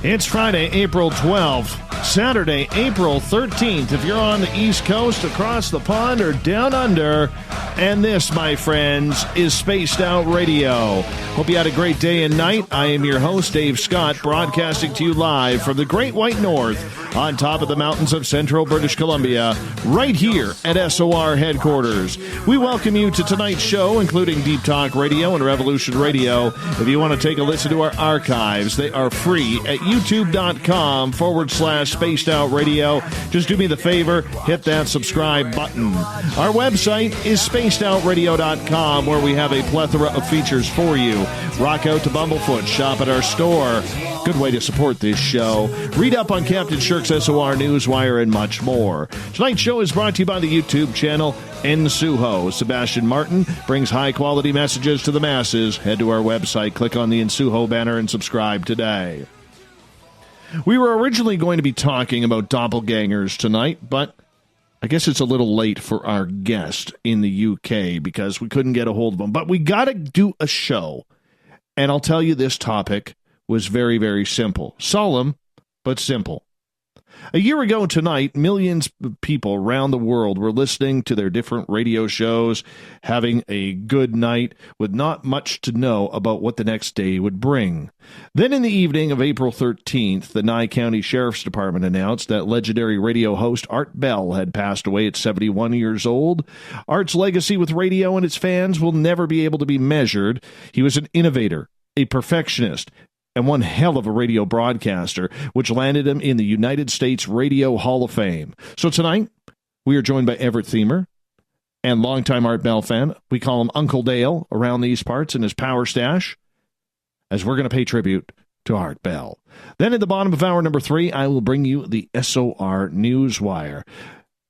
It's Friday, April 12th, Saturday, April 13th. If you're on the East Coast, across the pond, or down under, and this, my friends, is Spaced Out Radio. Hope you had a great day and night. I am your host, Dave Scott, broadcasting to you live from the Great White North on top of the mountains of central British Columbia, right here at SOR headquarters. We welcome you to tonight's show, including Deep Talk Radio and Revolution Radio. If you want to take a listen to our archives, they are free at youtube.com/Spaced Out Radio. Just do me the favor, hit that subscribe button. Our website is spacedoutradio.com, where we have a plethora of features for you. Rock out to Bumblefoot, shop at our store. Good way to support this show. Read up on Captain Shirk's SOR Newswire and much more. Tonight's show is brought to you by the YouTube channel Ensuho. Sebastian Martin brings high-quality messages to the masses. Head to our website, click on the Ensuho banner, and subscribe today. We were originally going to be talking about doppelgangers tonight, but I guess it's a little late for our guest in the UK because we couldn't get a hold of him. But we got to do a show, and I'll tell you, this topic was very, very simple. Solemn, but simple. A year ago tonight, millions of people around the world were listening to their different radio shows, having a good night with not much to know about what the next day would bring. Then in the evening of April 13th, the Nye County Sheriff's Department announced that legendary radio host Art Bell had passed away at 71 years old. Art's legacy with radio and its fans will never be able to be measured. He was an innovator, a perfectionist, and one hell of a radio broadcaster, which landed him in the United States Radio Hall of Fame. So tonight, we are joined by Everett and longtime Art Bell fan. We call him Uncle Dale around these parts in his power stash, as we're going to pay tribute to Art Bell. Then at the bottom of hour number 3, I will bring you the SOR Newswire.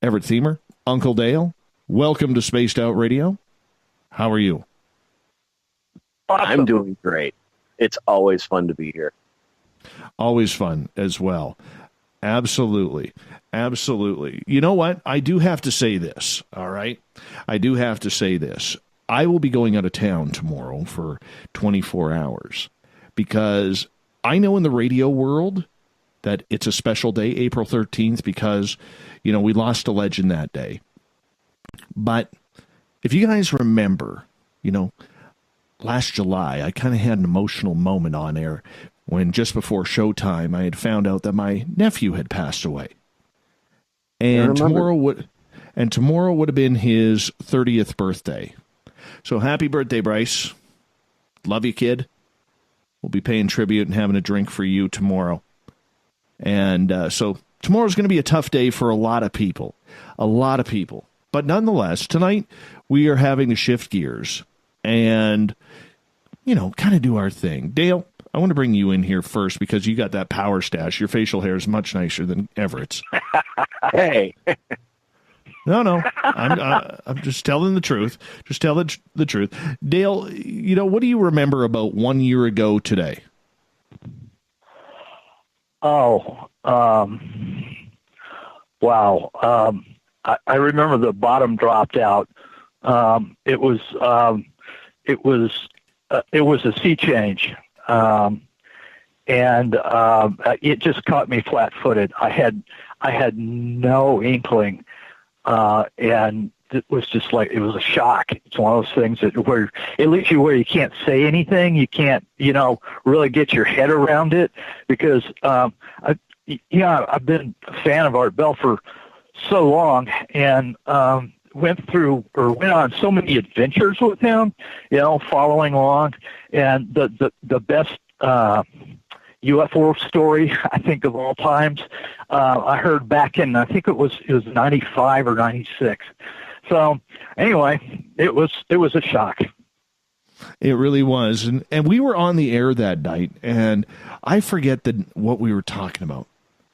Everett, Uncle Dale, welcome to Spaced Out Radio. How are you? Awesome. I'm doing great. It's always fun to be here. Always fun as well. Absolutely. Absolutely. You know what? I do have to say this, all right? I do have to say this. I will be going out of town tomorrow for 24 hours because I know in the radio world that it's a special day, April 13th, because, you know, we lost a legend that day. But if you guys remember, you know, last July, I kind of had an emotional moment on air when just before showtime, I had found out that my nephew had passed away. And tomorrow would have been his 30th birthday. So happy birthday, Bryce. Love you, kid. We'll be paying tribute and having a drink for you tomorrow. And so tomorrow's going to be a tough day for a lot of people. A lot of people. But nonetheless, tonight we are having to shift gears and, you know, kind of do our thing. Dale, I want to bring you in here first because you got that power stash. Your facial hair is much nicer than Everett's. Hey. No. I'm just telling the truth. Just tell the truth. Dale, you know, what do you remember about 1 year ago today? Oh, wow. I remember the bottom dropped out. It was a sea change, and it just caught me flat-footed. I had no inkling, and it was just like, it was a shock. It's one of those things where it leaves you where you can't say anything. You can't, you know, really get your head around it because, I've been a fan of Art Bell for so long, and went on so many adventures with him, you know, following along. And the best UFO story, I think, of all times, I heard back in, I think it was 95 or 96. So anyway, it was a shock. It really was. And we were on the air that night, and I forget what we were talking about.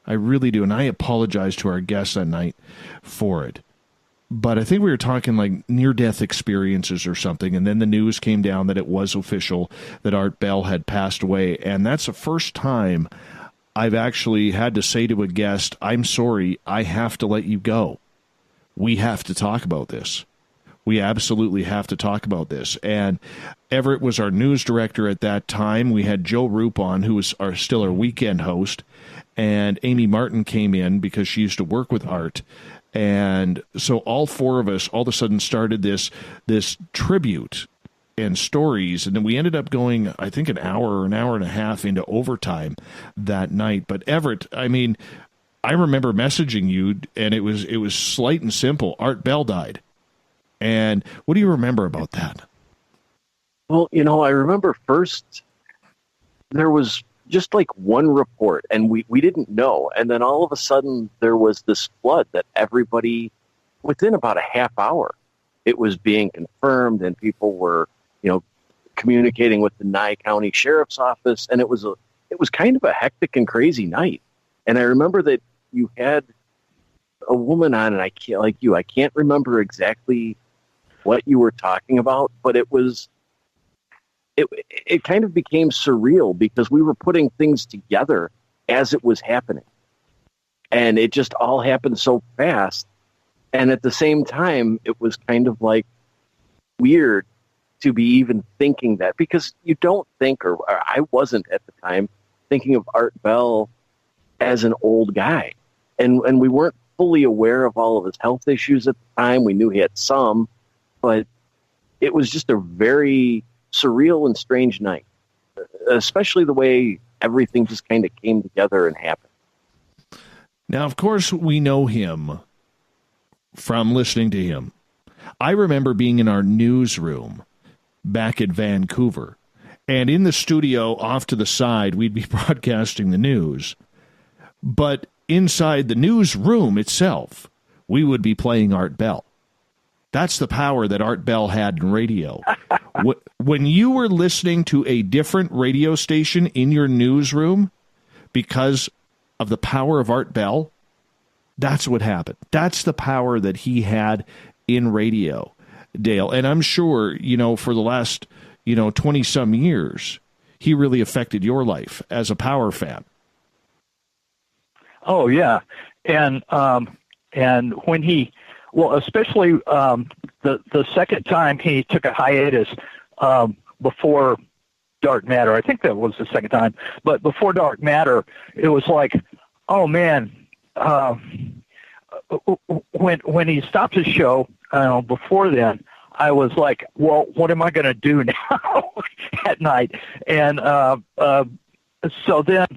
I really do. And I apologize to our guests that night for it. But I think we were talking like near-death experiences or something, and then the news came down that it was official that Art Bell had passed away. And that's the first time I've actually had to say to a guest, I'm sorry, I have to let you go. We have to talk about this. We absolutely have to talk about this. And Everett was our news director at that time. We had Joe Roop on, who was still our weekend host. And Amy Martin came in because she used to work with Art. And so all four of us all of a sudden started this tribute and stories. And then we ended up going, I think, an hour or an hour and a half into overtime that night. But Everett, I mean, I remember messaging you, and it was slight and simple. Art Bell died. And what do you remember about that? Well, I remember first there was just like one report, and we didn't know. And then all of a sudden there was this flood that everybody, within about a half hour, it was being confirmed, and people were, communicating with the Nye County Sheriff's Office. And it was kind of a hectic and crazy night. And I remember that you had a woman on, and I can't remember exactly what you were talking about, but it kind of became surreal because we were putting things together as it was happening. And it just all happened so fast. And at the same time, it was kind of like weird to be even thinking that, because you don't think, or I wasn't at the time, thinking of Art Bell as an old guy. And we weren't fully aware of all of his health issues at the time. We knew he had some, but it was just a very surreal and strange night, especially the way everything just kind of came together and happened. Now, of course, we know him from listening to him. I remember being in our newsroom back at Vancouver, and in the studio off to the side, we'd be broadcasting the news. But inside the newsroom itself, we would be playing Art Bell. That's the power that Art Bell had in radio. When you were listening to a different radio station in your newsroom because of the power of Art Bell, that's what happened. That's the power that he had in radio, Dale. And I'm sure, for the last, 20-some years, he really affected your life as a Power fan. Oh, yeah. And when he, especially the second time he took a hiatus before Dark Matter. I think that was the second time. But before Dark Matter, it was like, oh, man, when he stopped his show before then, I was like, well, what am I going to do now at night? And so then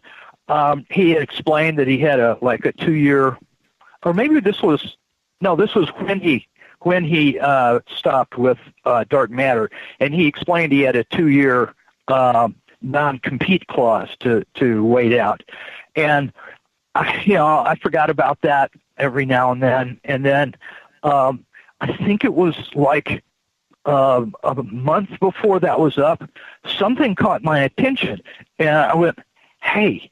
he had explained that he had a 2-year, or maybe this was when he stopped with Dark Matter, and he explained he had a 2-year non-compete clause to wait out. And I forgot about that every now and then. And then I think it was like a month before that was up, something caught my attention, and I went, hey,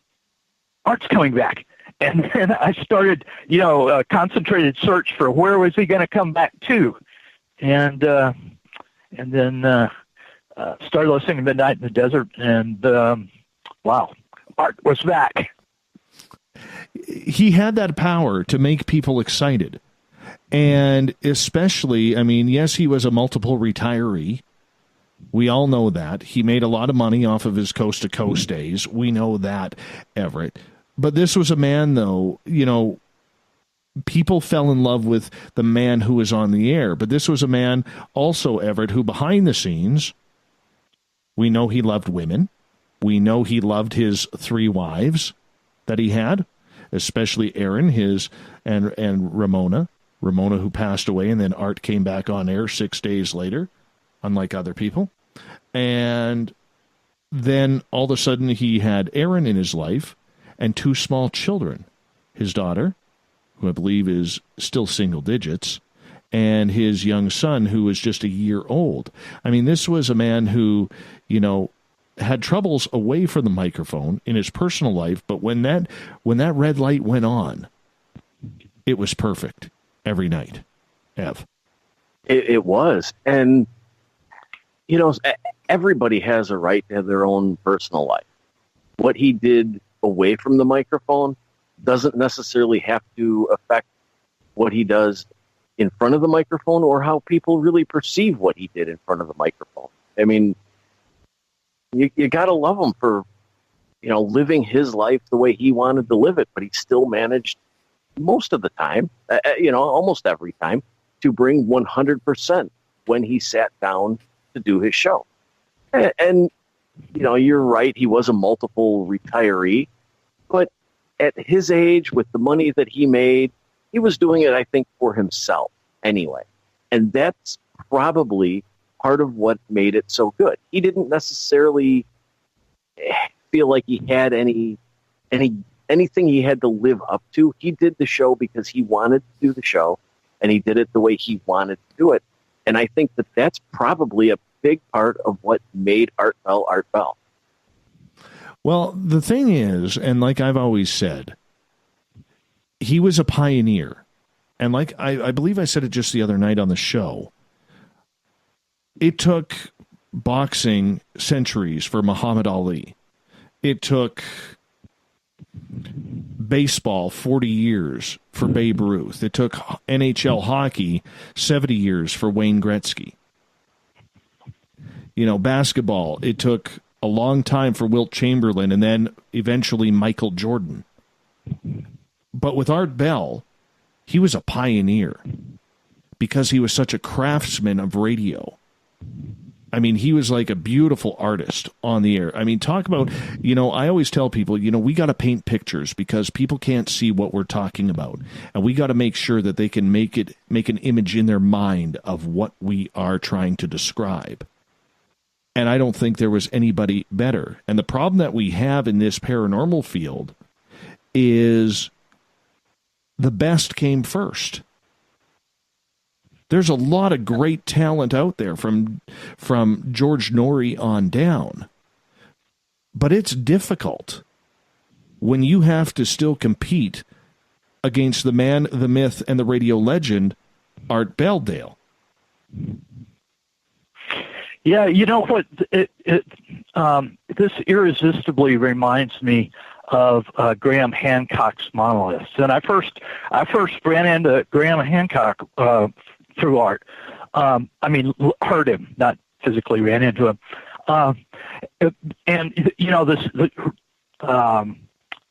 Art's coming back. And then I started, a concentrated search for where was he going to come back to. And then started listening to Midnight in the Desert, and wow, Art was back. He had that power to make people excited. And especially, yes, he was a multiple retiree. We all know that. He made a lot of money off of his coast-to-coast days. We know that, Everett. But this was a man, though, people fell in love with the man who was on the air. But this was a man also, Everett, who behind the scenes, we know he loved women. We know he loved his 3 wives that he had, especially Erin, and Ramona, who passed away, and then Art came back on air 6 days later, unlike other people. And then all of a sudden he had Erin in his life and 2 small children, his daughter, who I believe is still single digits, and his young son, who was just a year old. This was a man who, had troubles away from the microphone in his personal life, but when that red light went on, it was perfect every night. Ev. It was. And, everybody has a right to have their own personal life. What he did away from the microphone doesn't necessarily have to affect what he does in front of the microphone or how people really perceive what he did in front of the microphone. I mean, you got to love him for, living his life the way he wanted to live it, but he still managed most of the time, almost every time, to bring 100% when he sat down to do his show. And you're right, he was a multiple retiree, but at his age, with the money that he made, he was doing it, I think, for himself anyway. And that's probably part of what made it so good. He didn't necessarily feel like he had anything he had to live up to. He did the show because he wanted to do the show, and he did it the way he wanted to do it. And I think that that's probably a big part of what made Art Bell Art Bell. Well, the thing is, and like I've always said, he was a pioneer. And like I believe I said it just the other night on the show, it took boxing centuries for Muhammad Ali. It took baseball 40 years for Babe Ruth. It took NHL hockey 70 years for Wayne Gretzky. Basketball, it took a long time for Wilt Chamberlain and then eventually Michael Jordan. But with Art Bell, he was a pioneer because he was such a craftsman of radio. I mean, he was like a beautiful artist on the air. I mean, talk about, I always tell people, we got to paint pictures because people can't see what we're talking about. And we got to make sure that they can make an image in their mind of what we are trying to describe. And I don't think there was anybody better. And the problem that we have in this paranormal field is the best came first. There's a lot of great talent out there from George Norrie on down. But it's difficult when you have to still compete against the man, the myth, and the radio legend, Art Belldale. Yeah, you know what? This irresistibly reminds me of Graham Hancock's monoliths, and I first ran into Graham Hancock through Art. Heard him, not physically ran into him. This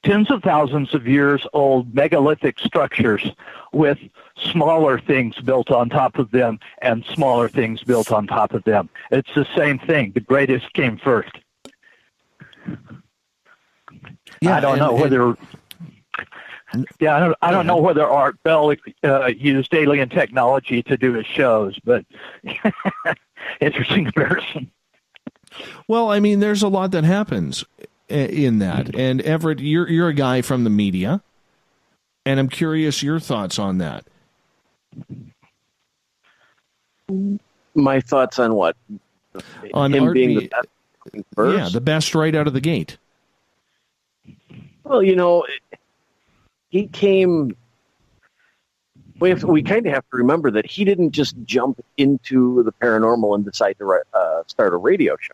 tens of thousands of years old megalithic structures with smaller things built on top of them and smaller things built on top of them. It's the same thing. The greatest came first. Yeah, I don't know whether Art Bell used alien technology to do his shows, but interesting comparison. Well, I mean, there's a lot that happens in that. And Everett, you're a guy from the media, and I'm curious your thoughts on that. My thoughts on what? On him Art being the best first? Yeah, the best right out of the gate. Well, he came. We kind of have to remember that he didn't just jump into the paranormal and decide to start a radio show.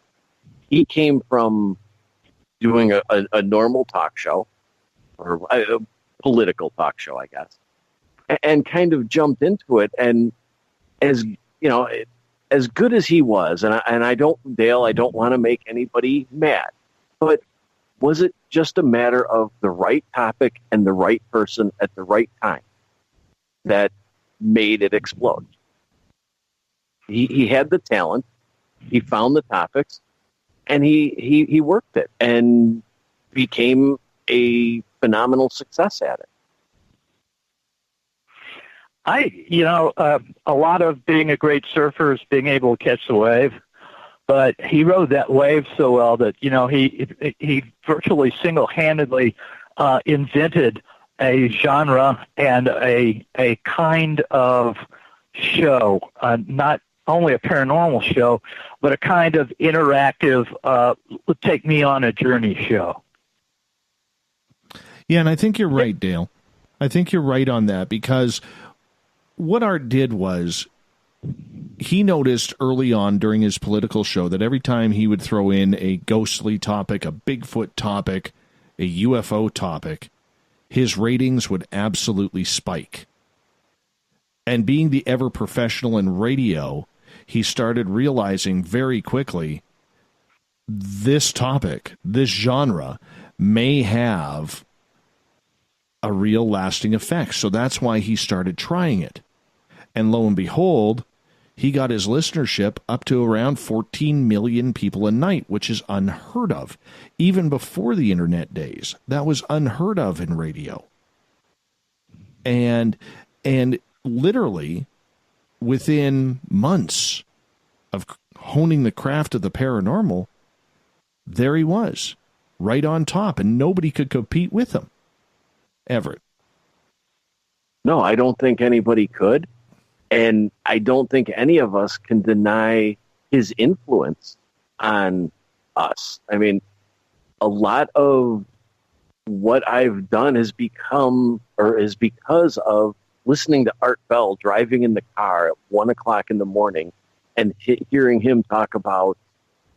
He came from doing a normal talk show, or a political talk show, I guess, and kind of jumped into it. And as good as he was, and I don't want to make anybody mad, but was it just a matter of the right topic and the right person at the right time that made it explode? He had the talent, he found the topics, and he worked it and became a phenomenal success at it. A lot of being a great surfer is being able to catch the wave. But he rode that wave so well that, he virtually single-handedly invented a genre and a kind of show, not only a paranormal show, but a kind of interactive, take me on a journey show. Yeah, and I think you're right, Dale. I think you're right on that, because what Art did was he noticed early on during his political show that every time he would throw in a ghostly topic, a Bigfoot topic, a UFO topic, his ratings would absolutely spike. And being the ever professional in radio, he started realizing very quickly this topic, this genre, may have a real lasting effect. So that's why he started trying it. And lo and behold, he got his listenership up to around 14 million people a night, which is unheard of. Even before the internet days, that was unheard of in radio. And literally within months of honing the craft of the paranormal, there he was, right on top, and nobody could compete with him. Everett. No, I don't think anybody could. And I don't think any of us can deny his influence on us. I mean, a lot of what I've done has become, or is because of listening to Art Bell driving in the car at 1 o'clock in the morning and hearing him talk about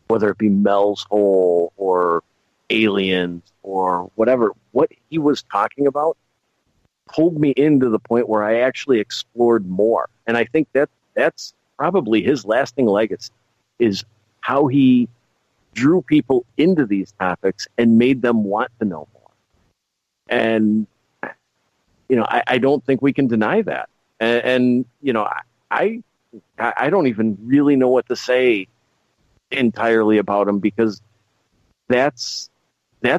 whether it be Mel's Hole or aliens or whatever, what he was talking about pulled me into the point where I actually explored more. And I think that's probably his lasting legacy, is how he drew people into these topics and made them want to know more. And, you know, I don't think we can deny that. And you know, I don't even really know what to say entirely about him, because that's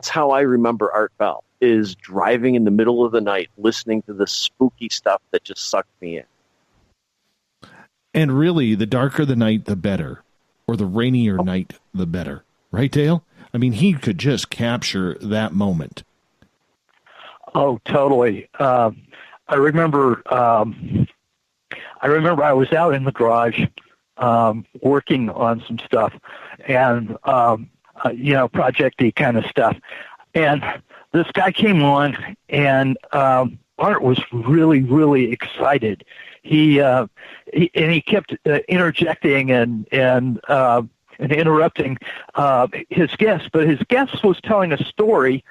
how I remember Art Bell, is driving in the middle of the night, listening to the spooky stuff that just sucked me in. And really, the darker the night, the better. Or the rainier night, the better. Right, Dale? I mean, he could just capture that moment. Oh, totally. I remember I was out in the garage working on some stuff, and project-y kind of stuff. And this guy came on, and Art was really, really excited. He kept interjecting and interrupting his guest, but his guest was telling a story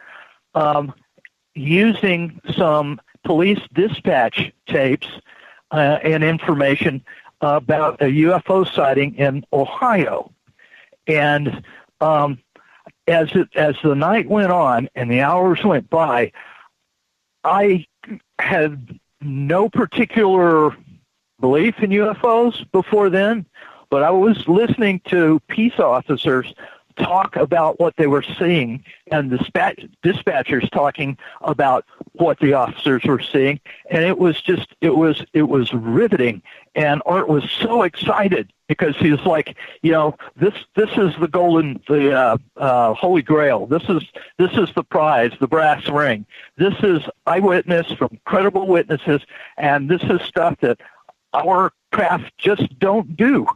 using some police dispatch tapes and information about a UFO sighting in Ohio. And as the night went on and the hours went by, I had no particular belief in UFOs before then, but I was listening to peace officers talk about what they were seeing, and the dispatchers talking about what the officers were seeing, and it was riveting. And Art was so excited because he was like, this is the Holy Grail. This is the prize, the brass ring. This is eyewitness from credible witnesses, and this is stuff that our craft just don't do.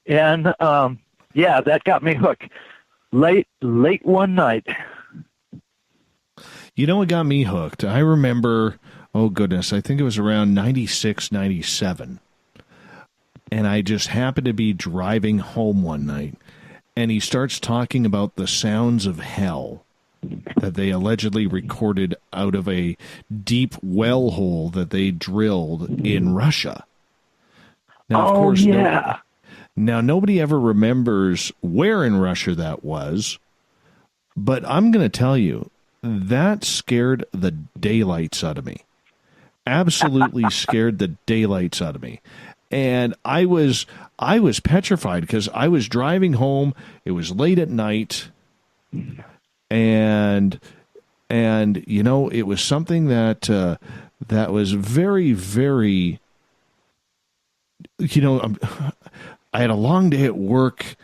And that got me hooked. Late one night. You know what got me hooked? I remember, oh goodness, I think it was around 96, 97. And I just happened to be driving home one night, and he starts talking about the sounds of hell that they allegedly recorded out of a deep well hole that they drilled in Russia. Now, of course, yeah. Now, nobody ever remembers where in Russia that was, but I'm going to tell you, that scared the daylights out of me. Absolutely scared the daylights out of me. And I was petrified because I was driving home. It was late at night, and it was something that was very, very, I had a long day at work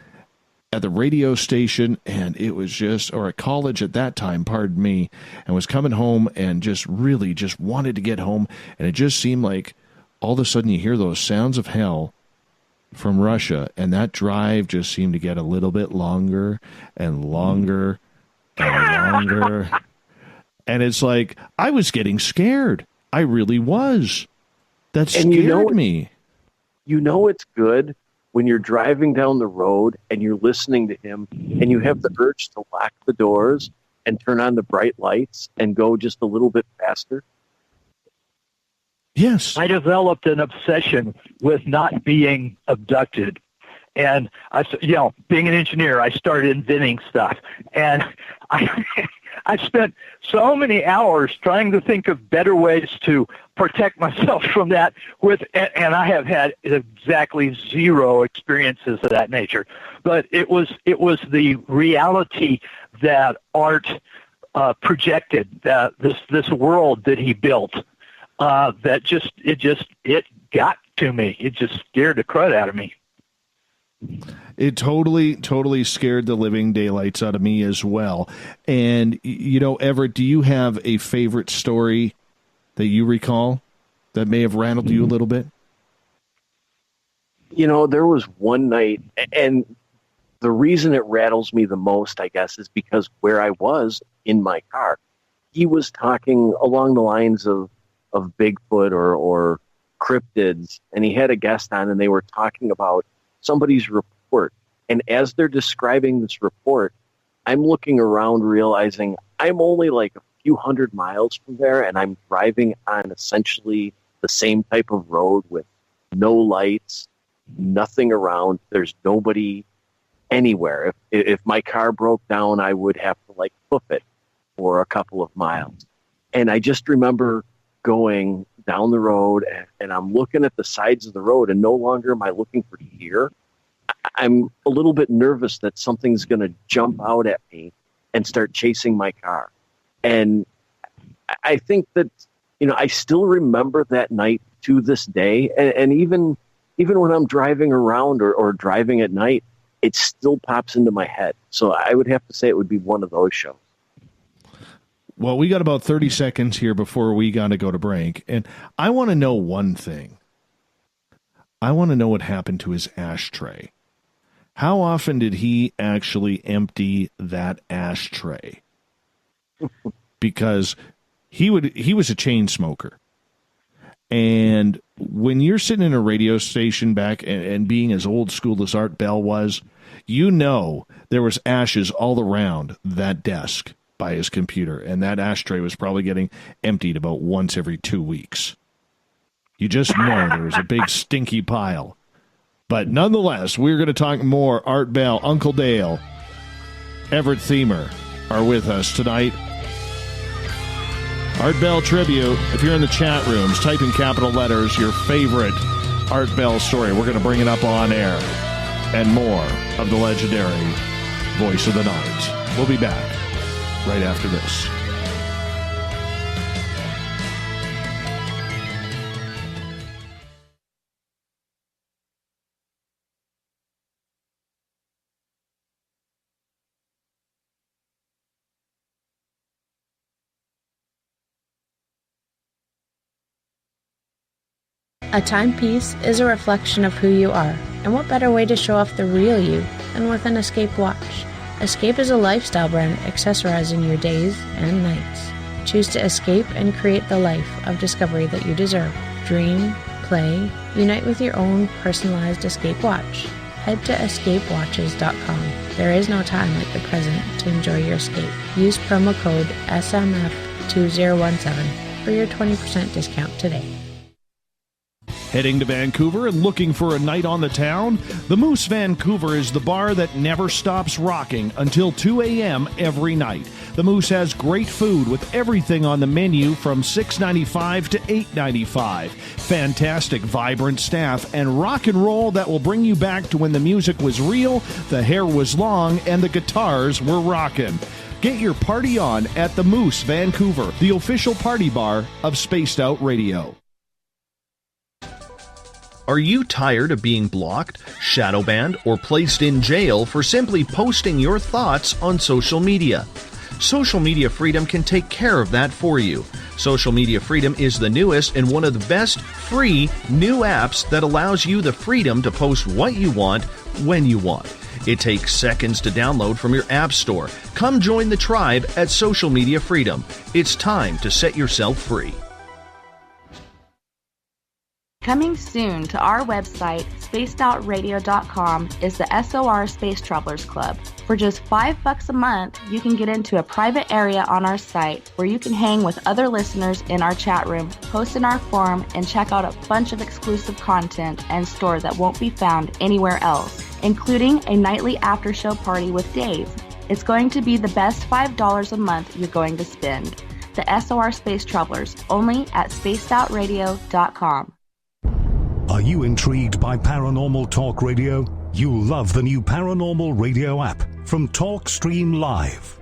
at the radio station, and it was or at college at that time, pardon me, and was coming home and just really just wanted to get home. And it just seemed like all of a sudden you hear those sounds of hell from Russia, and that drive just seemed to get a little bit longer and longer and longer. And it's like, I was getting scared. I really was. That scared me. It's good when you're driving down the road and you're listening to him and you have the urge to lock the doors and turn on the bright lights and go just a little bit faster. Yes. I developed an obsession with not being abducted. And being an engineer, I started inventing stuff. And I spent so many hours trying to think of better ways to protect myself from that. And I have had exactly zero experiences of that nature. But it was the reality that art projected, that this world that he built, that it got to me. It just scared the crud out of me. It totally scared the living daylights out of me as well. And, Everett, do you have a favorite story that you recall that may have rattled you a little bit? There was one night, and the reason it rattles me the most, I guess, is because where I was in my car, he was talking along the lines of Bigfoot or cryptids, and he had a guest on, and they were talking about somebody's report. And as they're describing this report, I'm looking around realizing I'm only like a few hundred miles from there, and I'm driving on essentially the same type of road with no lights, nothing around. There's nobody anywhere. If my car broke down, I would have to hoof it for a couple of miles. And I just remember going down the road, and I'm looking at the sides of the road, and no longer am I looking for deer. I'm a little bit nervous that something's going to jump out at me and start chasing my car. And I think that, I still remember that night to this day. And even when I'm driving around or driving at night, it still pops into my head. So I would have to say it would be one of those shows. Well, we got about 30 seconds here before we got to go to break. And I want to know one thing. I want to know what happened to his ashtray. How often did he actually empty that ashtray? Because he was a chain smoker. And when you're sitting in a radio station back and being as old school as Art Bell was, there was ashes all around that desk by his computer, and that ashtray was probably getting emptied about once every 2 weeks. You just know there was a big stinky pile. But nonetheless, we're going to talk more. Art Bell, Uncle Dale, Everett Themer are with us tonight. Art Bell tribute. If you're in the chat rooms, type in capital letters your favorite Art Bell story. We're going to bring it up on air. And more of the legendary Voice of the Night. We'll be back right after this. A timepiece is a reflection of who you are, and what better way to show off the real you than with an Escape watch? Escape is a lifestyle brand accessorizing your days and nights. Choose to escape and create the life of discovery that you deserve. Dream, play, unite with your own personalized Escape watch. Head to escapewatches.com. There is no time like the present to enjoy your escape. Use promo code SMF2017 for your 20% discount today. Heading to Vancouver and looking for a night on the town? The Moose Vancouver is the bar that never stops rocking until 2 a.m. every night. The Moose has great food with everything on the menu from $6.95 to $8.95. Fantastic, vibrant staff and rock and roll that will bring you back to when the music was real, the hair was long, and the guitars were rocking. Get your party on at the Moose Vancouver, the official party bar of Spaced Out Radio. Are you tired of being blocked, shadow banned, or placed in jail for simply posting your thoughts on social media? Social Media Freedom can take care of that for you. Social Media Freedom is the newest and one of the best free new apps that allows you the freedom to post what you want, when you want. It takes seconds to download from your app store. Come join the tribe at Social Media Freedom. It's time to set yourself free. Coming soon to our website, spacedoutradio.com, is the SOR Space Travelers Club. For just $5 a month, you can get into a private area on our site where you can hang with other listeners in our chat room, post in our forum, and check out a bunch of exclusive content and store that won't be found anywhere else, including a nightly after-show party with Dave. It's going to be the best $5 a month you're going to spend. The SOR Space Travelers, only at spacedoutradio.com. Are you intrigued by Paranormal Talk Radio? You'll love the new Paranormal Radio app from TalkStream Live.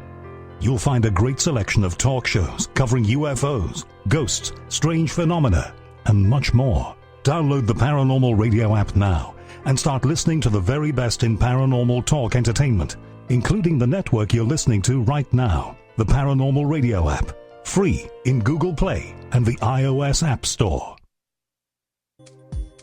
You'll find a great selection of talk shows covering UFOs, ghosts, strange phenomena, and much more. Download the Paranormal Radio app now and start listening to the very best in paranormal talk entertainment, including the network you're listening to right now, the Paranormal Radio app. Free in Google Play and the iOS App Store.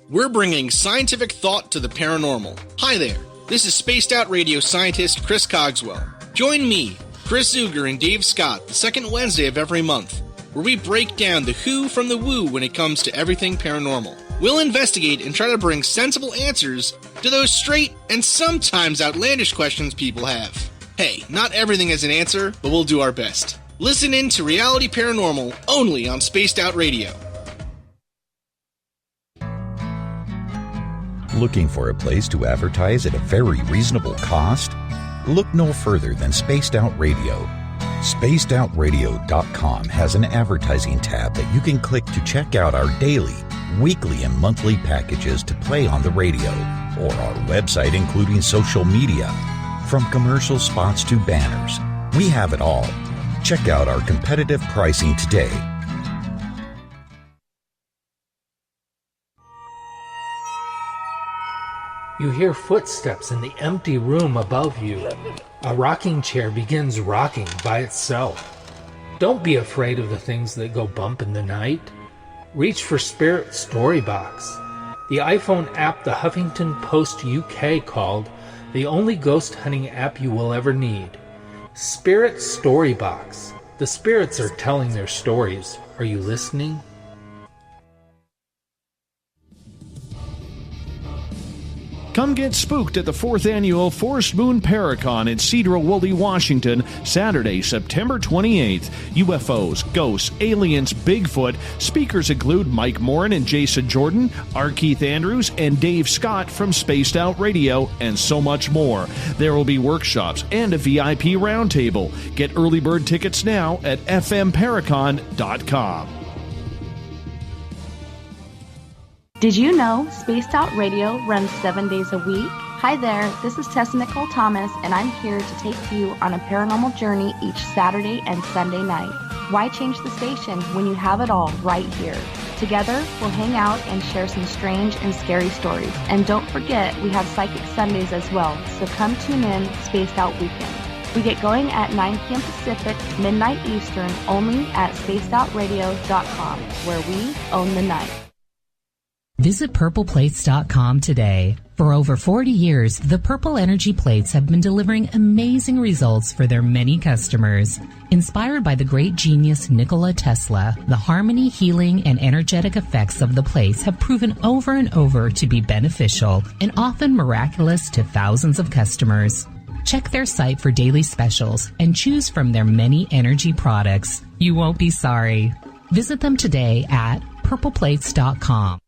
We're bringing scientific thought to the paranormal. Hi there, this is Spaced Out Radio scientist Chris Cogswell. Join me, Chris Zuger, and Dave Scott the second Wednesday of every month, where we break down the who from the woo when it comes to everything paranormal. We'll investigate and try to bring sensible answers to those straight and sometimes outlandish questions people have. Hey, not everything has an answer, but we'll do our best. Listen in to Reality Paranormal only on Spaced Out Radio. Looking for a place to advertise at a very reasonable cost? Look no further than Spaced Out Radio. SpacedOutRadio.com has an advertising tab that you can click to check out our daily, weekly, and monthly packages to play on the radio, or our website including social media. From commercial spots to banners, we have it all. Check out our competitive pricing today. You hear footsteps in the empty room above you. A rocking chair begins rocking by itself. Don't be afraid of the things that go bump in the night. Reach for Spirit Storybox, the iPhone app the Huffington Post UK called the only ghost hunting app you will ever need. Spirit Storybox. The spirits are telling their stories. Are you listening? Come get spooked at the 4th Annual Forest Moon Paracon in Cedar-Woolley, Washington, Saturday, September 28th. UFOs, ghosts, aliens, Bigfoot. Speakers include Mike Morin and Jason Jordan, R. Keith Andrews, and Dave Scott from Spaced Out Radio, and so much more. There will be workshops and a VIP roundtable. Get early bird tickets now at fmparacon.com. Did you know Spaced Out Radio runs 7 days a week? Hi there, this is Tessa Nicole Thomas, and I'm here to take you on a paranormal journey each Saturday and Sunday night. Why change the station when you have it all right here? Together, we'll hang out and share some strange and scary stories. And don't forget, we have Psychic Sundays as well, so come tune in Spaced Out Weekend. We get going at 9 p.m. Pacific, midnight Eastern, only at spacedoutradio.com, where we own the night. Visit purpleplates.com today. For over 40 years, the Purple Energy Plates have been delivering amazing results for their many customers. Inspired by the great genius Nikola Tesla, the harmony, healing, and energetic effects of the plates have proven over and over to be beneficial and often miraculous to thousands of customers. Check their site for daily specials and choose from their many energy products. You won't be sorry. Visit them today at purpleplates.com.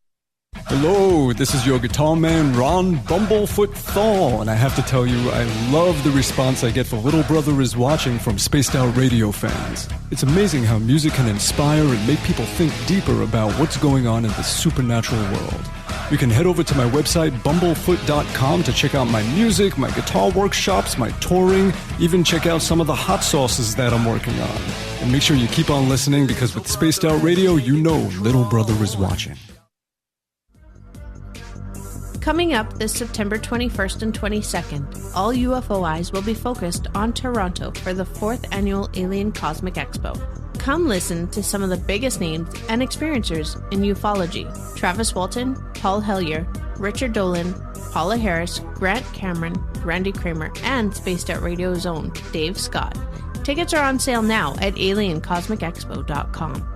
Hello, this is your guitar man, Ron Bumblefoot Thal, and I have to tell you, I love the response I get for Little Brother is Watching from Spaced Out Radio fans. It's amazing how music can inspire and make people think deeper about what's going on in the supernatural world. You can head over to my website, bumblefoot.com, to check out my music, my guitar workshops, my touring, even check out some of the hot sauces that I'm working on. And make sure you keep on listening, because with Spaced Out Radio, you know Little Brother is watching. Coming up this September 21st and 22nd, all UFO eyes will be focused on Toronto for the 4th Annual Alien Cosmic Expo. Come listen to some of the biggest names and experiencers in ufology. Travis Walton, Paul Hellyer, Richard Dolan, Paula Harris, Grant Cameron, Randy Kramer, and Spaced Out Radio's own Dave Scott. Tickets are on sale now at aliencosmicexpo.com.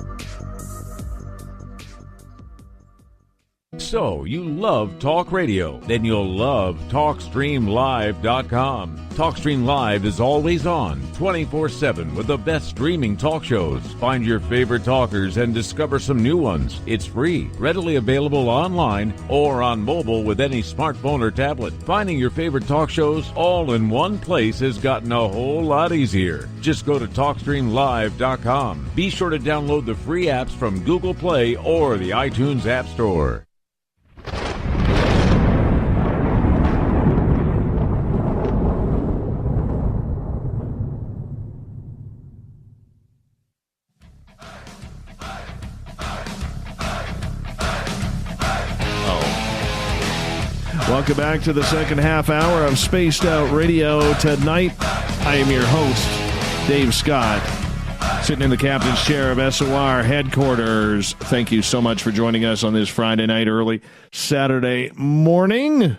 So, you love talk radio? Then you'll love TalkStreamLive.com. TalkStream Live is always on, 24/7, with the best streaming talk shows. Find your favorite talkers and discover some new ones. It's free, readily available online or on mobile with any smartphone or tablet. Finding your favorite talk shows all in one place has gotten a whole lot easier. Just go to TalkStreamLive.com. Be sure to download the free apps from Google Play or the iTunes App Store. Welcome back to the second half hour of Spaced Out Radio. Tonight, I am your host, Dave Scott, sitting in the captain's chair of SOR headquarters. Thank you so much for joining us on this Friday night, early Saturday morning.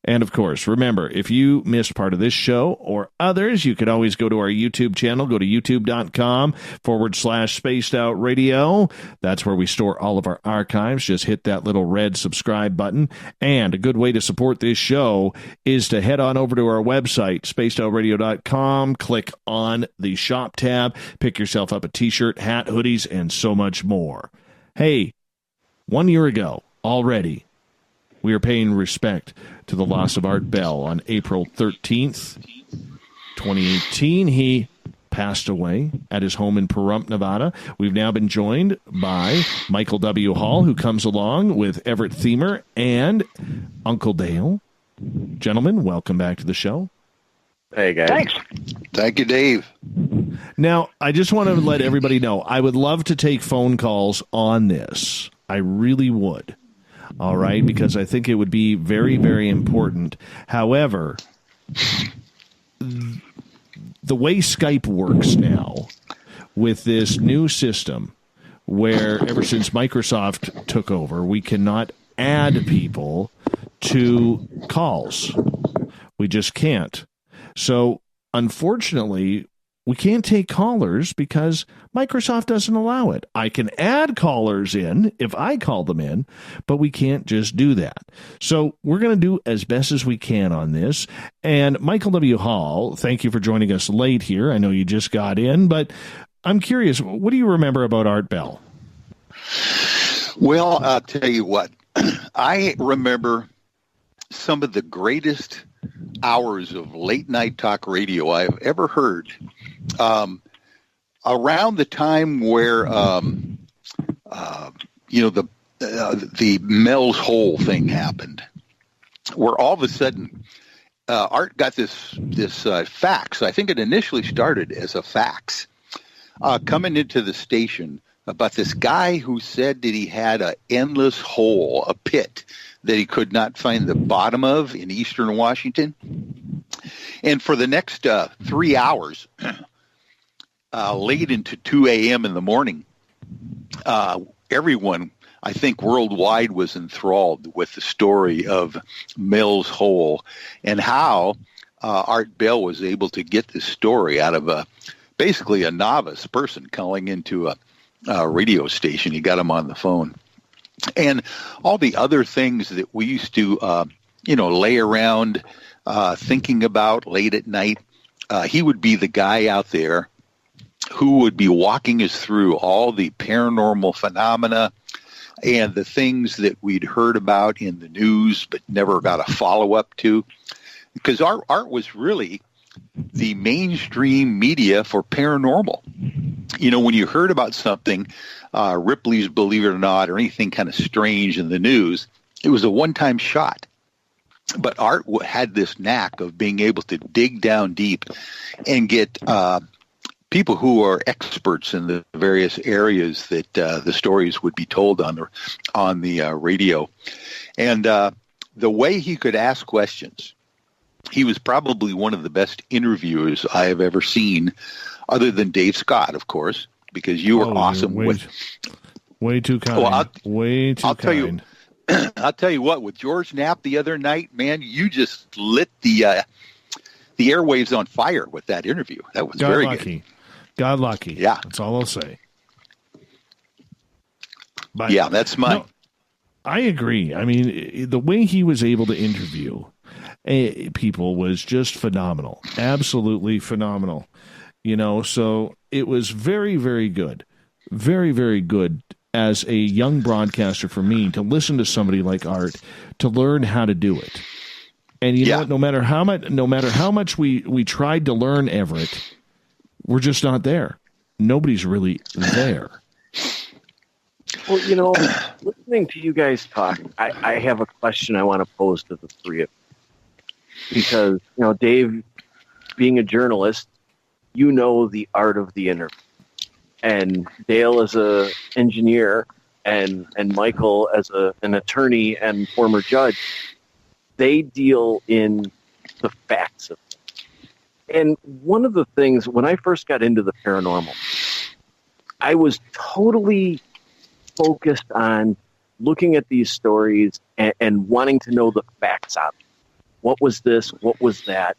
And, of course, remember, if you missed part of this show or others, you can always go to our YouTube channel. Go to youtube.com/Spaced Out Radio. That's where we store all of our archives. Just hit that little red subscribe button. And a good way to support this show is to head on over to our website, spacedoutradio.com. Click on the shop tab. Pick yourself up a t-shirt, hat, hoodies, and so much more. Hey, 1 year ago already, we are paying respect to the loss of Art Bell on April 13th, 2018. He passed away at his home in Pahrump, Nevada. We've now been joined by Michael W. Hall, who comes along with Everett Themer and Uncle Dale. Gentlemen, welcome back to the show. Hey, guys. Thanks. Thank you, Dave. Now, I just want to let everybody know, I would love to take phone calls on this. I really would. All right, because I think it would be very, very important. However, the way Skype works now with this new system where ever since Microsoft took over, we cannot add people to calls. We just can't. So, unfortunately, we can't take callers because Microsoft doesn't allow it. I can add callers in if I call them in, but we can't just do that. So we're going to do as best as we can on this. And Michael W. Hall, thank you for joining us late here. I know you just got in, but I'm curious, what do you remember about Art Bell? Well, I'll tell you what. I remember some of the greatest hours of late night talk radio I've ever heard. Around the time where the Mel's Hole thing happened, where all of a sudden Art got this fax. I think it initially started as a fax coming into the station about this guy who said that he had an endless hole, a pit that he could not find the bottom of in eastern Washington. And for the next 3 hours, late into 2 a.m. in the morning, everyone, I think worldwide, was enthralled with the story of Mel's Hole and how Art Bell was able to get this story out of basically a novice person calling into a radio station. He got him on the phone. And all the other things that we used to, lay around thinking about late at night, he would be the guy out there who would be walking us through all the paranormal phenomena and the things that we'd heard about in the news but never got a follow-up to. Because Art was really the mainstream media for paranormal. You know, when you heard about something, Ripley's Believe It or Not, or anything kind of strange in the news, it was a one-time shot. But Art had this knack of being able to dig down deep and get people who are experts in the various areas that the stories would be told on the radio. And the way he could ask questions, he was probably one of the best interviewers I have ever seen, other than Dave Scott, of course, because you were awesome. Way too kind. Well, way too kind. I'll tell you what, with George Knapp the other night, man, you just lit the airwaves on fire with that interview. That was very good. God lucky. Yeah. That's all I'll say. But, yeah, that's mine. I agree. I mean, the way he was able to interview people was just phenomenal. Absolutely phenomenal. So it was very, very good. Very, very good as a young broadcaster for me to listen to somebody like Art, to learn how to do it. And you know what? No matter how much we tried to learn Everett, we're just not there. Nobody's really there. Well, listening to you guys talk, I have a question I want to pose to the three of you. Because, Dave, being a journalist, the art of the interview. And Dale as an engineer and Michael as an attorney and former judge, they deal in the facts of things. And one of the things, when I first got into the paranormal, I was totally focused on looking at these stories and wanting to know the facts of it. What was this? What was that?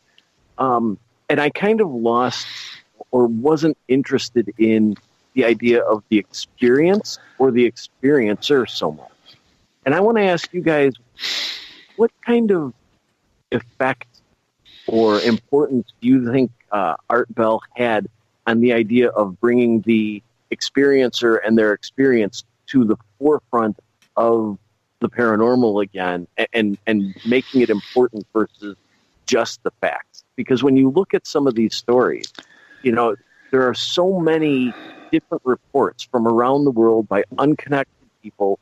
And I kind of lost or wasn't interested in the idea of the experience or the experiencer so much. And I want to ask you guys, what kind of effect or importance do you think Art Bell had on the idea of bringing the experiencer and their experience to the forefront of the paranormal again and making it important versus just the facts? Because when you look at some of these stories, there are so many different reports from around the world by unconnected people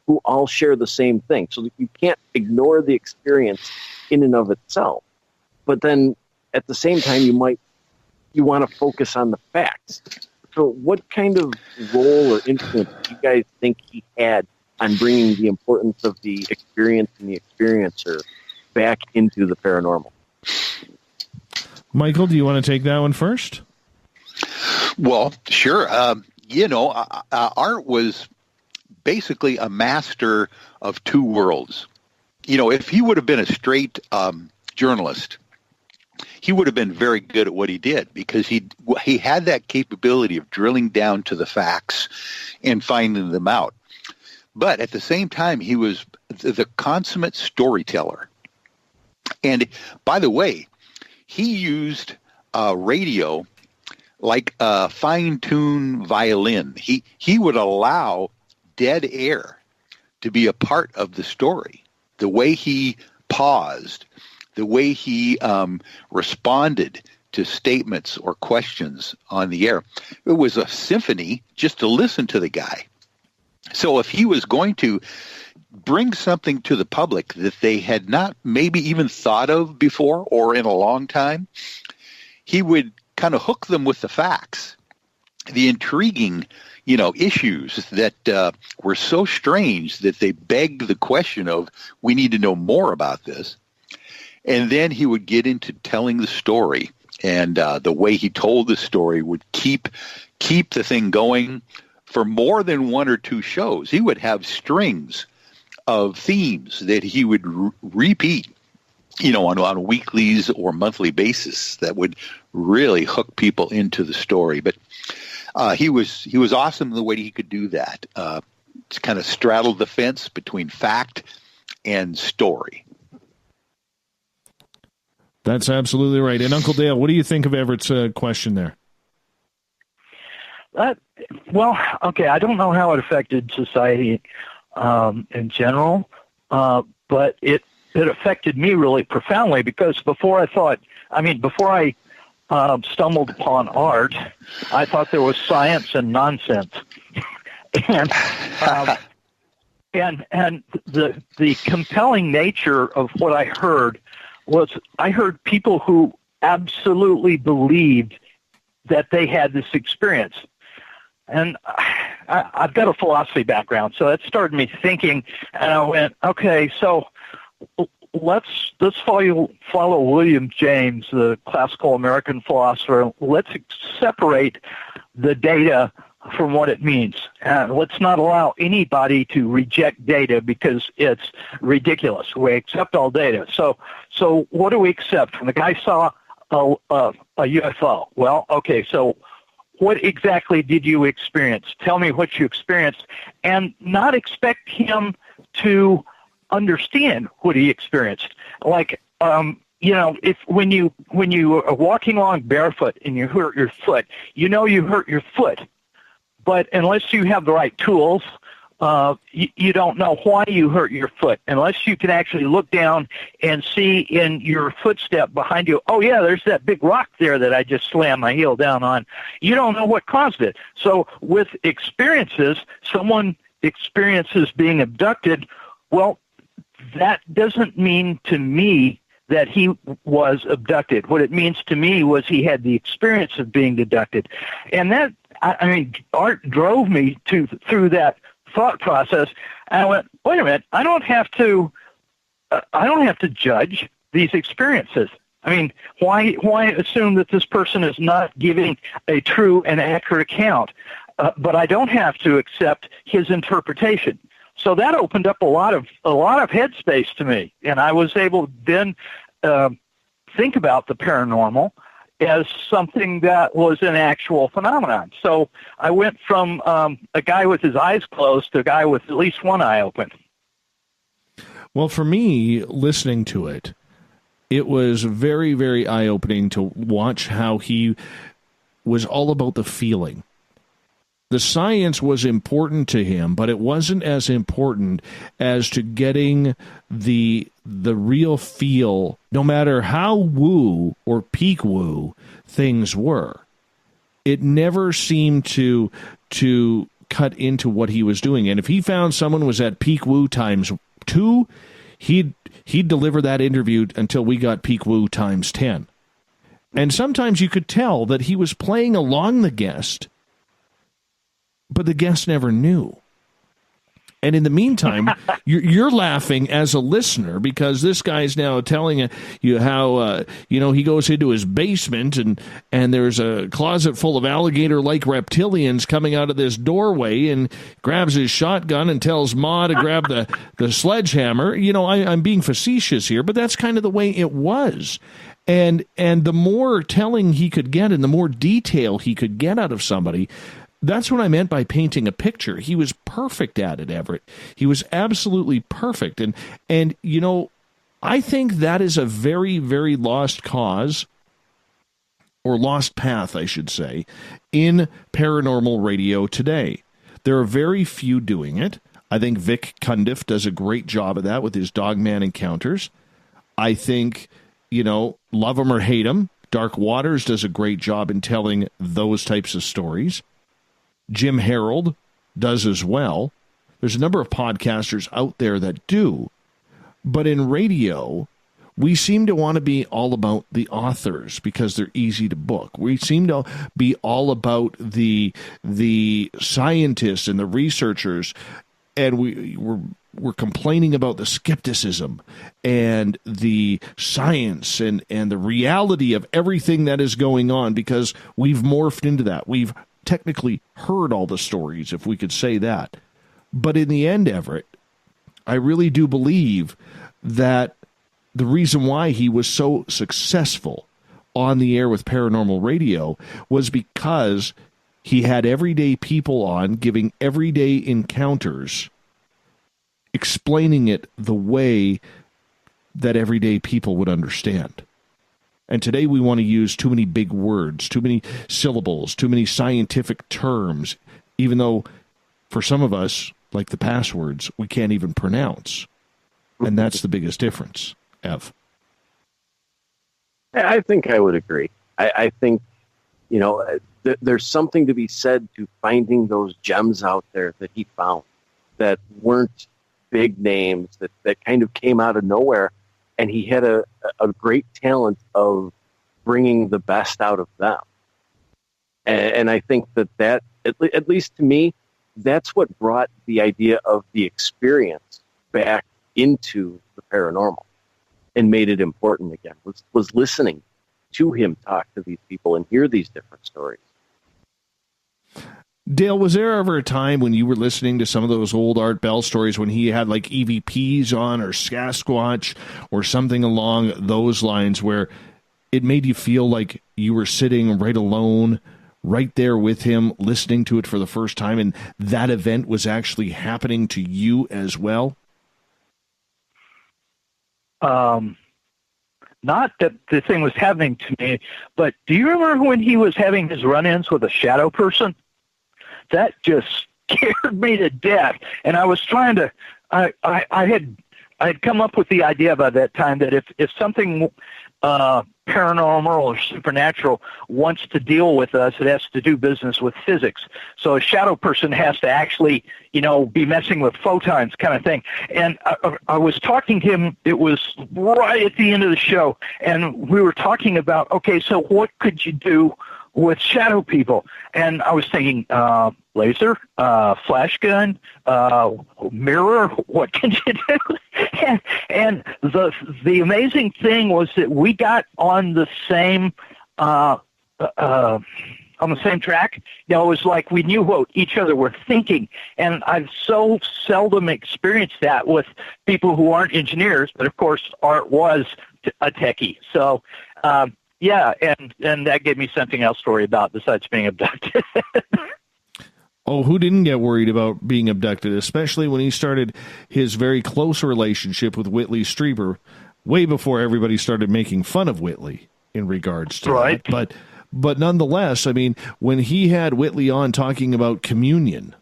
who all share the same thing. So that you can't ignore the experience in and of itself. But then at the same time, you want to focus on the facts. So what kind of role or influence do you guys think he had on bringing the importance of the experience and the experiencer back into the paranormal? Michael, do you want to take that one first? Well, sure. Art was basically a master of two worlds. If he would have been a straight journalist, he would have been very good at what he did because he had that capability of drilling down to the facts and finding them out. But at the same time, he was the consummate storyteller. And by the way, he used radio like a fine-tuned violin. He would allow dead air to be a part of the story. The way he paused, the way he responded to statements or questions on the air. It was a symphony just to listen to the guy. So if he was going to bring something to the public that they had not maybe even thought of before or in a long time, he would kind of hook them with the facts, the intriguing, issues that were so strange that they begged the question of, we need to know more about this. And then he would get into telling the story, and the way he told the story would keep the thing going for more than one or two shows. He would have strings of themes that he would repeat, on weeklies or monthly basis that would really hook people into the story. But he was awesome in the way he could do that. Kind of straddled the fence between fact and story. That's absolutely right. And Uncle Dale, what do you think of Everett's question there? Well, okay, I don't know how it affected society in general, but it affected me really profoundly because before I stumbled upon art, I thought there was science and nonsense. And the compelling nature of what I heard was I heard people who absolutely believed that they had this experience. And I've got a philosophy background, so that started me thinking, and I went, okay, so let's follow William James, the classical American philosopher. Let's separate the data from what it means. Let's not allow anybody to reject data because it's ridiculous. We accept all data. So what do we accept? When the guy saw a UFO, well, okay, so what exactly did you experience? Tell me what you experienced, and not expect him to understand what he experienced. Like, if when you are walking along barefoot and you hurt your foot, you hurt your foot, but unless you have the right tools, you don't know why you hurt your foot unless you can actually look down and see in your footstep behind you, oh yeah, there's that big rock there that I just slammed my heel down on. You don't know what caused it. So with experiences, someone experiences being abducted, well, that doesn't mean to me that he was abducted. What it means to me was he had the experience of being abducted. And that, Art drove me through that thought process, and I went, wait a minute, I don't have to judge these experiences. I mean, why assume that this person is not giving a true and accurate account? But I don't have to accept his interpretation. So that opened up a lot of headspace to me, and I was able to then think about the paranormal as something that was an actual phenomenon. So I went from a guy with his eyes closed to a guy with at least one eye open. Well, for me, listening to it, it was very, very eye-opening to watch how he was all about the feeling. The science was important to him, but it wasn't as important as to getting the real feel, no matter how woo or peak woo things were. It never seemed to cut into what he was doing. And if he found someone was at peak woo times 2, he'd deliver that interview until we got peak woo times 10. And sometimes you could tell that he was playing along the guest, but the guest never knew. And in the meantime, you're laughing as a listener because this guy's now telling you how, he goes into his basement and there's a closet full of alligator-like reptilians coming out of this doorway and grabs his shotgun and tells Ma to grab the sledgehammer. I'm being facetious here, but that's kind of the way it was. And the more telling he could get and the more detail he could get out of somebody, that's what I meant by painting a picture. He was perfect at it, Everett. He was absolutely perfect. And I think that is a very, very lost cause, or lost path, I should say, in paranormal radio today. There are very few doing it. I think Vic Cundiff does a great job of that with his Dogman encounters. I think, love him or hate him, Dark Waters does a great job in telling those types of stories. Jim Harold does as well. There's a number of podcasters out there that do. But in radio, we seem to want to be all about the authors because they're easy to book. We seem to be all about the scientists and the researchers, and we're complaining about the skepticism and the science and the reality of everything that is going on because we've morphed into that. We've technically heard all the stories, if we could say that. But in the end, Everett, I really do believe that the reason why he was so successful on the air with paranormal radio was because he had everyday people on giving everyday encounters, explaining it the way that everyday people would understand. And today we want to use too many big words, too many syllables, too many scientific terms, even though for some of us, like the passwords, we can't even pronounce. And that's the biggest difference, Ev. I think I would agree. I think, there's something to be said to finding those gems out there that he found that weren't big names, that kind of came out of nowhere. And he had a great talent of bringing the best out of them. And I think that at least to me, that's what brought the idea of the experience back into the paranormal and made it important again, was listening to him talk to these people and hear these different stories. Dale, was there ever a time when you were listening to some of those old Art Bell stories when he had like EVPs on or Sasquatch or something along those lines where it made you feel like you were sitting right alone, right there with him, listening to it for the first time, and that event was actually happening to you as well? not that the thing was happening to me, but do you remember when he was having his run-ins with a shadow person? That just scared me to death. And I was trying to, I had come up with the idea by that time that if something paranormal or supernatural wants to deal with us, it has to do business with physics. So a shadow person has to actually, be messing with photons kind of thing. And I was talking to him, it was right at the end of the show, and we were talking about, okay, so what could you do with shadow people? And I was thinking, laser, flash gun, mirror, what can you do? and the amazing thing was that we got on the same track. It was like we knew what each other were thinking, and I've so seldom experienced that with people who aren't engineers, but of course Art was a techie. So yeah, and that gave me something else to worry about besides being abducted. Oh, who didn't get worried about being abducted, especially when he started his very close relationship with Whitley Strieber way before everybody started making fun of Whitley in regards to right. that. But nonetheless, I mean, when he had Whitley on talking about communion,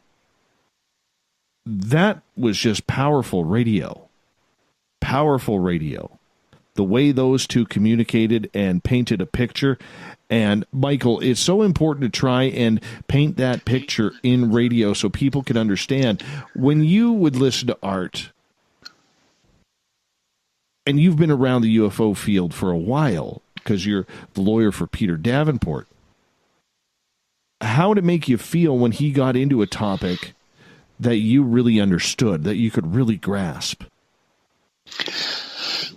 that was just powerful radio. Powerful radio. The way those two communicated and painted a picture. And, Michael, it's so important to try and paint that picture in radio so people can understand. When you would listen to Art, and you've been around the UFO field for a while because you're the lawyer for Peter Davenport, how did it make you feel when he got into a topic that you really understood, that you could really grasp?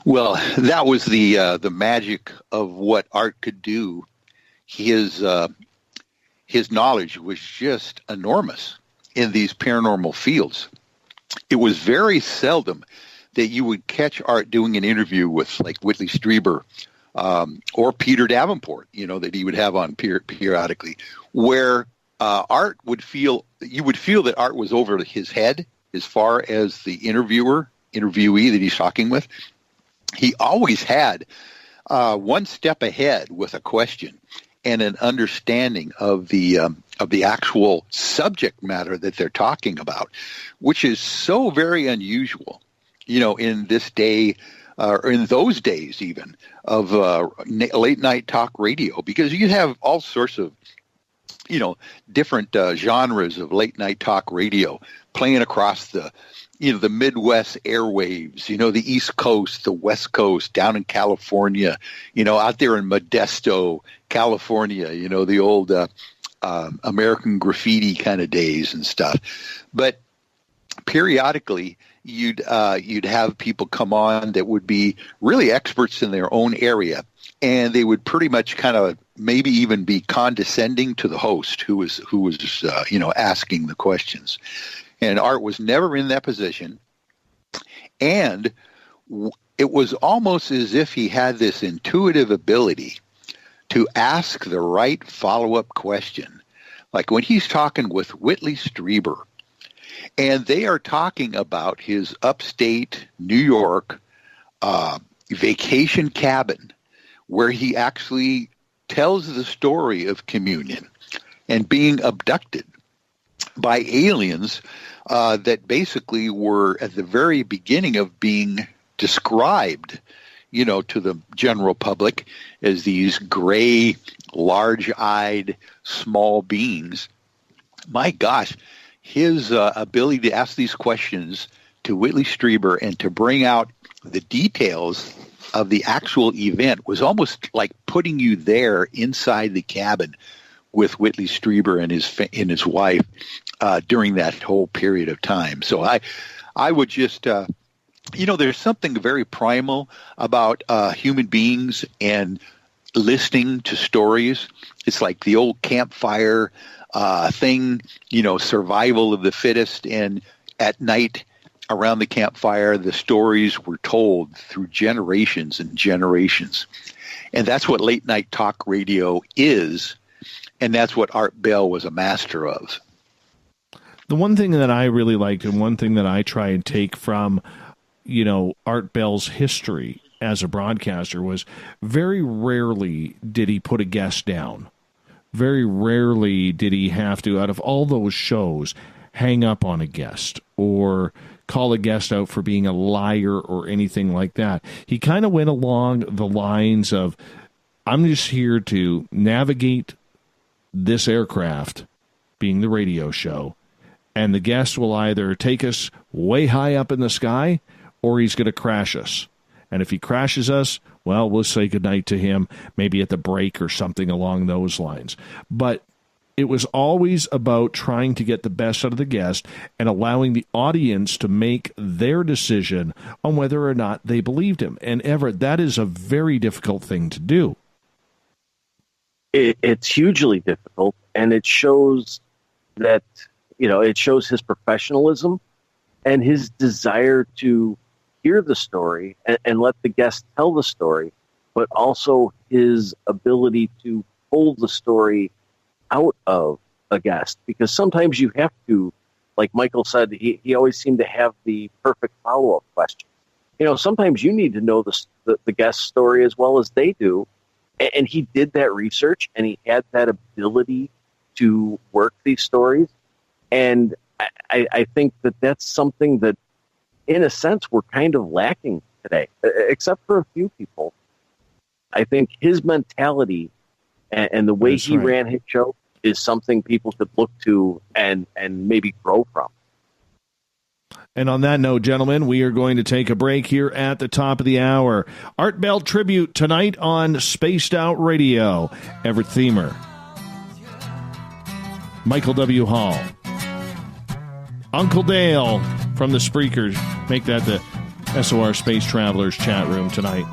Well, that was the magic of what Art could do. His knowledge was just enormous in these paranormal fields. It was very seldom that you would catch Art doing an interview with like Whitley Strieber or Peter Davenport, that he would have on periodically, where Art would feel that Art was over his head as far as the interviewee that he's talking with. He always had one step ahead with a question and an understanding of the actual subject matter that they're talking about, which is so very unusual, in this day, or in those days even, of late night talk radio, because you have all sorts of, different genres of late night talk radio playing across the Midwest airwaves, the East Coast, the West Coast, down in California, out there in Modesto, California, the old American Graffiti kind of days and stuff. But periodically, you'd have people come on that would be really experts in their own area, and they would pretty much kind of maybe even be condescending to the host who was asking the questions. And Art was never in that position. And it was almost as if he had this intuitive ability to ask the right follow-up question. Like when he's talking with Whitley Strieber, and they are talking about his upstate New York vacation cabin, where he actually tells the story of communion and being abducted by aliens that basically were at the very beginning of being described, to the general public as these gray, large-eyed, small beings. My gosh, his ability to ask these questions to Whitley Strieber and to bring out the details of the actual event was almost like putting you there inside the cabin with Whitley Strieber and his wife during that whole period of time. So I would just, there's something very primal about human beings and listening to stories. It's like the old campfire thing, survival of the fittest. And at night around the campfire, the stories were told through generations and generations. And that's what late night talk radio is. And that's what Art Bell was a master of. The one thing that I really liked, and one thing that I try and take from Art Bell's history as a broadcaster was very rarely did he put a guest down. Very rarely did he have to, out of all those shows, hang up on a guest or call a guest out for being a liar or anything like that. He kind of went along the lines of, I'm just here to navigate this aircraft, being the radio show, and the guest will either take us way high up in the sky or he's going to crash us. And if he crashes us, well, we'll say goodnight to him, maybe at the break or something along those lines. But it was always about trying to get the best out of the guest and allowing the audience to make their decision on whether or not they believed him. And Everett, that is a very difficult thing to do. It's hugely difficult, and it shows that, it shows his professionalism and his desire to hear the story and let the guest tell the story, but also his ability to pull the story out of a guest. Because sometimes you have to, like Michael said, he always seemed to have the perfect follow-up question. Sometimes you need to know the guest story as well as they do. And he did that research, and he had that ability to work these stories. And I think that that's something that, in a sense, we're kind of lacking today, except for a few people. I think his mentality and the way he ran his show is something people could look to and maybe grow from. And on that note, gentlemen, we are going to take a break here at the top of the hour. Art Bell tribute tonight on Spaced Out Radio. Everett Themer, Michael W. Hall, Uncle Dale from the Spreakers. Make that the SOR Space Travelers chat room tonight.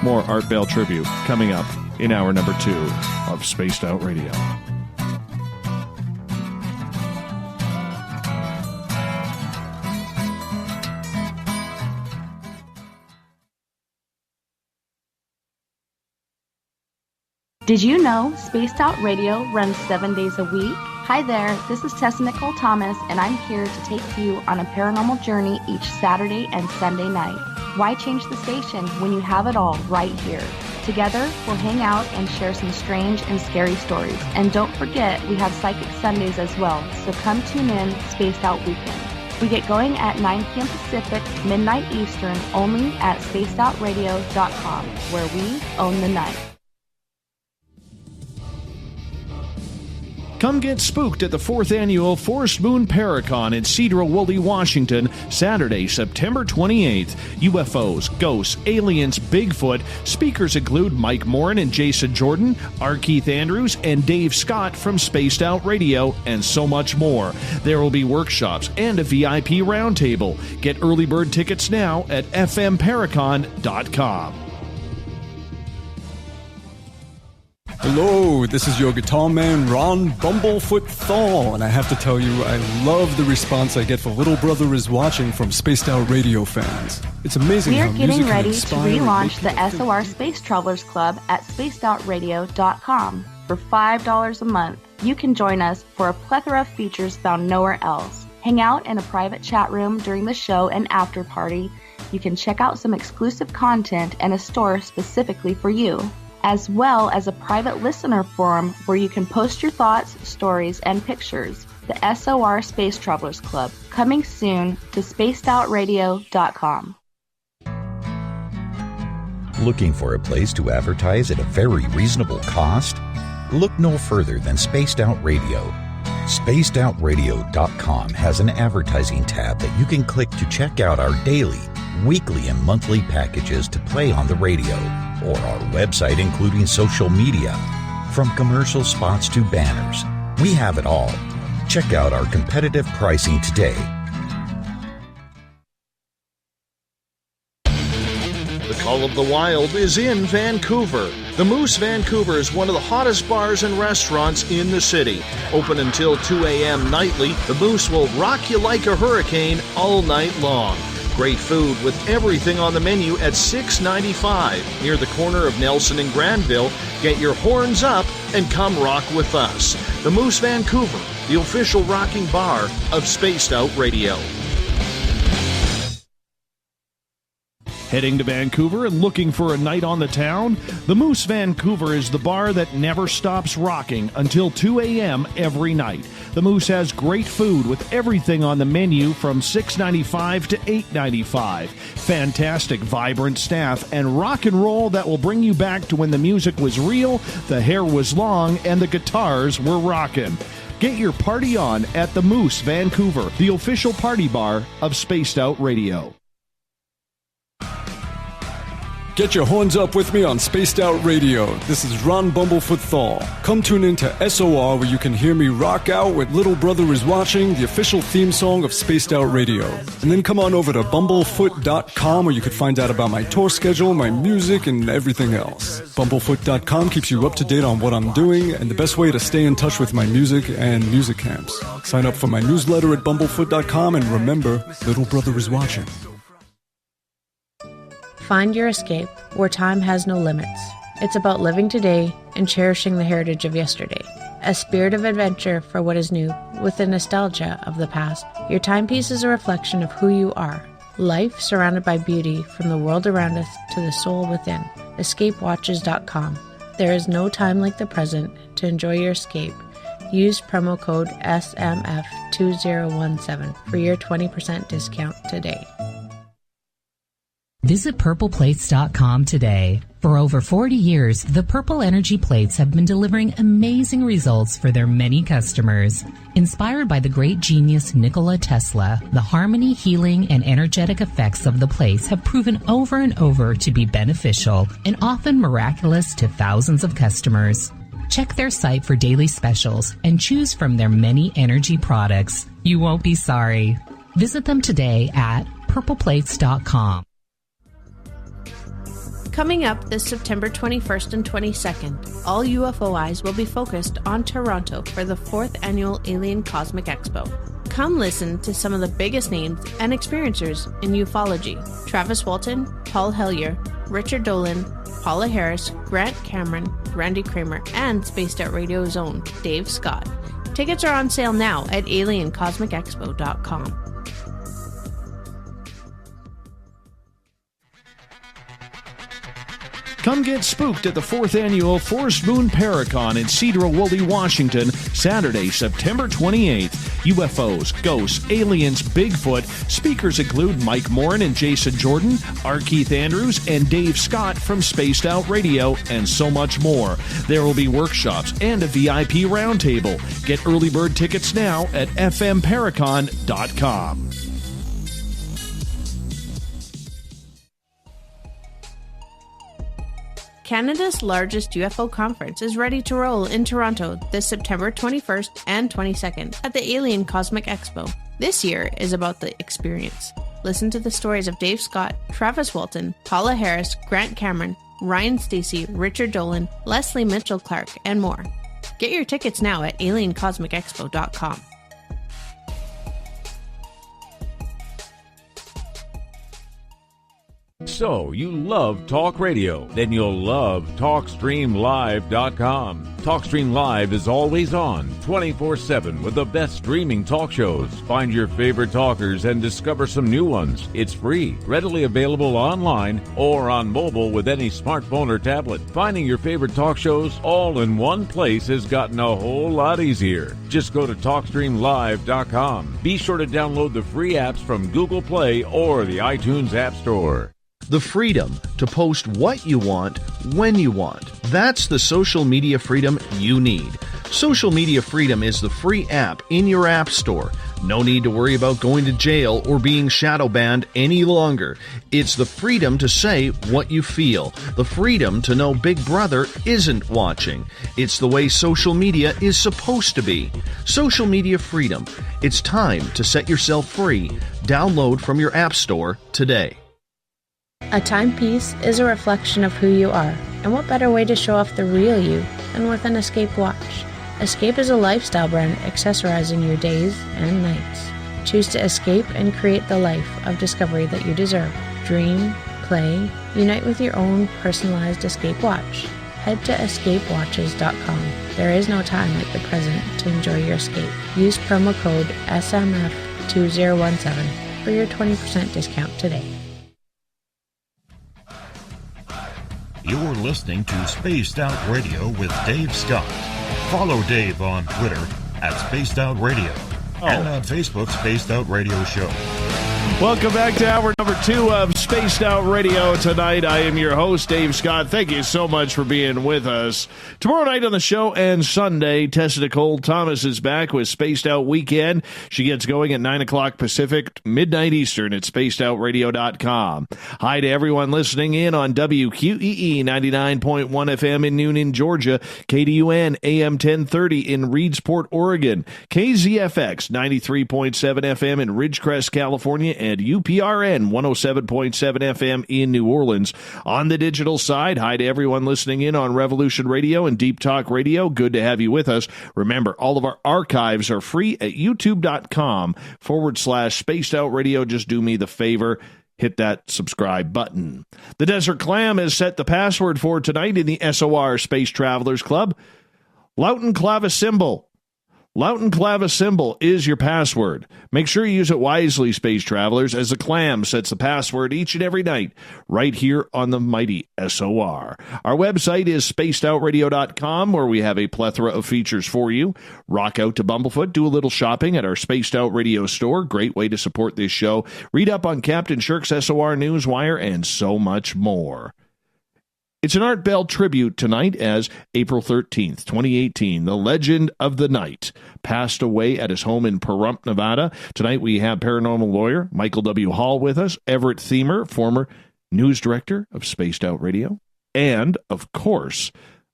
More Art Bell tribute coming up in hour number 2 of Spaced Out Radio. Did you know Spaced Out Radio runs 7 days a week? Hi there, this is Tessa Nicole Thomas, and I'm here to take you on a paranormal journey each Saturday and Sunday night. Why change the station when you have it all right here? Together, we'll hang out and share some strange and scary stories. And don't forget, we have Psychic Sundays as well, so come tune in Spaced Out Weekend. We get going at 9 p.m. Pacific, midnight Eastern, only at spacedoutradio.com, where we own the night. Come get spooked at the 4th Annual Forest Moon Paracon in Cedar-Woolley, Washington, Saturday, September 28th. UFOs, ghosts, aliens, Bigfoot. Speakers include Mike Morin and Jason Jordan, R. Keith Andrews, and Dave Scott from Spaced Out Radio, and so much more. There will be workshops and a VIP roundtable. Get early bird tickets now at fmparacon.com. Hello, this is your guitar man, Ron Bumblefoot Thal, and I have to tell you, I love the response I get for Little Brother is Watching from Spaced Out Radio fans. It's amazing how music can inspire. We are getting ready to relaunch the people SOR Space Travelers Club at spacedoutradio.com. For $5 a month, you can join us for a plethora of features found nowhere else. Hang out in a private chat room during the show and after party. You can check out some exclusive content and a store specifically for you, as well as a private listener forum where you can post your thoughts, stories, and pictures. The SOR Space Travelers Club, coming soon to spacedoutradio.com. Looking for a place to advertise at a very reasonable cost? Look no further than Spaced Out Radio. SpacedOutRadio.com has an advertising tab that you can click to check out our daily, weekly, and monthly packages to play on the radio, or our website including social media. From commercial spots to banners, we have it all. Check out our competitive pricing today. The Call of the Wild is in Vancouver. The Moose Vancouver is one of the hottest bars and restaurants in the city. Open until 2 a.m. nightly, the Moose will rock you like a hurricane all night long. Great food with everything on the menu at $6.95 near the corner of Nelson and Granville. Get your horns up and come rock with us. The Moose Vancouver, the official rocking bar of Spaced Out Radio. Heading to Vancouver and looking for a night on the town? The Moose Vancouver is the bar that never stops rocking until 2 a.m. every night. The Moose has great food with everything on the menu from $6.95 to $8.95. Fantastic, vibrant staff and rock and roll that will bring you back to when the music was real, the hair was long, and the guitars were rocking. Get your party on at the Moose Vancouver, the official party bar of Spaced Out Radio. Get your horns up with me on Spaced Out Radio. This is Ron Bumblefoot Thal. Come tune in to SOR where you can hear me rock out with Little Brother is Watching, the official theme song of Spaced Out Radio. And then come on over to bumblefoot.com where you can find out about my tour schedule, my music, and everything else. Bumblefoot.com keeps you up to date on what I'm doing and the best way to stay in touch with my music and music camps. Sign up for my newsletter at bumblefoot.com and remember, Little Brother is Watching. Find your escape where time has no limits. It's about living today and cherishing the heritage of yesterday. A spirit of adventure for what is new with the nostalgia of the past. Your timepiece is a reflection of who you are. Life surrounded by beauty from the world around us to the soul within. EscapeWatches.com. There is no time like the present to enjoy your escape. Use promo code SMF2017 for your 20% discount today. Visit purpleplates.com today. For over 40 years, the Purple Energy Plates have been delivering amazing results for their many customers. Inspired by the great genius Nikola Tesla, the harmony, healing, and energetic effects of the plates have proven over and over to be beneficial and often miraculous to thousands of customers. Check their site for daily specials and choose from their many energy products. You won't be sorry. Visit them today at purpleplates.com. Coming up this September 21st and 22nd, all UFO eyes will be focused on Toronto for the 4th Annual Alien Cosmic Expo. Come listen to some of the biggest names and experiencers in ufology. Travis Walton, Paul Hellyer, Richard Dolan, Paula Harris, Grant Cameron, Randy Kramer, and Spaced Out Radio's own Dave Scott. Tickets are on sale now at aliencosmicexpo.com. Come get spooked at the 4th Annual Forest Moon Paracon in Cedar-Woolley, Washington, Saturday, September 28th. UFOs, ghosts, aliens, Bigfoot. Speakers include Mike Morin and Jason Jordan, R. Keith Andrews, and Dave Scott from Spaced Out Radio, and so much more. There will be workshops and a VIP roundtable. Get early bird tickets now at fmparacon.com. Canada's largest UFO conference is ready to roll in Toronto this September 21st and 22nd at the Alien Cosmic Expo. This year is about the experience. Listen to the stories of Dave Scott, Travis Walton, Paula Harris, Grant Cameron, Ryan Stacey, Richard Dolan, Leslie Mitchell-Clark, and more. Get your tickets now at aliencosmicexpo.com. So, you love talk radio? Then you'll love TalkStreamLive.com. TalkStream Live is always on, 24/7 with the best streaming talk shows. Find your favorite talkers and discover some new ones. It's free, readily available online or on mobile with any smartphone or tablet. Finding your favorite talk shows all in one place has gotten a whole lot easier. Just go to TalkStreamLive.com. Be sure to download the free apps from Google Play or the iTunes App Store. The freedom to post what you want, when you want. That's the social media freedom you need. Social Media Freedom is the free app in your app store. No need to worry about going to jail or being shadow banned any longer. It's the freedom to say what you feel. The freedom to know Big Brother isn't watching. It's the way social media is supposed to be. Social Media Freedom. It's time to set yourself free. Download from your app store today. A timepiece is a reflection of who you are, and what better way to show off the real you than with an Escape watch. Escape is a lifestyle brand accessorizing your days and nights. Choose to escape and create the life of discovery that you deserve. Dream, play, unite with your own personalized Escape watch. Head to escapewatches.com. There is no time like the present to enjoy your escape. Use promo code SMF2017 for your 20% discount today. You're listening to Spaced Out Radio with Dave Scott. Follow Dave on Twitter at Spaced Out Radio and on Facebook, Spaced Out Radio Show. Welcome back to hour number 2 of Spaced Out Radio tonight. I am your host, Dave Scott. Thank you so much for being with us. Tomorrow night on the show and Sunday, Tessa Nicole Thomas is back with Spaced Out Weekend. She gets going at 9 o'clock Pacific, midnight Eastern at spacedoutradio.com. Hi to everyone listening in on WQEE 99.1 FM in Noonan, Georgia, KDUN AM 1030 in Reedsport, Oregon, KZFX 93.7 FM in Ridgecrest, California, and UPRN 107.7 FM in New Orleans. On the digital side, hi to everyone listening in on Revolution Radio and Deep Talk Radio. Good to have you with us. Remember, all of our archives are free at youtube.com/Spaced Out Radio. Just do me the favor, hit that subscribe button. The Desert Clam has set the password for tonight in the SOR Space Travelers Club. Loughton Clavisymbol. Loughton Clavisymbol is your password. Make sure you use it wisely, Space Travelers, as the Clam sets the password each and every night right here on the mighty SOR. Our website is spacedoutradio.com, where we have a plethora of features for you. Rock out to Bumblefoot, do a little shopping at our Spaced Out Radio store. Great way to support this show. Read up on Captain Shirk's SOR Newswire, and so much more. It's an Art Bell tribute tonight, as April 13th, 2018, the legend of the night, passed away at his home in Pahrump, Nevada. Tonight we have paranormal lawyer Michael W. Hall with us, Everett Themer, former news director of Spaced Out Radio, and, of course,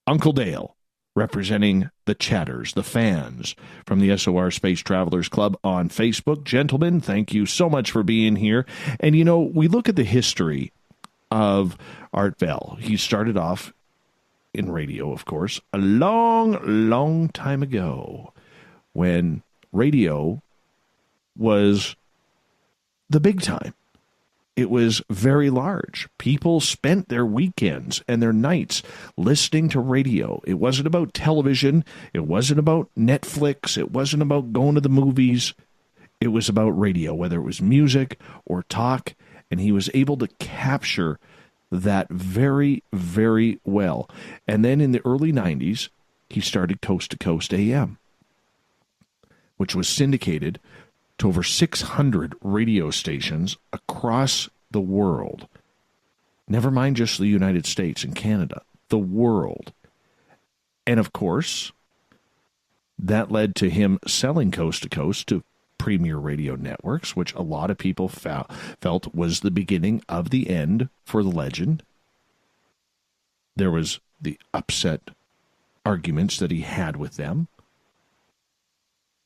Uncle Dale, representing the chatters, the fans from the SOR Space Travelers Club on Facebook. Gentlemen, thank you so much for being here. And, you know, we look at the history of Art Bell. He started off in radio, of course, a long, long time ago, when radio was the big time. It was very large. People spent their weekends and their nights listening to radio. It wasn't about television. It wasn't about Netflix. It wasn't about going to the movies. It was about radio, whether it was music or talk. And he was able to capture that very, very well. And then in the early 90s, he started Coast to Coast AM, which was syndicated to over 600 radio stations across the world. Never mind just the United States and Canada, the world. And of course, that led to him selling Coast to Coast to Premier Radio Networks, which a lot of people felt was the beginning of the end for the legend. There was the upset arguments that he had with them.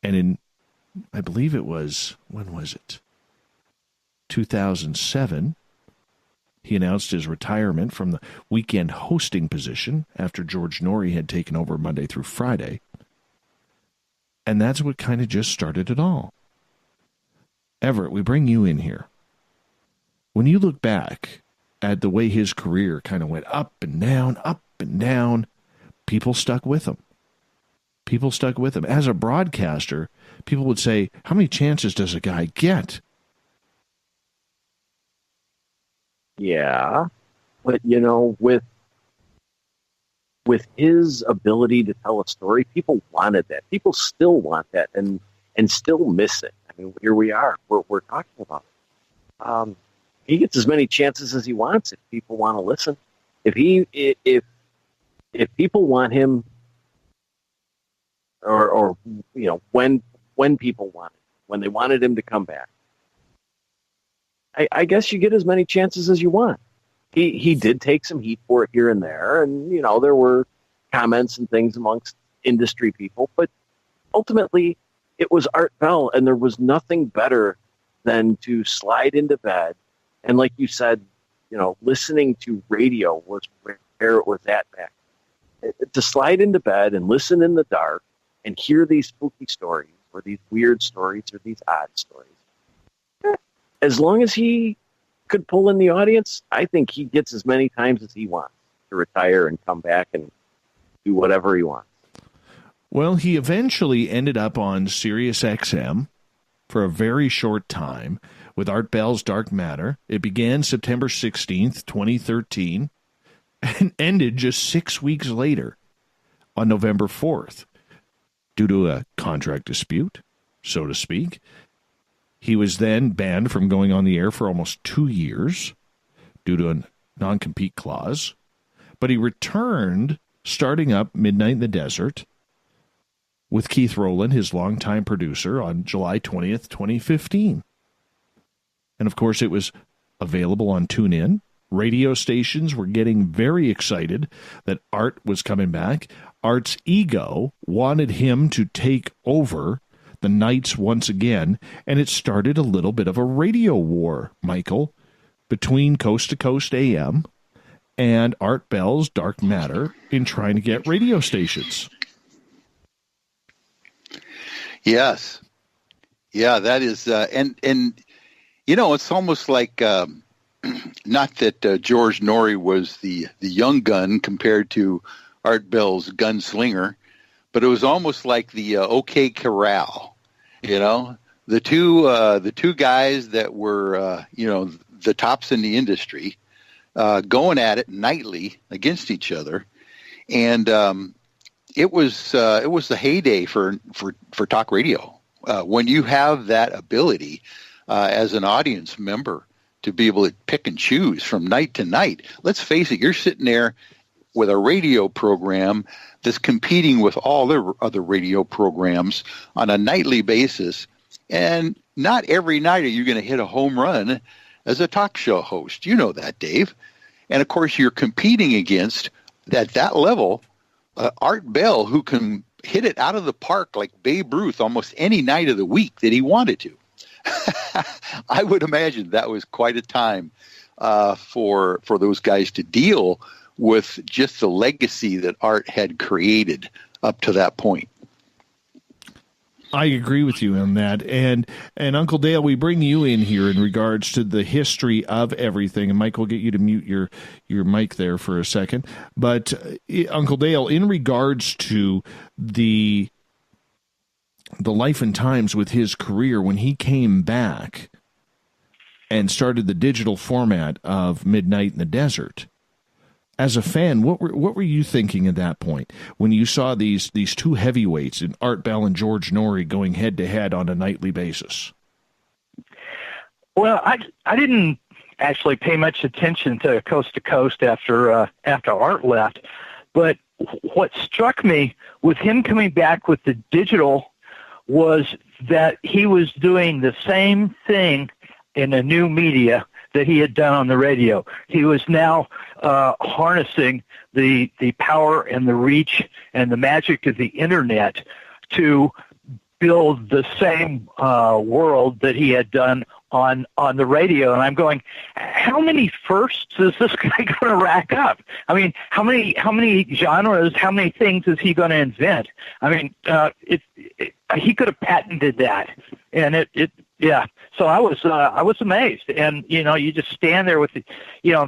And in, I believe it was, when was it? 2007, he announced his retirement from the weekend hosting position after George Norrie had taken over Monday through Friday. And that's what kind of just started it all. Everett, we bring you in here. When you look back at the way his career kind of went up and down, people stuck with him. People stuck with him. As a broadcaster, people would say, how many chances does a guy get? Yeah, but, you know, with his ability to tell a story, people wanted that. People still want that and still miss it. I mean, here we are. We're talking about it. He gets as many chances as he wants if people want to listen. If people want him, or you know, when people want it, when they wanted him to come back, I guess you get as many chances as you want. He did take some heat for it here and there, and you know, there were comments and things amongst industry people, but ultimately it was Art Bell, and there was nothing better than to slide into bed. And like you said, you know, listening to radio was where it was at back. To slide into bed and listen in the dark and hear these spooky stories or these weird stories or these odd stories. As long as he could pull in the audience, I think he gets as many times as he wants to retire and come back and do whatever he wants. Well, he eventually ended up on Sirius XM for a very short time with Art Bell's Dark Matter. It began September 16th, 2013. and ended just 6 weeks later on November 4th due to a contract dispute, so to speak. He was then banned from going on the air for almost 2 years due to a non-compete clause, but he returned starting up Midnight in the Desert with Keith Rowland, his longtime producer, on July 20th, 2015. And, of course, it was available on TuneIn. Radio stations were getting very excited that Art was coming back. Art's ego wanted him to take over the nights once again, and it started a little bit of a radio war, Michael, between Coast to Coast AM and Art Bell's Dark Matter in trying to get radio stations. Yes. Yeah, that is, and you know, it's almost like, not that George Norrie was the young gun compared to Art Bell's gunslinger, but it was almost like the OK Corral, you know, the two guys that were, the tops in the industry, going at it nightly against each other. And it was the heyday for talk radio. When you have that ability as an audience member to be able to pick and choose from night to night. Let's face it, you're sitting there with a radio program that's competing with all the other radio programs on a nightly basis, and not every night are you going to hit a home run as a talk show host. You know that, Dave. And, of course, you're competing against, at that level, Art Bell, who can hit it out of the park like Babe Ruth almost any night of the week that he wanted to. I would imagine that was quite a time for those guys to deal with just the legacy that Art had created up to that point. I agree with you on that. And Uncle Dale, we bring you in here in regards to the history of everything. And Mike, we'll get you to mute your mic there for a second. But Uncle Dale, in regards to the life and times with his career, when he came back and started the digital format of Midnight in the Desert, as a fan, what were you thinking at that point when you saw these two heavyweights in Art Bell and George Norrie going head to head on a nightly basis? Well, I didn't actually pay much attention to Coast after Art left, but what struck me with him coming back with the digital was that he was doing the same thing in a new media that he had done on the radio. He was now harnessing the power and the reach and the magic of the internet to build the same world that he had done on the radio. And I'm going, how many firsts is this guy going to rack up? I mean, how many genres, how many things is he going to invent? I mean, he could have patented that, and yeah. So I was amazed, and you just stand there with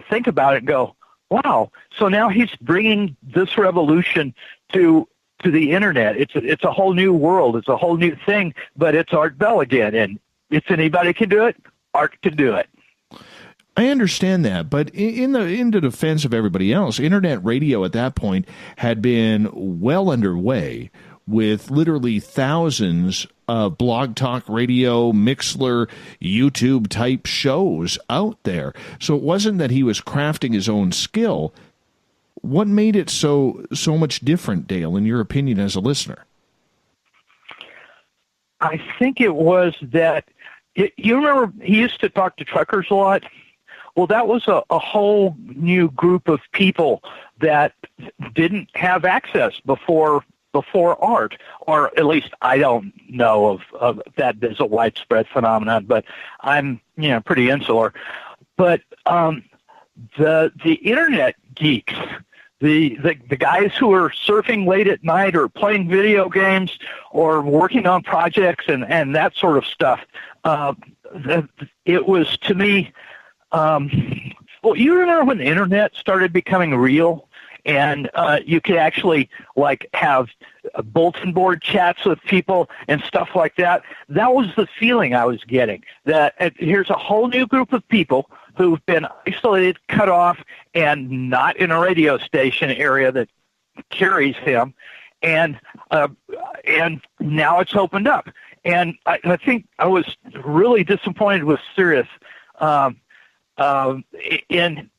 think about it and go, wow. So now he's bringing this revolution to the internet. It's a whole new world. It's a whole new thing, but it's Art Bell again, and if anybody can do it, Art can do it. I understand that, but in the defense of everybody else, internet radio at that point had been well underway with literally thousands of Blog Talk Radio, Mixler, YouTube type shows out there. So it wasn't that he was crafting his own skill. What made it so much different, Dale, in your opinion as a listener? I think it was that, you remember he used to talk to truckers a lot? Well, that was a whole new group of people that didn't have access before Art, or at least I don't know of that as a widespread phenomenon, but I'm pretty insular. But the internet geeks, the guys who are surfing late at night or playing video games or working on projects and that sort of stuff, it was, to me, well, you remember when the internet started becoming real? And you could actually have bulletin board chats with people and stuff like that. That was the feeling I was getting, that here's a whole new group of people who've been isolated, cut off, and not in a radio station area that carries him, and now it's opened up. And I think I was really disappointed with Sirius in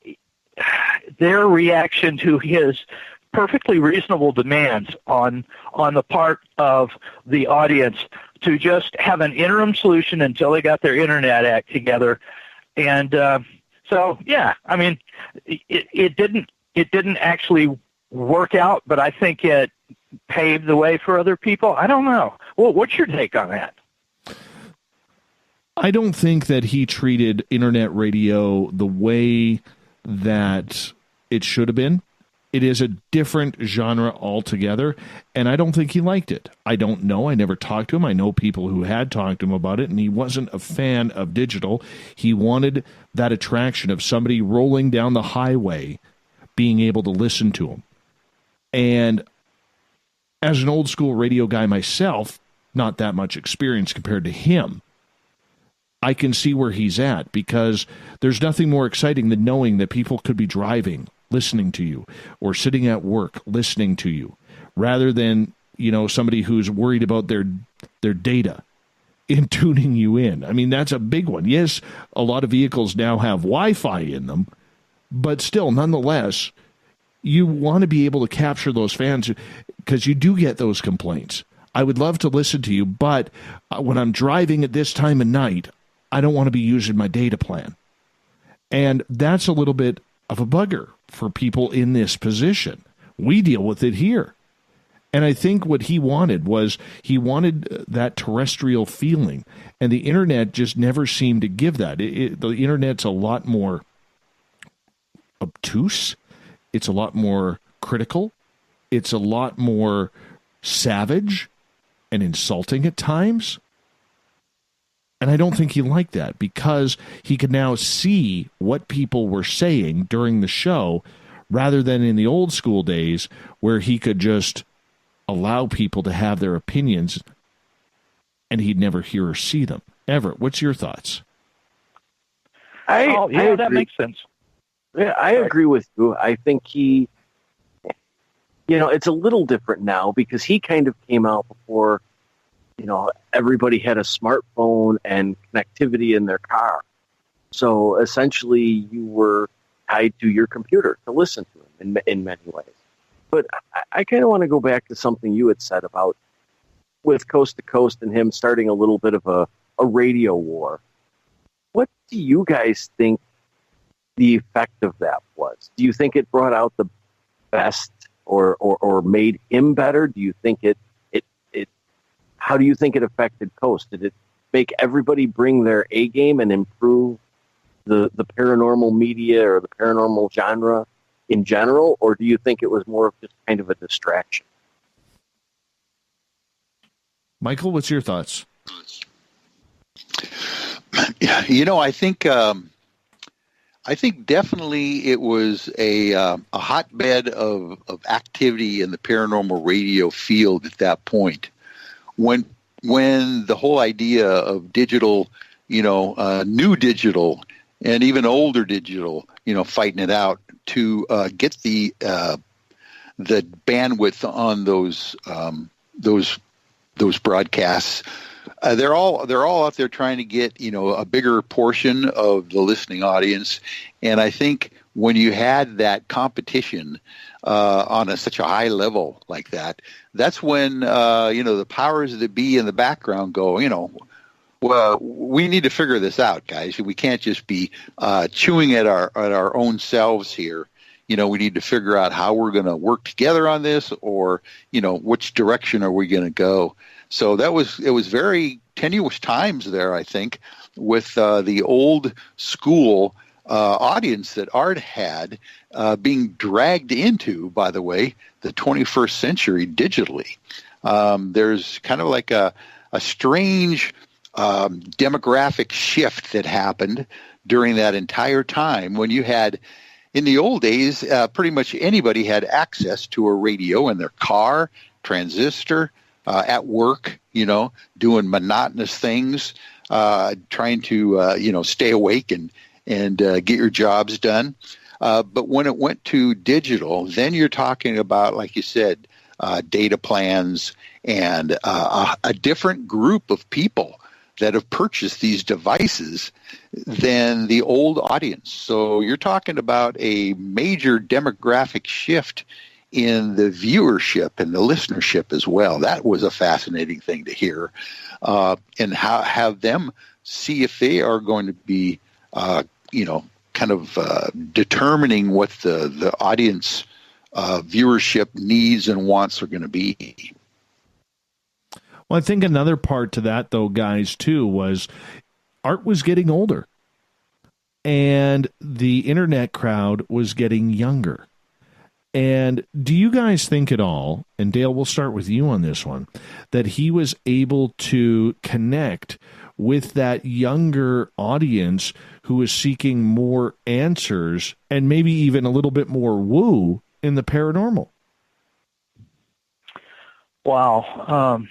their reaction to his perfectly reasonable demands on the part of the audience to just have an interim solution until they got their internet act together. And so, yeah, I mean, it didn't actually work out, but I think it paved the way for other people. I don't know. Well, what's your take on that? I don't think that he treated internet radio the way that it should have been. It is a different genre altogether, and I don't think he liked it. I don't know. I never talked to him. I know people who had talked to him about it, and he wasn't a fan of digital. He wanted that attraction of somebody rolling down the highway being able to listen to him. And as an old school radio guy myself, not that much experience compared to him, I can see where he's at, because there's nothing more exciting than knowing that people could be driving, listening to you, or sitting at work listening to you, rather than, somebody who's worried about their data in tuning you in. I mean, that's a big one. Yes, a lot of vehicles now have Wi-Fi in them, but still, nonetheless, you want to be able to capture those fans, because you do get those complaints. I would love to listen to you, but when I'm driving at this time of night, I don't want to be using my data plan. And that's a little bit of a bugger for people in this position. We deal with it here. And I think what he wanted was that terrestrial feeling. And the internet just never seemed to give that. The internet's a lot more obtuse. It's a lot more critical. It's a lot more savage and insulting at times. And I don't think he liked that, because he could now see what people were saying during the show, rather than in the old school days where he could just allow people to have their opinions and he'd never hear or see them. Everett, what's your thoughts? That makes sense. Yeah, I agree with you. I think he, it's a little different now, because he kind of came out before, everybody had a smartphone and connectivity in their car. So essentially you were tied to your computer to listen to him in many ways. But I kind of want to go back to something you had said about with Coast to Coast and him starting a little bit of a radio war. What do you guys think the effect of that was? Do you think it brought out the best or made him better? Do you think it how do you think it affected Coast? Did it make everybody bring their A game and improve the paranormal media or the paranormal genre in general? Or do you think it was more of just kind of a distraction? Michael, what's your thoughts? I think definitely it was a hotbed of activity in the paranormal radio field at that point. When the whole idea of digital, new digital and even older digital, fighting it out to get the bandwidth on those broadcasts. They're all out there trying to get a bigger portion of the listening audience, and I think when you had that competition on such a high level like that, that's when the powers that be in the background go, well, we need to figure this out, guys. We can't just be chewing at our own selves here. We need to figure out how we're going to work together on this, or which direction are we going to go. So it was very tenuous times there, I think, with the old school audience that Art had being dragged into, by the way, the 21st century digitally. There's kind of like a strange demographic shift that happened during that entire time, when you had, in the old days, pretty much anybody had access to a radio in their car, transistor, at work, doing monotonous things, trying to, stay awake and and get your jobs done. But when it went to digital, then you're talking about, like you said, data plans and a different group of people that have purchased these devices than the old audience. So you're talking about a major demographic shift in the viewership and the listenership as well. That was a fascinating thing to hear, and have them see if they are going to be, kind of determining what the audience viewership needs and wants are going to be. Well, I think another part to that, though, guys, too, was art was getting older, and the internet crowd was getting younger. And do you guys think at all, and Dale, we'll start with you on this one, that he was able to connect with that younger audience who is seeking more answers and maybe even a little bit more woo in the paranormal? Wow.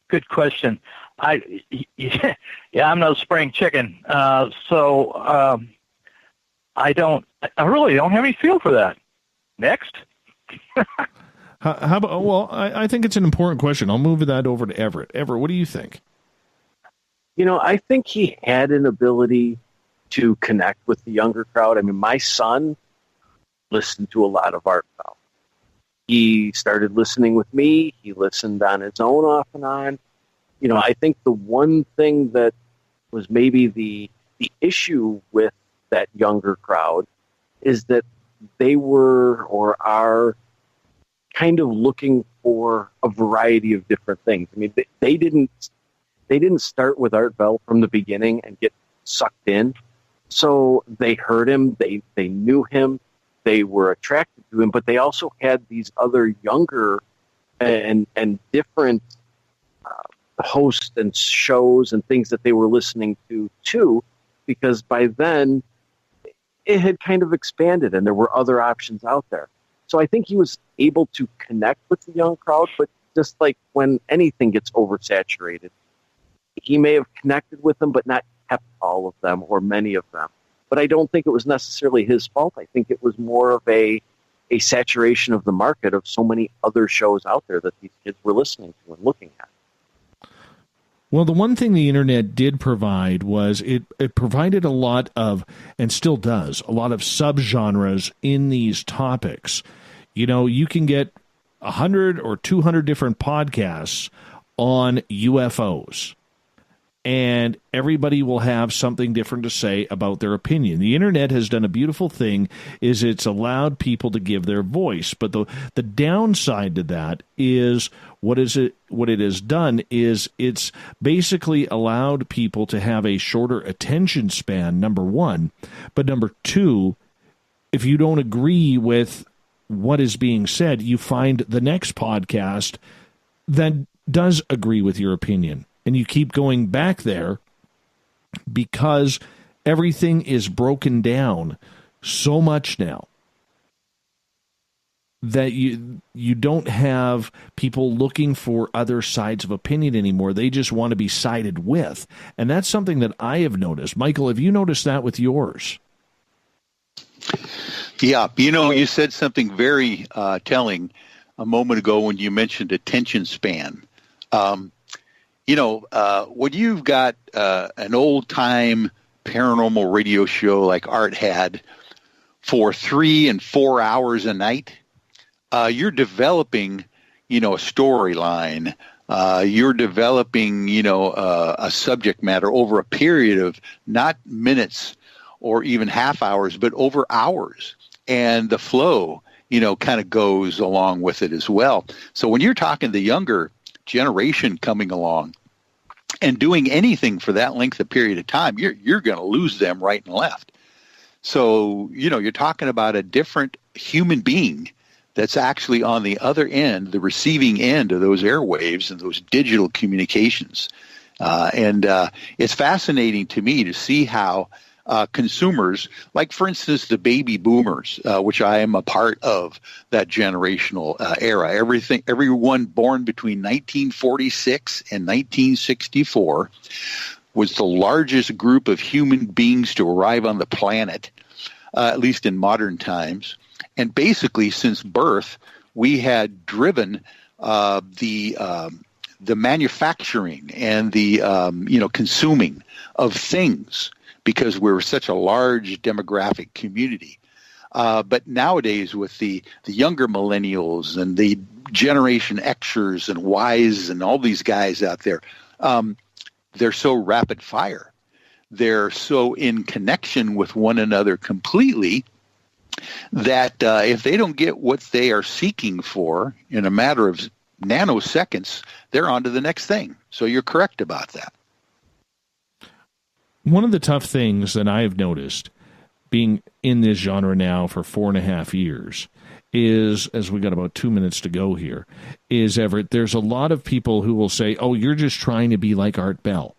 Good question. I'm no spring chicken. So I really don't have any feel for that. Next. How about, well, I think it's an important question. I'll move that over to Everett. Everett, what do you think? I think he had an ability to connect with the younger crowd. I mean, my son listened to a lot of Art Bell. He started listening with me. He listened on his own off and on. I think the one thing that was maybe the issue with that younger crowd is that they were or are kind of looking for a variety of different things. I mean, they didn't start with Art Bell from the beginning and get sucked in. So they heard him, they knew him, they were attracted to him, but they also had these other younger and different hosts and shows and things that they were listening to too, because by then it had kind of expanded and there were other options out there. So I think he was able to connect with the young crowd, but just like when anything gets oversaturated, he may have connected with them, but not kept all of them or many of them. But I don't think it was necessarily his fault. I think it was more of a saturation of the market of so many other shows out there that these kids were listening to and looking at. Well, the one thing the internet did provide was it provided a lot of, and still does, a lot of subgenres in these topics. You can get 100 or 200 different podcasts on UFOs, and everybody will have something different to say about their opinion. The internet has done a beautiful thing, is it's allowed people to give their voice. But the downside to that is what it has done is it's basically allowed people to have a shorter attention span, number one. But number two, if you don't agree with what is being said, you find the next podcast that does agree with your opinion. And you keep going back there because everything is broken down so much now that you don't have people looking for other sides of opinion anymore. They just want to be sided with. And that's something that I have noticed. Michael, have you noticed that with yours? Yeah. You said something very telling a moment ago when you mentioned attention span. When you've got an old-time paranormal radio show like Art had for 3 and 4 hours a night, you're developing, a storyline. You're developing, a subject matter over a period of not minutes or even half hours, but over hours. And the flow, kind of goes along with it as well. So when you're talking the younger generation coming along and doing anything for that length of period of time, you're going to lose them right and left. So, you're talking about a different human being that's actually on the other end, the receiving end of those airwaves and those digital communications. And it's fascinating to me to see how consumers, like, for instance, the baby boomers, which I am a part of that generational era. Everyone born between 1946 and 1964, was the largest group of human beings to arrive on the planet, at least in modern times. And basically, since birth, we had driven the manufacturing and the consuming of things because we're such a large demographic community. But nowadays, with the younger millennials and the Generation Xers and Ys and all these guys out there, they're so rapid fire. They're so in connection with one another completely that if they don't get what they are seeking for in a matter of nanoseconds, they're on to the next thing. So you're correct about that. One of the tough things that I've noticed being in this genre now for 4.5 years is, as we got about 2 minutes to go here, is, Everett, there's a lot of people who will say, oh, you're just trying to be like Art Bell.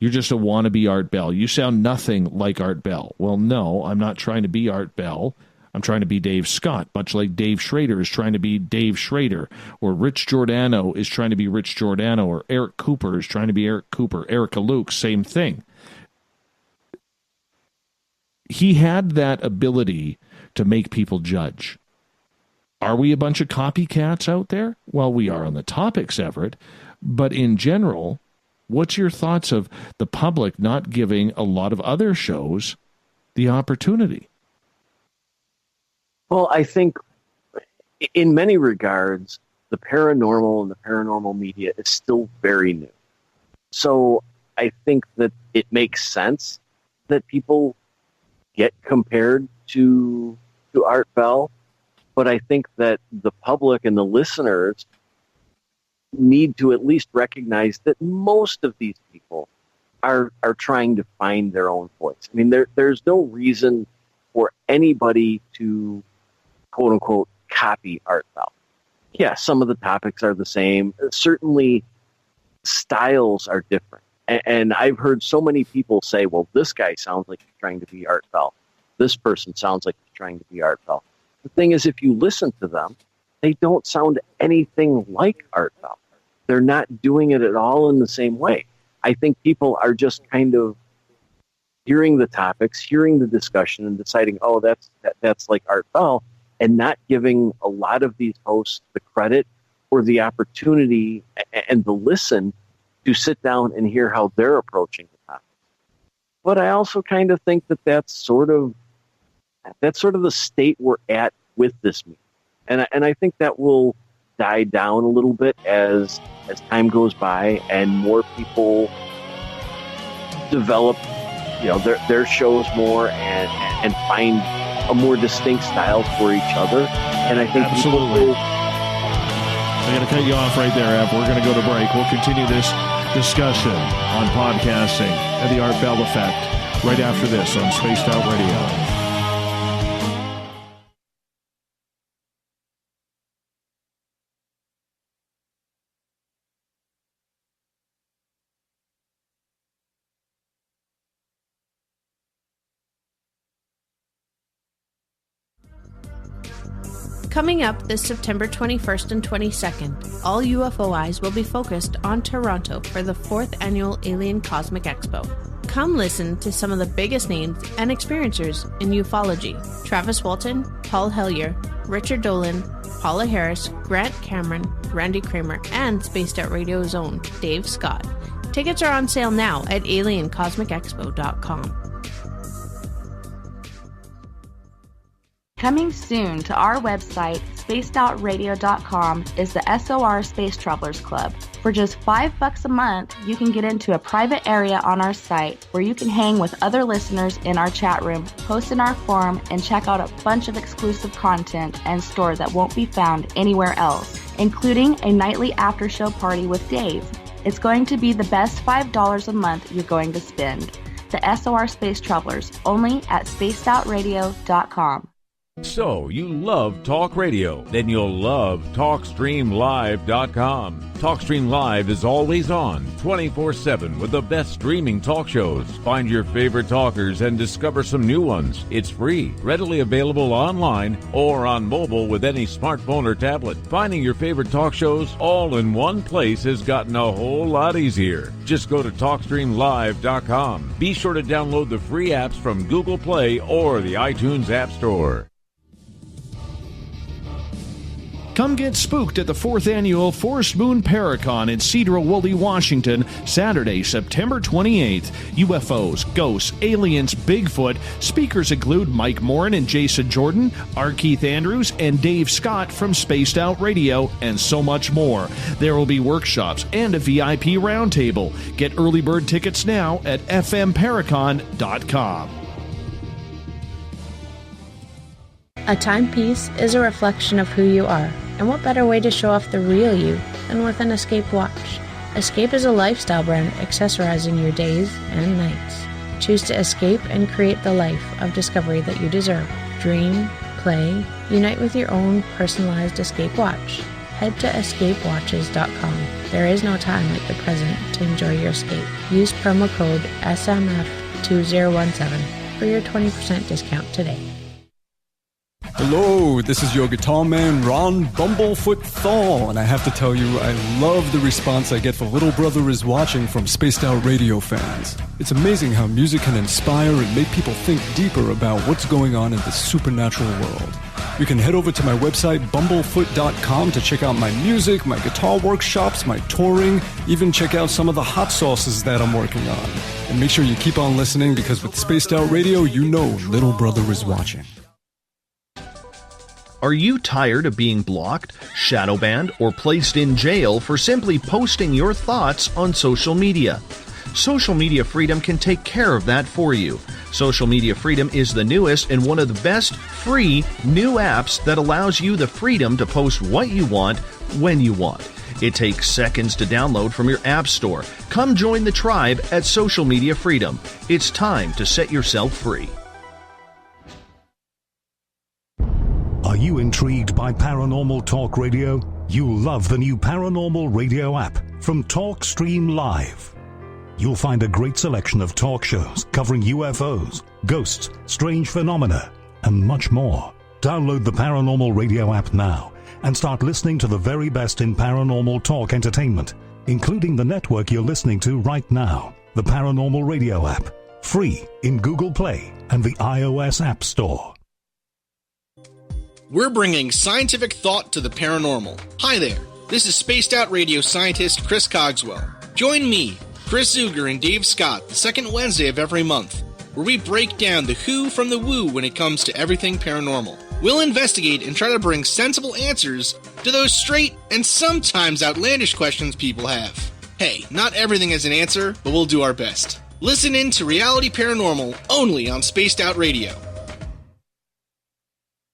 You're just a wannabe Art Bell. You sound nothing like Art Bell. Well, no, I'm not trying to be Art Bell. I'm trying to be Dave Scott, much like Dave Schrader is trying to be Dave Schrader, or Rich Giordano is trying to be Rich Giordano, or Eric Cooper is trying to be Eric Cooper, Erica Luke, same thing. He had that ability to make people judge. Are we a bunch of copycats out there? Well, we are on the topics, Everett, but in general, what's your thoughts of the public not giving a lot of other shows the opportunity? Well, I think in many regards, the paranormal and the paranormal media is still very new. So I think that it makes sense that people get compared to Art Bell, but I think that the public and the listeners need to at least recognize that most of these people are trying to find their own voice. I mean, there's no reason for anybody to, quote unquote, copy Art Bell. Yeah, some of the topics are the same. Certainly, styles are different. And I've heard so many people say, well, this guy sounds like he's trying to be Art Bell. This person sounds like he's trying to be Art Bell. The thing is, if you listen to them, they don't sound anything like Art Bell. They're not doing it at all in the same way. I think people are just kind of hearing the topics, hearing the discussion, and deciding, oh, that's like Art Bell, and not giving a lot of these hosts the credit or the opportunity and the listen to sit down and hear how they're approaching the topic. But I also kind of think that that's sort of the state we're at with this media. And I think that will die down a little bit as time goes by and more people develop, their shows more and find a more distinct style for each other. And I think absolutely. I'm going to cut you off right there, Ev. We're going to go to break. We'll continue this discussion on podcasting and the Art Bell effect right after this on Spaced Out Radio. Coming up this September 21st and 22nd, all UFO eyes will be focused on Toronto for the 4th Annual Alien Cosmic Expo. Come listen to some of the biggest names and experiencers in ufology. Travis Walton, Paul Hellyer, Richard Dolan, Paula Harris, Grant Cameron, Randy Kramer, and Spaced Out Radio's own Dave Scott. Tickets are on sale now at aliencosmicexpo.com. Coming soon to our website, spacedoutradio.com, is the SOR Space Travelers Club. For just $5 a month, you can get into a private area on our site where you can hang with other listeners in our chat room, post in our forum, and check out a bunch of exclusive content and store that won't be found anywhere else, including a nightly after-show party with Dave. It's going to be the best $5 a month you're going to spend. The SOR Space Travelers, only at spacedoutradio.com. So, you love talk radio? Then you'll love TalkStreamLive.com. TalkStream Live is always on, 24/7 with the best streaming talk shows. Find your favorite talkers and discover some new ones. It's free, readily available online or on mobile with any smartphone or tablet. Finding your favorite talk shows all in one place has gotten a whole lot easier. Just go to TalkStreamLive.com. Be sure to download the free apps from Google Play or the iTunes App Store. Come get spooked at the 4th Annual Forest Moon Paracon in Cedar-Woolley, Washington, Saturday, September 28th. UFOs, ghosts, aliens, Bigfoot. Speakers include Mike Morin and Jason Jordan, R. Keith Andrews, and Dave Scott from Spaced Out Radio, and so much more. There will be workshops and a VIP roundtable. Get early bird tickets now at fmparacon.com. A timepiece is a reflection of who you are, and what better way to show off the real you than with an Escape watch? Escape is a lifestyle brand accessorizing your days and nights. Choose to escape and create the life of discovery that you deserve. Dream, play, unite with your own personalized Escape watch. Head to escapewatches.com. There is no time like the present to enjoy your escape. Use promo code SMF2017 for your 20% discount today. Hello, this is your guitar man, Ron Bumblefoot Thal, and I have to tell you, I love the response I get for Little Brother is Watching from Spaced Out Radio fans. It's amazing how music can inspire and make people think deeper about what's going on in the supernatural world. You can head over to my website, bumblefoot.com, to check out my music, my guitar workshops, my touring, even check out some of the hot sauces that I'm working on. And make sure you keep on listening, because with Spaced Out Radio, you know Little Brother is watching. Are you tired of being blocked, shadow banned, or placed in jail for simply posting your thoughts on social media? Social Media Freedom can take care of that for you. Social Media Freedom is the newest and one of the best free new apps that allows you the freedom to post what you want, when you want. It takes seconds to download from your app store. Come join the tribe at Social Media Freedom. It's time to set yourself free. Are you intrigued by Paranormal Talk Radio? You'll love the new Paranormal Radio app from TalkStream Live. You'll find a great selection of talk shows covering UFOs, ghosts, strange phenomena, and much more. Download the Paranormal Radio app now and start listening to the very best in paranormal talk entertainment, including the network you're listening to right now, the Paranormal Radio app, free in Google Play and the iOS App Store. We're bringing scientific thought to the paranormal. Hi there, this is Spaced Out Radio scientist Chris Cogswell. Join me, Chris Zuger, and Dave Scott the second Wednesday of every month, where we break down the who from the woo when it comes to everything paranormal. We'll investigate and try to bring sensible answers to those straight and sometimes outlandish questions people have. Hey, not everything has an answer, but we'll do our best. Listen in to Reality Paranormal only on Spaced Out Radio.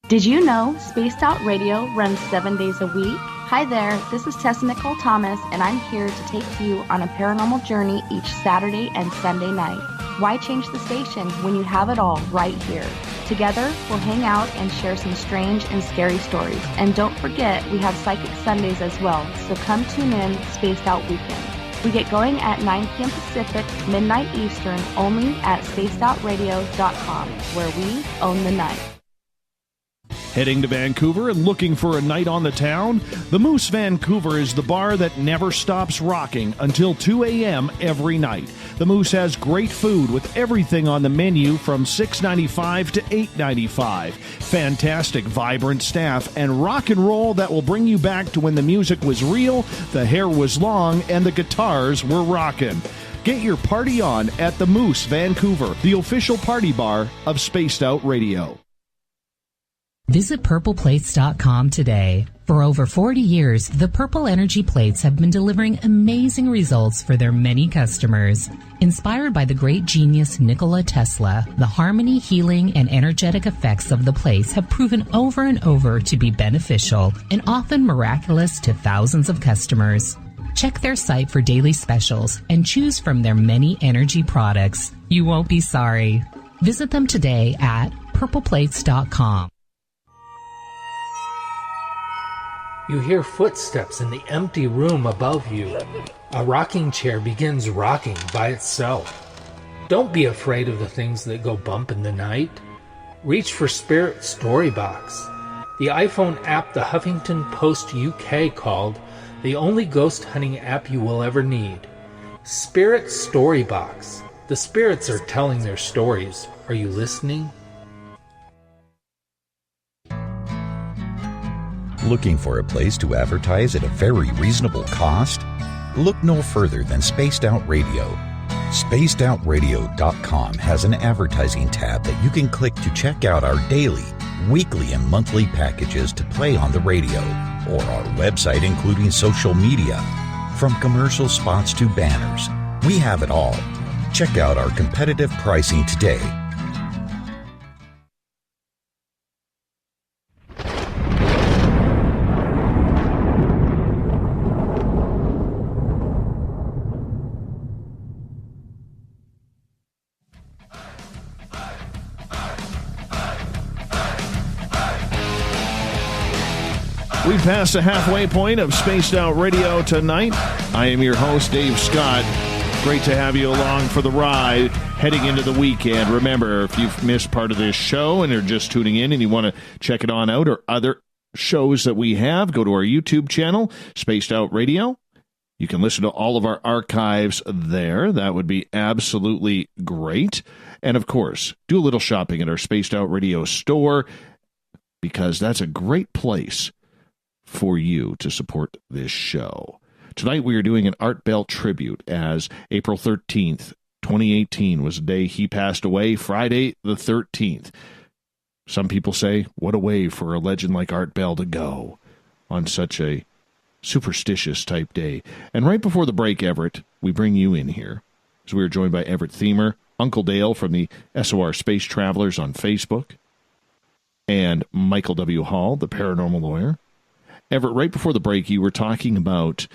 Did you know Spaced Out Radio runs 7 days a week? Hi there, this is Tessa Nicole Thomas, and I'm here to take you on a paranormal journey each Saturday and Sunday night. Why change the station when you have it all right here? Together, we'll hang out and share some strange and scary stories. And don't forget, we have Psychic Sundays as well, so come tune in Spaced Out Weekend. We get going at 9 p.m. Pacific, midnight Eastern, only at spacedoutradio.com, where we own the night. Heading to Vancouver and looking for a night on the town? The Moose Vancouver is the bar that never stops rocking until 2 a.m. every night. The Moose has great food with everything on the menu from $6.95 to $8.95. Fantastic, vibrant staff and rock and roll that will bring you back to when the music was real, the hair was long, and the guitars were rocking. Get your party on at the Moose Vancouver, the official party bar of Spaced Out Radio. Visit purpleplates.com today. For over 40 years, the Purple Energy Plates have been delivering amazing results for their many customers. Inspired by the great genius Nikola Tesla, the harmony, healing, and energetic effects of the plates have proven over and over to be beneficial and often miraculous to thousands of customers. Check their site for daily specials and choose from their many energy products. You won't be sorry. Visit them today at purpleplates.com. You hear footsteps in the empty room above you. A rocking chair begins rocking by itself. Don't be afraid of the things that go bump in the night. Reach for Spirit Storybox, the iPhone app the Huffington Post UK called the only ghost hunting app you will ever need. Spirit Storybox. The spirits are telling their stories. Are you listening? Looking for a place to advertise at a very reasonable cost? Look no further than Spaced Out Radio. SpacedOutRadio.com has an advertising tab that you can click to check out our daily, weekly, and monthly packages to play on the radio, or our website including social media. From commercial spots to banners, we have it all. Check out our competitive pricing today. We've passed the halfway point of Spaced Out Radio tonight. I am your host, Dave Scott. Great to have you along for the ride heading into the weekend. Remember, if you've missed part of this show and are just tuning in and you want to check it on out or other shows that we have, go to our YouTube channel, Spaced Out Radio. You can listen to all of our archives there. That would be absolutely great. And, of course, do a little shopping at our Spaced Out Radio store because that's a great place for you to support this show. Tonight we are doing an Art Bell tribute as April 13th, 2018 was the day he passed away, Friday the 13th. Some people say, what a way for a legend like Art Bell to go on such a superstitious type day. And right before the break, Everett, we bring you in here as we are joined by Everett Themer, Uncle Dale from the SOR Space Travelers on Facebook, and Michael W. Hall, the paranormal lawyer. Everett, right before the break, you were talking about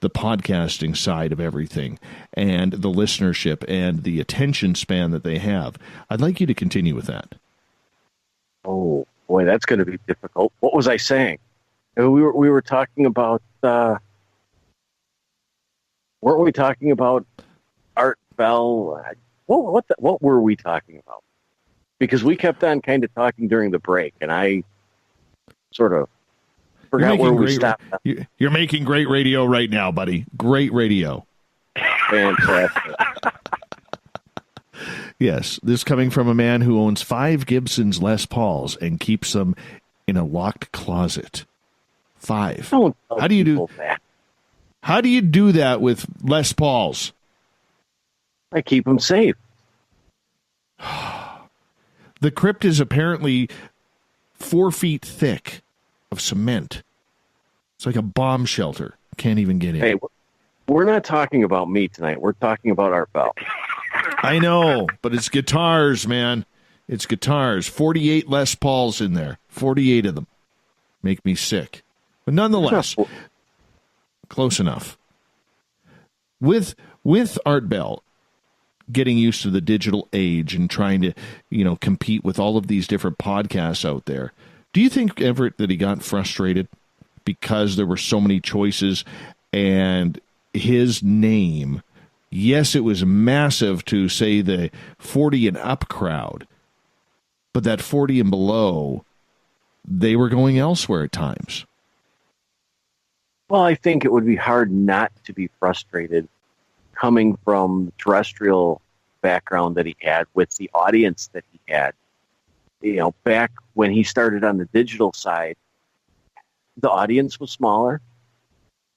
the podcasting side of everything and the listenership and the attention span that they have. I'd like you to continue with that. Oh, boy, that's going to be difficult. What was I saying? We were talking about, weren't we talking about Art Bell? What were we talking about? Because we kept on kind of talking during the break, and I sort of forgot where we stopped. You're making great radio right now, buddy. Great radio. Fantastic. Yes, this coming from a man who owns 5 Gibson's Les Pauls and keeps them in a locked closet. 5. Don't tell people that. How do you do that with Les Pauls? I keep them safe. The crypt is apparently 4 feet thick of cement. It's like a bomb shelter. Can't even get in. Hey, we're not talking about me tonight. We're talking about Art Bell. I know, but it's guitars, man. It's guitars. 48 Les Pauls in there. 48 of them. Make me sick. But nonetheless, close enough. With Art Bell getting used to the digital age and trying to, compete with all of these different podcasts out there, do you think, Everett, that he got frustrated because there were so many choices and his name, yes, it was massive to, say, the 40 and up crowd, but that 40 and below, they were going elsewhere at times? Well, I think it would be hard not to be frustrated coming from the terrestrial background that he had with the audience that he had. Back when he started on the digital side, the audience was smaller.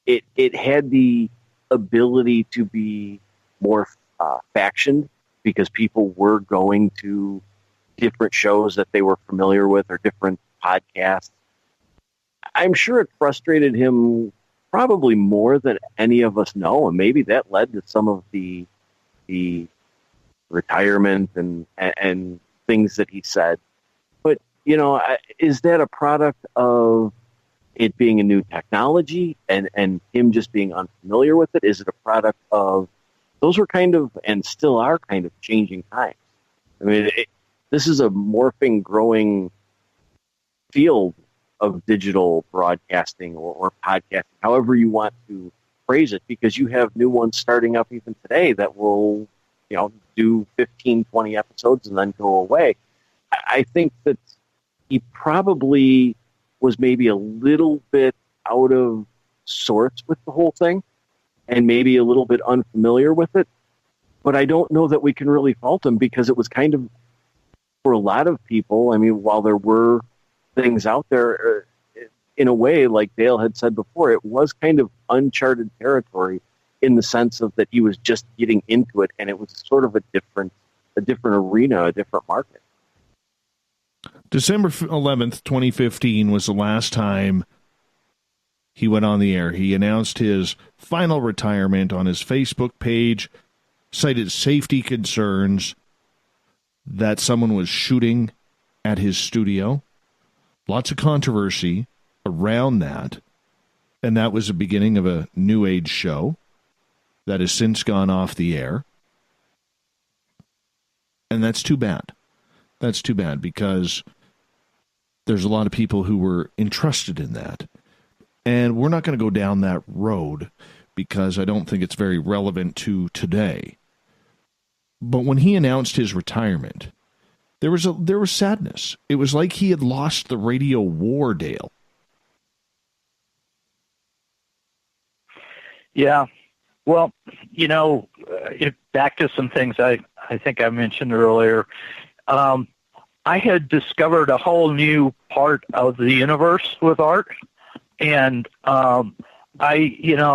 It had the ability to be more factioned because people were going to different shows that they were familiar with or different podcasts. I'm sure it frustrated him probably more than any of us know, and maybe that led to some of the retirement and things that he said. But, is that a product of it being a new technology and him just being unfamiliar with it? Is it a product of those were kind of and still are kind of changing times? I mean, this is a morphing, growing field digital broadcasting or podcasting, however you want to phrase it, because you have new ones starting up even today that will, do 15, 20 episodes and then go away. I think that he probably was maybe a little bit out of sorts with the whole thing and maybe a little bit unfamiliar with it. But I don't know that we can really fault him, because it was kind of, for a lot of people, I mean, while there were things out there, in a way, like Dale had said before, it was kind of uncharted territory in the sense of that he was just getting into it, and it was sort of a different arena, a different market. December 11th, 2015 was the last time he went on the air. He announced his final retirement on his Facebook page, cited safety concerns, that someone was shooting at his studio. Lots of controversy around that. And that was the beginning of a New Age show that has since gone off the air. And that's too bad. That's too bad, because there's a lot of people who were entrusted in that. And we're not going to go down that road, because I don't think it's very relevant to today. But when he announced his retirement, there was sadness. It was like he had lost the radio war, Dale. Yeah. Well, back to some things I think I mentioned earlier. I had discovered a whole new part of the universe with art, and I got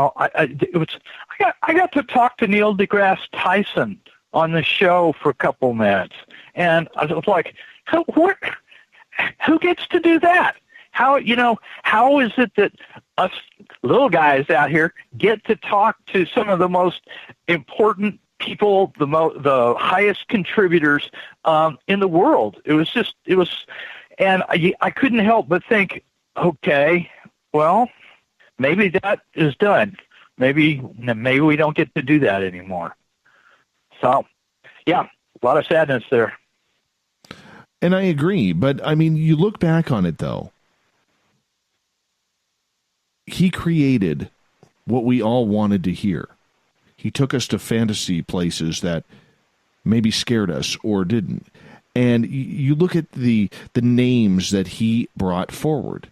to talk to Neil deGrasse Tyson on the show for a couple minutes, and I was like, who gets to do that? How is it that us little guys out here get to talk to some of the most important people, the highest contributors in the world? And I couldn't help but think, okay, well, maybe that is done. Maybe we don't get to do that anymore. So, yeah, a lot of sadness there. And I agree, but I mean, you look back on it though. He created what we all wanted to hear. He took us to fantasy places that maybe scared us or didn't. And you look at the names that he brought forward.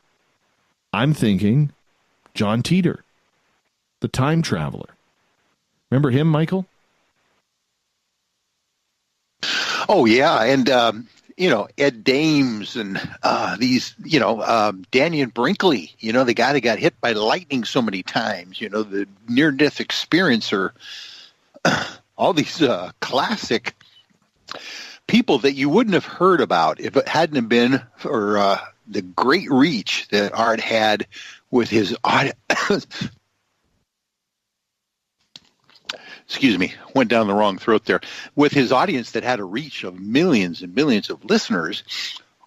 I'm thinking John Teeter, the time traveler. Remember him, Michael? Oh, yeah. And, Ed Dames and Daniel Brinkley, the guy that got hit by lightning so many times, the near-death experiencer, all these classic people that you wouldn't have heard about if it hadn't been for the great reach that Art had with his excuse me, went down the wrong throat there. With his audience that had a reach of millions and millions of listeners,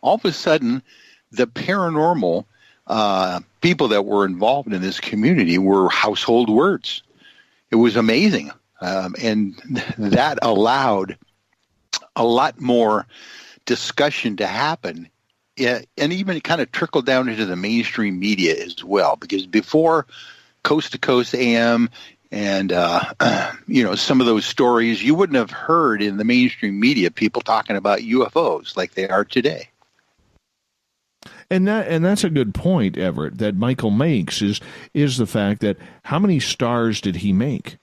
all of a sudden, the paranormal people that were involved in this community were household words. It was amazing. And that allowed a lot more discussion to happen, and even kind of trickled down into the mainstream media as well. Because before Coast to Coast AM and, some of those stories you wouldn't have heard in the mainstream media, people talking about UFOs like they are today. And that's a good point, Everett, that Michael makes is the fact that how many stars did he make?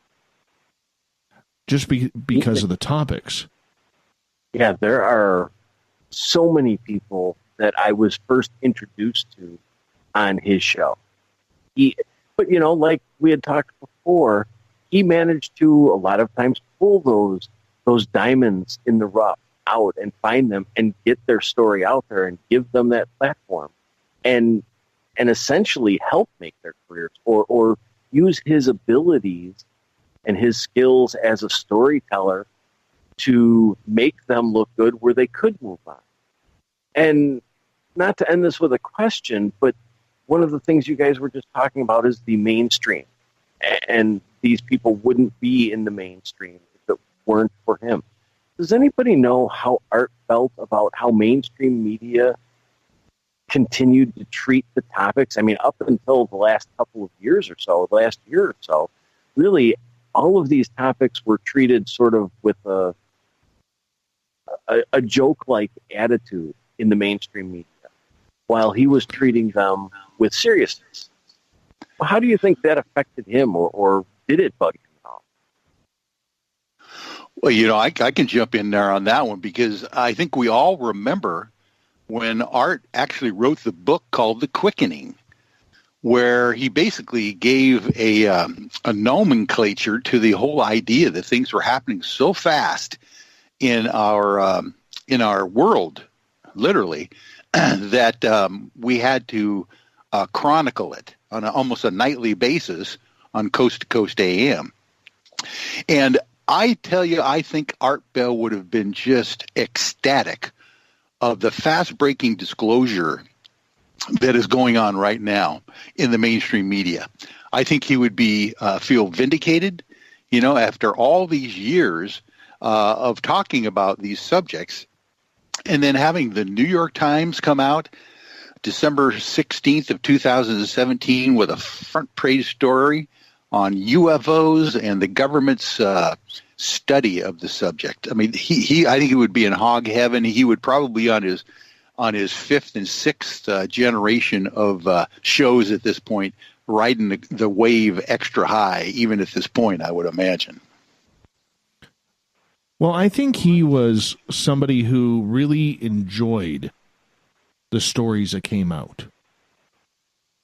Just because of the topics. Yeah, there are so many people that I was first introduced to on his show. But like we had talked before, he managed to a lot of times pull those diamonds in the rough out and find them and get their story out there and give them that platform and essentially help make their careers or use his abilities and his skills as a storyteller to make them look good where they could move on. And not to end this with a question, but one of the things you guys were just talking about is the mainstream. And these people wouldn't be in the mainstream if it weren't for him. Does anybody know how Art felt about how mainstream media continued to treat the topics. I mean, up until the last couple of years or so, the last year or so, really all of these topics were treated sort of with a joke-like attitude in the mainstream media, while he was treating them with seriousness. How do you think that affected him, or did it bug him at all? Well, I can jump in there on that one, because I think we all remember when Art actually wrote the book called The Quickening, where he basically gave a nomenclature to the whole idea that things were happening so fast in our world, literally, that we had to chronicle it on almost a nightly basis on Coast to Coast AM. And I tell you, I think Art Bell would have been just ecstatic of the fast-breaking disclosure that is going on right now in the mainstream media. I think he would be feel vindicated, after all these years of talking about these subjects, and then having the New York Times come out December 16th of 2017 with a front page story on UFOs and the government's study of the subject. I mean, I think he would be in hog heaven. He would probably be on his fifth and sixth generation of shows at this point, riding the wave extra high, even at this point, I would imagine. Well, I think he was somebody who really enjoyed the stories that came out.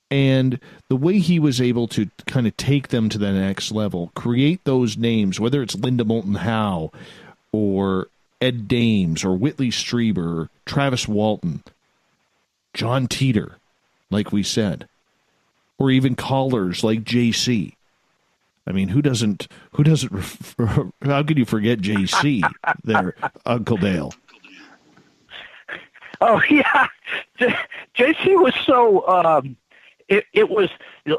And the way he was able to kind of take them to the next level, create those names, whether it's Linda Moulton Howe or Ed Dames or Whitley Strieber or Travis Walton, John Teeter, like we said, or even callers like JC. I mean, who doesn't, how could you forget JC there, Uncle Dale? Oh, yeah. JC was so, it was,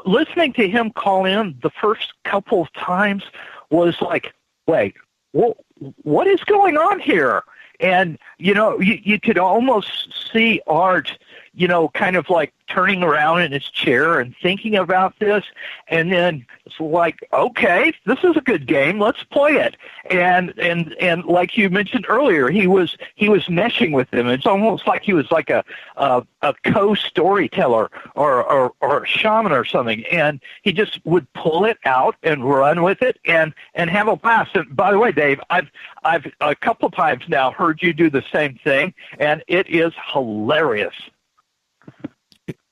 listening to him call in the first couple of times was like, wait, what is going on here? And, you could almost see Art, kind of like turning around in his chair and thinking about this. And then it's like, okay, this is a good game. Let's play it. And like you mentioned earlier, he was meshing with him. It's almost like he was like a co-storyteller or a shaman or something. And he just would pull it out and run with it and have a blast. And by the way, Dave, I've a couple of times now heard you do the same thing, and it is hilarious.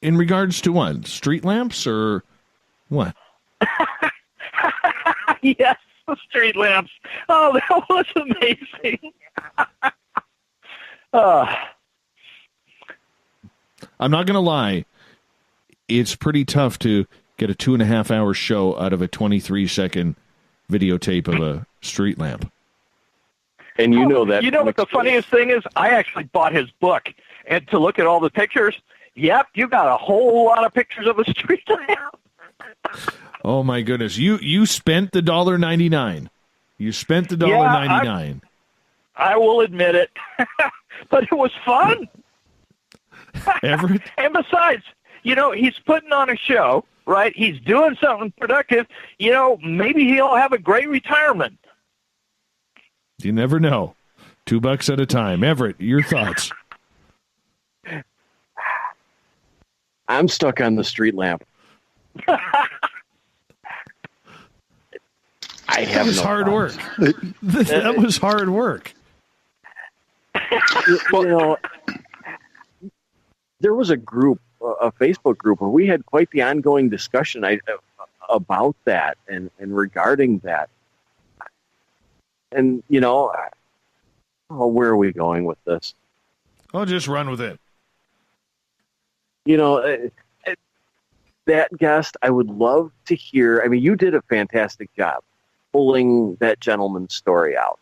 In regards to what? Street lamps or what? Yes, the street lamps. Oh, that was amazing. I'm not going to lie. It's pretty tough to get a 2.5-hour show out of a 23-second videotape of a street lamp. And you know that. You know what the funniest thing is? I actually bought his book, and to look at all the pictures, yep, you got a whole lot of pictures of a street lamp. Oh my goodness! You spent the $1.99. You spent the $1.99. I will admit it, but it was fun. Everett? And besides, he's putting on a show, right? He's doing something productive. Maybe he'll have a great retirement. You never know. $2 at a time. Everett, your thoughts? I'm stuck on the street lamp. That was hard work. That was hard work. There was a group, a Facebook group, where we had quite the ongoing discussion about that and regarding that. And, where are we going with this? I'll just run with it. That guest, I would love to hear. I mean, you did a fantastic job pulling that gentleman's story out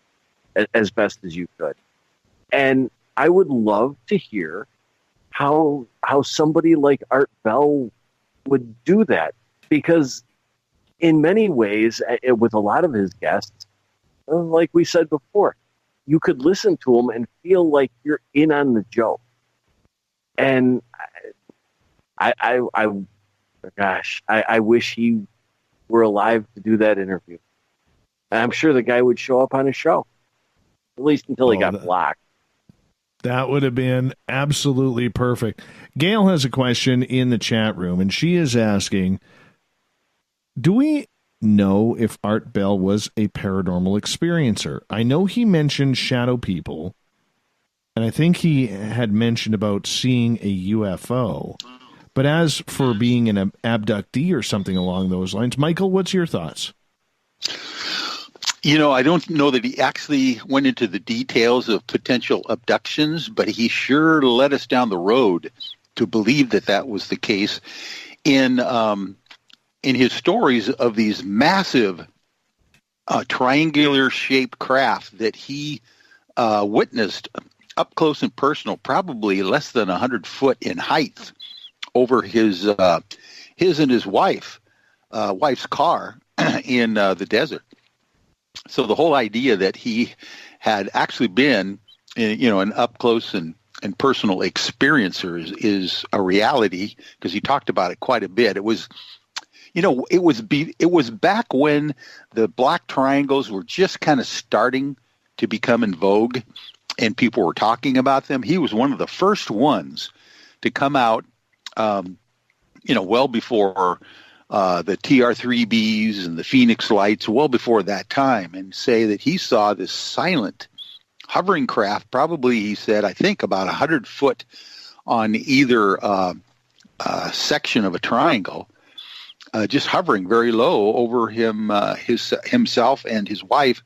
as best as you could. And I would love to hear how somebody like Art Bell would do that. Because in many ways, with a lot of his guests, like we said before, you could listen to them and feel like you're in on the joke. And I wish he were alive to do that interview. And I'm sure the guy would show up on his show, at least until he got blocked. That would have been absolutely perfect. Gail has a question in the chat room, and she is asking, do we know if Art Bell was a paranormal experiencer? I know he mentioned shadow people, and I think he had mentioned about seeing a UFO. But as for being an abductee or something along those lines, Michael, what's your thoughts? You know, I don't know that he actually went into the details of potential abductions, but he sure led us down the road to believe that that was the case in his stories of these massive triangular-shaped craft that he witnessed up close and personal, probably less than 100 foot in height, over his and his wife's car in the desert. So the whole idea that he had actually been, an up close and personal experiencer is a reality, because he talked about it quite a bit. It was, it was back when the black triangles were just kind of starting to become in vogue, and people were talking about them. He was one of the first ones to come out, well before the TR-3Bs and the Phoenix lights, well before that time, and say that he saw this silent hovering craft, probably, he said, I think about 100 foot on either section of a triangle, just hovering very low over himself and his wife.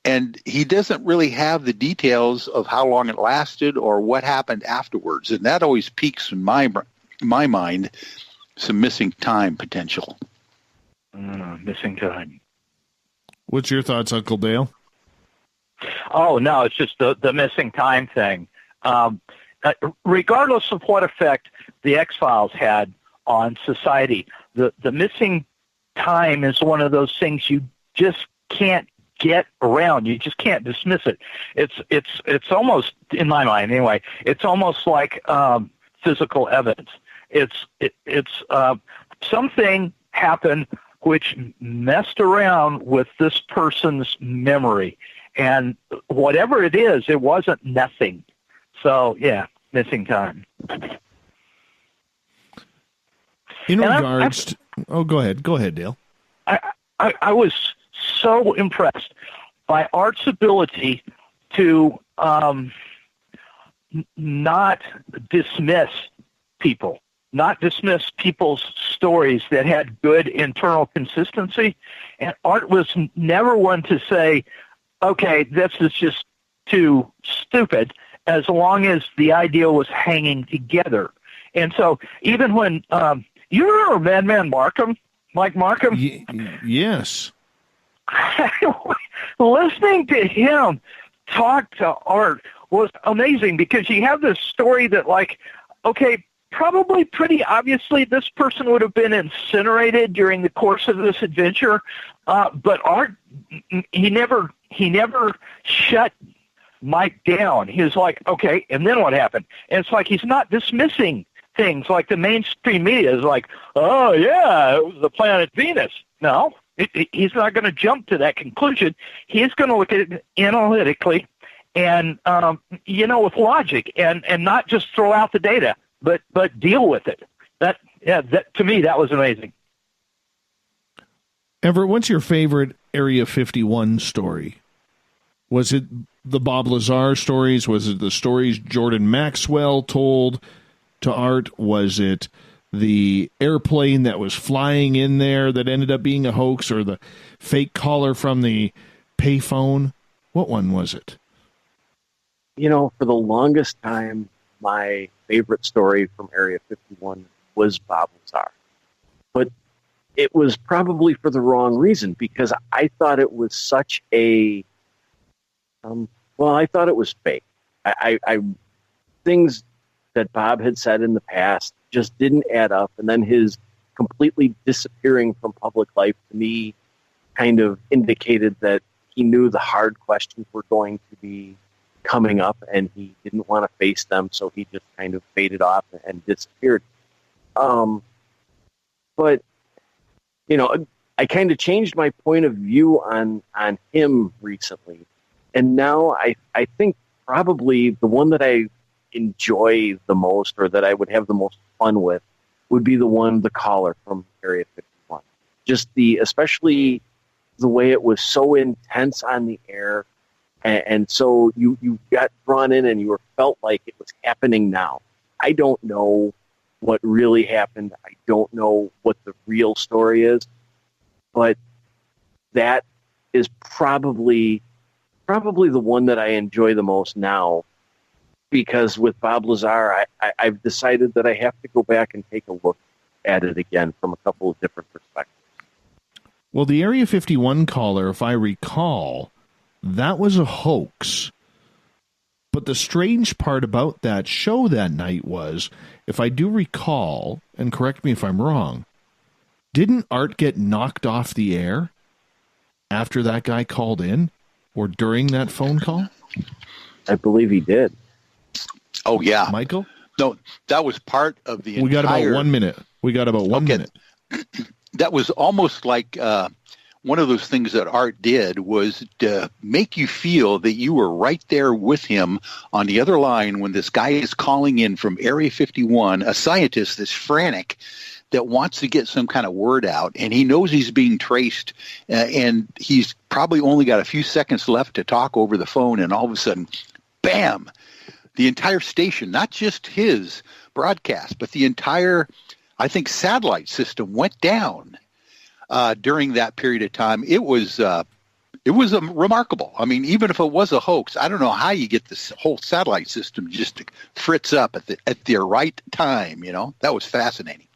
And he doesn't really have the details of how long it lasted or what happened afterwards. And that always piques in my mind some missing time potential. Missing time. What's your thoughts, Uncle Dale? Oh, no, it's just the missing time thing. Regardless of what effect the X-Files had on society, the missing time is one of those things you just can't get around. You just can't dismiss it. It's almost, in my mind anyway, it's almost like physical evidence. It's something happened which messed around with this person's memory, and whatever it is, it wasn't nothing. So yeah, missing time. In regards to, go ahead, Dale. I was so impressed by Art's ability to not dismiss people. Not dismiss people's stories that had good internal consistency. And Art was never one to say, okay, this is just too stupid, as long as the idea was hanging together. And so even when, you remember Madman Markham, Mike Markham? Yes. Listening to him talk to Art was amazing, because you have this story that, like, okay, probably pretty obviously this person would have been incinerated during the course of this adventure, but Art, he never shut Mike down. He was like, okay, and then what happened? And it's like he's not dismissing things like the mainstream media is like, oh yeah, it was the planet Venus. No, he's not going to jump to that conclusion. He's going to look at it analytically and with logic, and not just throw out the data, but deal with it. That to me, that was amazing. Everett, what's your favorite Area 51 story? Was it the Bob Lazar stories? Was it the stories Jordan Maxwell told to Art? Was it the airplane that was flying in there that ended up being a hoax, or the fake caller from the payphone? What one was it? For the longest time, my favorite story from Area 51 was Bob Lazar. But it was probably for the wrong reason, because I thought it was such a... I thought it was fake. I things that Bob had said in the past just didn't add up, and then his completely disappearing from public life to me kind of indicated that he knew the hard questions were going to be coming up, and he didn't want to face them, so he just kind of faded off and disappeared. But, you know, I kind of changed my point of view on him recently. And now I think probably the one that I enjoy the most, or that I would have the most fun with, would be the caller from Area 51. Just especially the way it was so intense on the air. And so you got drawn in and you felt like it was happening now. I don't know what really happened. I don't know what the real story is, but that is probably the one that I enjoy the most now, because with Bob Lazar, I've decided that I have to go back and take a look at it again from a couple of different perspectives. Well, the Area 51 caller, if I recall, that was a hoax. But the strange part about that show that night was, if I do recall, and correct me if I'm wrong, didn't Art get knocked off the air after that guy called in, or during that phone call? I believe he did. Oh, yeah. Michael? No, that was part of the We got about 1 minute. Minute. That was almost like one of those things that Art did, was to make you feel that you were right there with him on the other line when this guy is calling in from Area 51, a scientist that's frantic, that wants to get some kind of word out, and he knows he's being traced, and he's probably only got a few seconds left to talk over the phone, and all of a sudden, bam, the entire station, not just his broadcast, but the entire, I think, satellite system went down during that period of time. It was remarkable. I mean, even if it was a hoax, I don't know how you get this whole satellite system just to fritz up at the right time. You know, that was fascinating.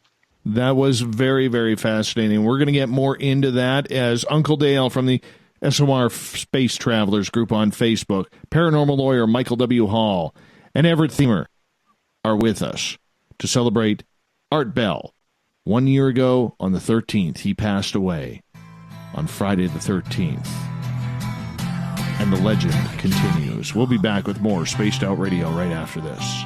That was very, very fascinating. We're going to get more into that as Uncle Dale from the SOR Space Travelers group on Facebook, paranormal lawyer Michael W. Hall, and Everett Themer are with us to celebrate Art Bell. 1 year ago, on the 13th, he passed away on Friday the 13th. And the legend continues. We'll be back with more Spaced Out Radio right after this.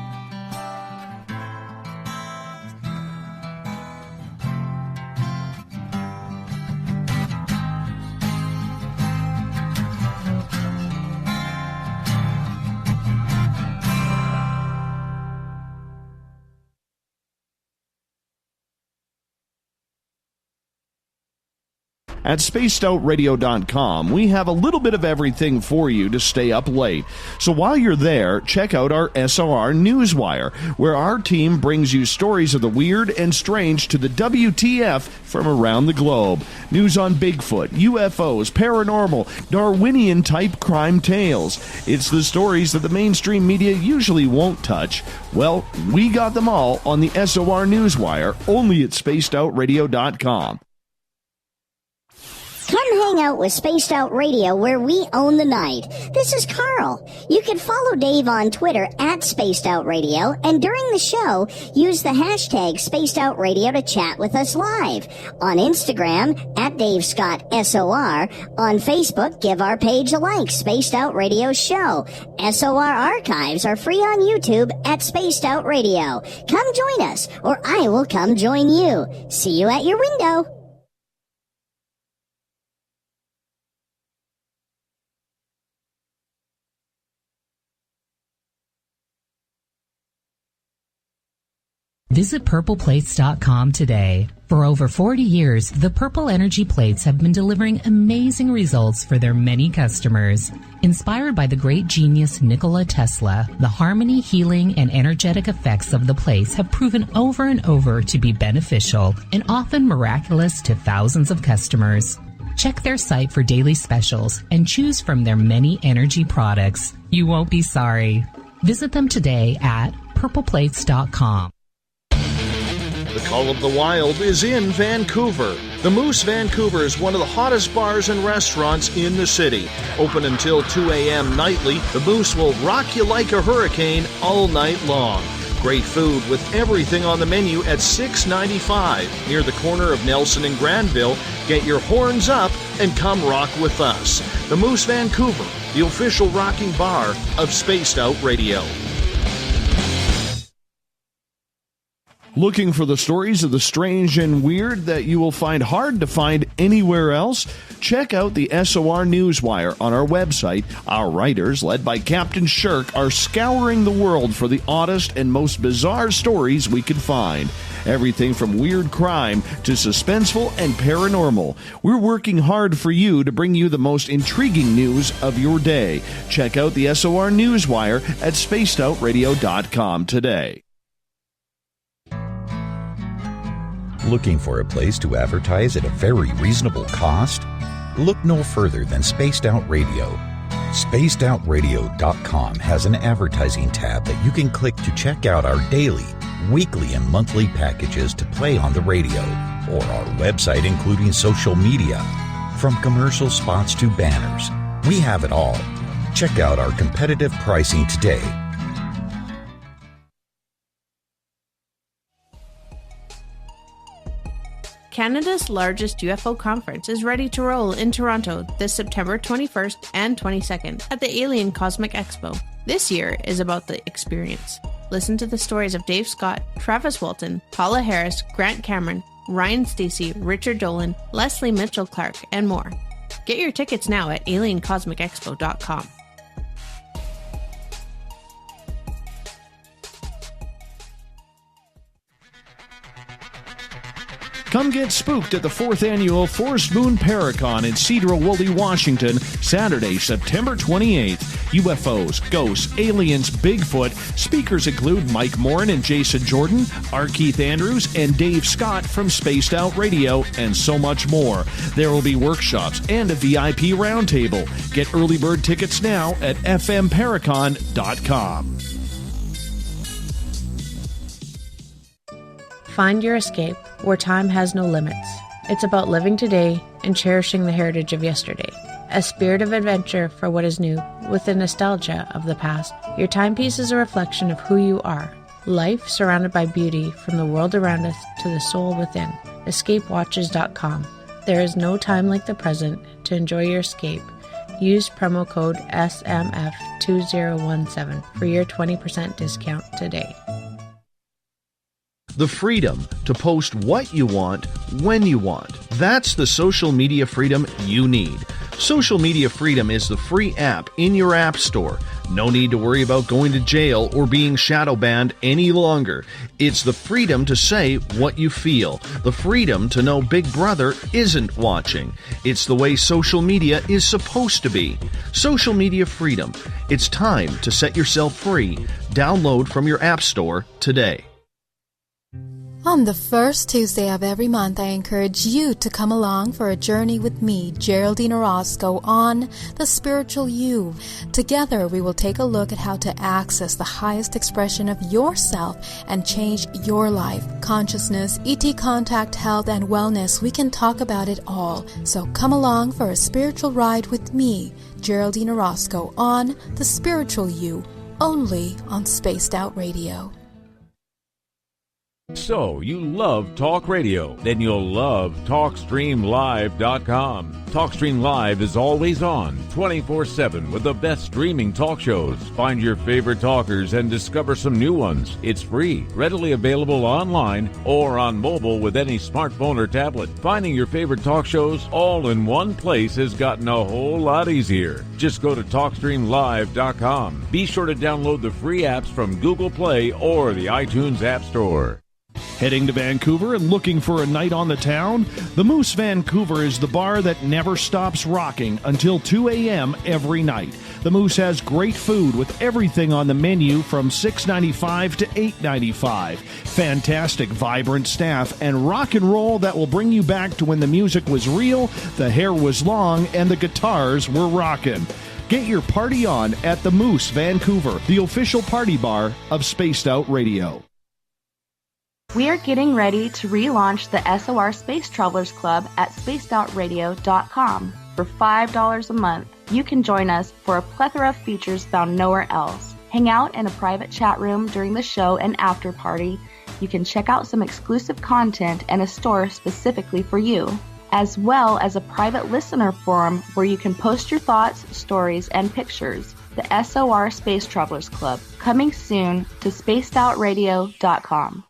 At spacedoutradio.com, we have a little bit of everything for you to stay up late. So while you're there, check out our SOR Newswire, where our team brings you stories of the weird and strange to the WTF from around the globe. News on Bigfoot, UFOs, paranormal, Darwinian-type crime tales. It's the stories that the mainstream media usually won't touch. Well, we got them all on the SOR Newswire, only at spacedoutradio.com. Come hang out with Spaced Out Radio, where we own the night. This is Carl. You can follow Dave on Twitter at Spaced Out Radio, and during the show, use the hashtag Spaced Out Radio to chat with us live. On Instagram, at Dave Scott SOR. On Facebook, give our page a like, Spaced Out Radio Show. SOR archives are free on YouTube at Spaced Out Radio. Come join us, or I will come join you. See you at your window. Visit purpleplates.com today. For over 40 years, the Purple Energy Plates have been delivering amazing results for their many customers. Inspired by the great genius Nikola Tesla, the harmony, healing, and energetic effects of the plates have proven over and over to be beneficial and often miraculous to thousands of customers. Check their site for daily specials and choose from their many energy products. You won't be sorry. Visit them today at purpleplates.com. The Call of the Wild is in Vancouver. The Moose Vancouver is one of the hottest bars and restaurants in the city. Open until 2 a.m. nightly, the Moose will rock you like a hurricane all night long. Great food with everything on the menu at $6.95 near the corner of Nelson and Granville. Get your horns up and come rock with us. The Moose Vancouver, the official rocking bar of Spaced Out Radio. Looking for the stories of the strange and weird that you will find hard to find anywhere else? Check out the SOR Newswire on our website. Our writers, led by Captain Shirk, are scouring the world for the oddest and most bizarre stories we can find. Everything from weird crime to suspenseful and paranormal. We're working hard for you to bring you the most intriguing news of your day. Check out the SOR Newswire at spacedoutradio.com today. Looking for a place to advertise at a very reasonable cost? Look no further than Spaced Out Radio. SpacedOutRadio.com has an advertising tab that you can click to check out our daily, weekly, and monthly packages to play on the radio, or our website including social media. From commercial spots to banners, we have it all. Check out our competitive pricing today. Canada's largest UFO conference is ready to roll in Toronto this September 21st and 22nd at the Alien Cosmic Expo. This year is about the experience. Listen to the stories of Dave Scott, Travis Walton, Paula Harris, Grant Cameron, Ryan Stacey, Richard Dolan, Leslie Mitchell-Clark, and more. Get your tickets now at aliencosmicexpo.com. Come get spooked at the 4th Annual Forest Moon Paracon in Cedar-Woolley, Washington, Saturday, September 28th. UFOs, ghosts, aliens, Bigfoot. Speakers include Mike Morin and Jason Jordan, R. Keith Andrews, and Dave Scott from Spaced Out Radio, and so much more. There will be workshops and a VIP roundtable. Get early bird tickets now at fmparacon.com. Find your escape where time has no limits. It's about living today and cherishing the heritage of yesterday. A spirit of adventure for what is new, with the nostalgia of the past. Your timepiece is a reflection of who you are. Life surrounded by beauty from the world around us to the soul within. EscapeWatches.com. There is no time like the present to enjoy your escape. Use promo code SMF2017 for your 20% discount today. The freedom to post what you want, when you want. That's the social media freedom you need. Social Media Freedom is the free app in your app store. No need to worry about going to jail or being shadow banned any longer. It's the freedom to say what you feel. The freedom to know Big Brother isn't watching. It's the way social media is supposed to be. Social Media Freedom. It's time to set yourself free. Download from your app store today. On the first Tuesday of every month, I encourage you to come along for a journey with me, Geraldine Orozco, on The Spiritual You. Together, we will take a look at how to access the highest expression of yourself and change your life. Consciousness, ET contact, health, and wellness, we can talk about it all. So come along for a spiritual ride with me, Geraldine Orozco, on The Spiritual You, only on Spaced Out Radio. So, you love talk radio? Then you'll love TalkStreamLive.com. TalkStream Live is always on, 24/7 with the best streaming talk shows. Find your favorite talkers and discover some new ones. It's free, readily available online or on mobile with any smartphone or tablet. Finding your favorite talk shows all in one place has gotten a whole lot easier. Just go to TalkStreamLive.com. Be sure to download the free apps from Google Play or the iTunes App Store. Heading to Vancouver and looking for a night on the town? The Moose Vancouver is the bar that never stops rocking until 2 a.m. every night. The Moose has great food with everything on the menu from $6.95 to $8.95. Fantastic, vibrant staff and rock and roll that will bring you back to when the music was real, the hair was long, and the guitars were rocking. Get your party on at the Moose Vancouver, the official party bar of Spaced Out Radio. We are getting ready to relaunch the SOR Space Travelers Club at spacedoutradio.com. For $5 a month, you can join us for a plethora of features found nowhere else. Hang out in a private chat room during the show and after party. You can check out some exclusive content and a store specifically for you, as well as a private listener forum where you can post your thoughts, stories, and pictures. The SOR Space Travelers Club, coming soon to spacedoutradio.com.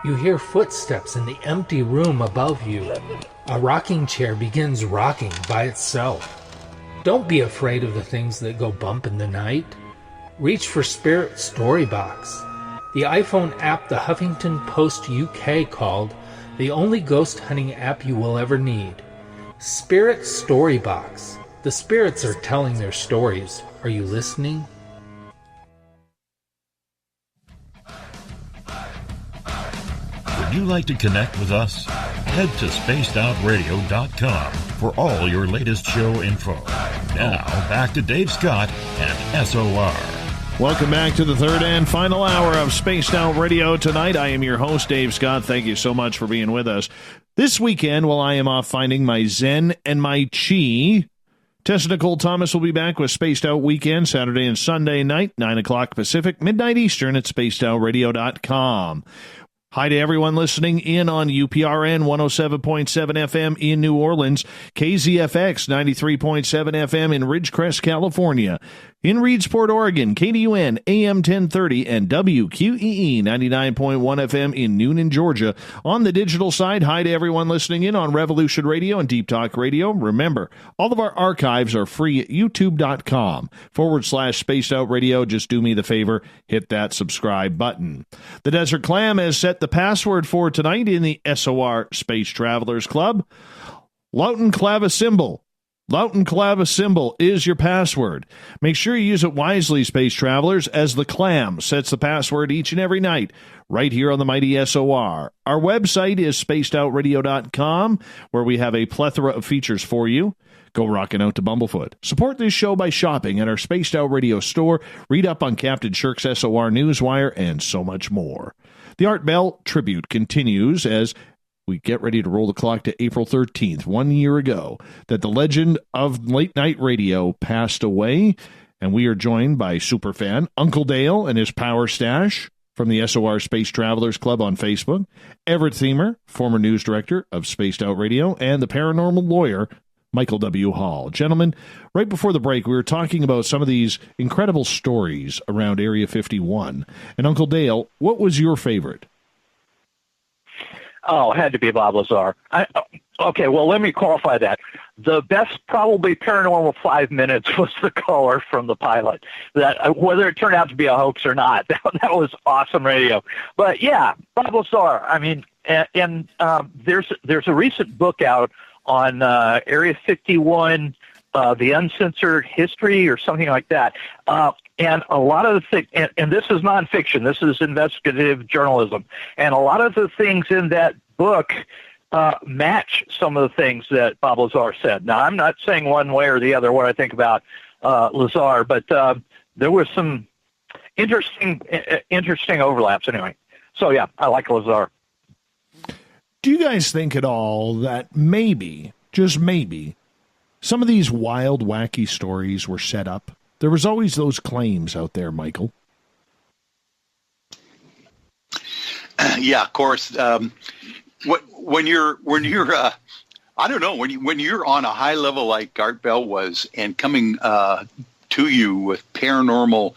You hear footsteps in the empty room above you. A rocking chair begins rocking by itself. Don't be afraid of the things that go bump in the night. Reach for Spirit Storybox, the iPhone app the Huffington Post UK called the only ghost hunting app you will ever need. Spirit Storybox. The spirits are telling their stories. Are you listening? Would you like to connect with us? Head to spacedoutradio.com for all your latest show info. Now, back to Dave Scott and SOR. Welcome back to the third and final hour of Spaced Out Radio tonight. I am your host, Dave Scott. Thank you so much for being with us. This weekend, while I am off finding my Zen and my Chi, Tessa Nicole Thomas will be back with Spaced Out Weekend, Saturday and Sunday night, 9 o'clock Pacific, midnight Eastern at spacedoutradio.com. Hi to everyone listening in on UPRN 107.7 FM in New Orleans, KZFX 93.7 FM in Ridgecrest, California, in Reedsport, Oregon, KDUN AM 1030 and WQEE 99.1 FM in Noonan, Georgia. On the digital side, hi to everyone listening in on Revolution Radio and Deep Talk Radio. Remember, all of our archives are free at youtube.com/Spaced Out Radio. Just do me the favor, hit that subscribe button. The Desert Clam has set the password for tonight in the SOR Space Travelers Club. Loughton Clavisymbol. Loughton Clavisymbol is your password. Make sure you use it wisely, Space Travelers, as the Clam sets the password each and every night right here on the mighty SOR. Our website is spacedoutradio.com, where we have a plethora of features for you. Go rocking out to Bumblefoot. Support this show by shopping at our Spaced Out Radio store. Read up on Captain Shirk's SOR Newswire and so much more. The Art Bell tribute continues as we get ready to roll the clock to April 13th, 1 year ago, that the legend of late night radio passed away, and we are joined by superfan Uncle Dale and his Power Stash from the SOR Space Travelers Club on Facebook, Everett Thiemer, former news director of Spaced Out Radio, and the paranormal lawyer, Michael W. Hall. Gentlemen, right before the break, we were talking about some of these incredible stories around Area 51. And Uncle Dale, what was your favorite? Oh, it had to be Bob Lazar. Okay, well, let me qualify that. The best probably paranormal 5 minutes was the caller from the pilot. That whether it turned out to be a hoax or not, that was awesome radio. But yeah, Bob Lazar. I mean, and there's a recent book out on Area 51, the Uncensored History or something like that. And a lot of the things, and this is nonfiction, this is investigative journalism, and a lot of the things in that book match some of the things that Bob Lazar said. Now, I'm not saying one way or the other what I think about Lazar, but there was some interesting overlaps anyway. So, yeah, I like Lazar. Do you guys think at all that maybe, just maybe, some of these wild, wacky stories were set up? There was always those claims out there, Michael. Yeah, of course. When you're I don't know, when you're on a high level like Art Bell was, and coming to you with paranormal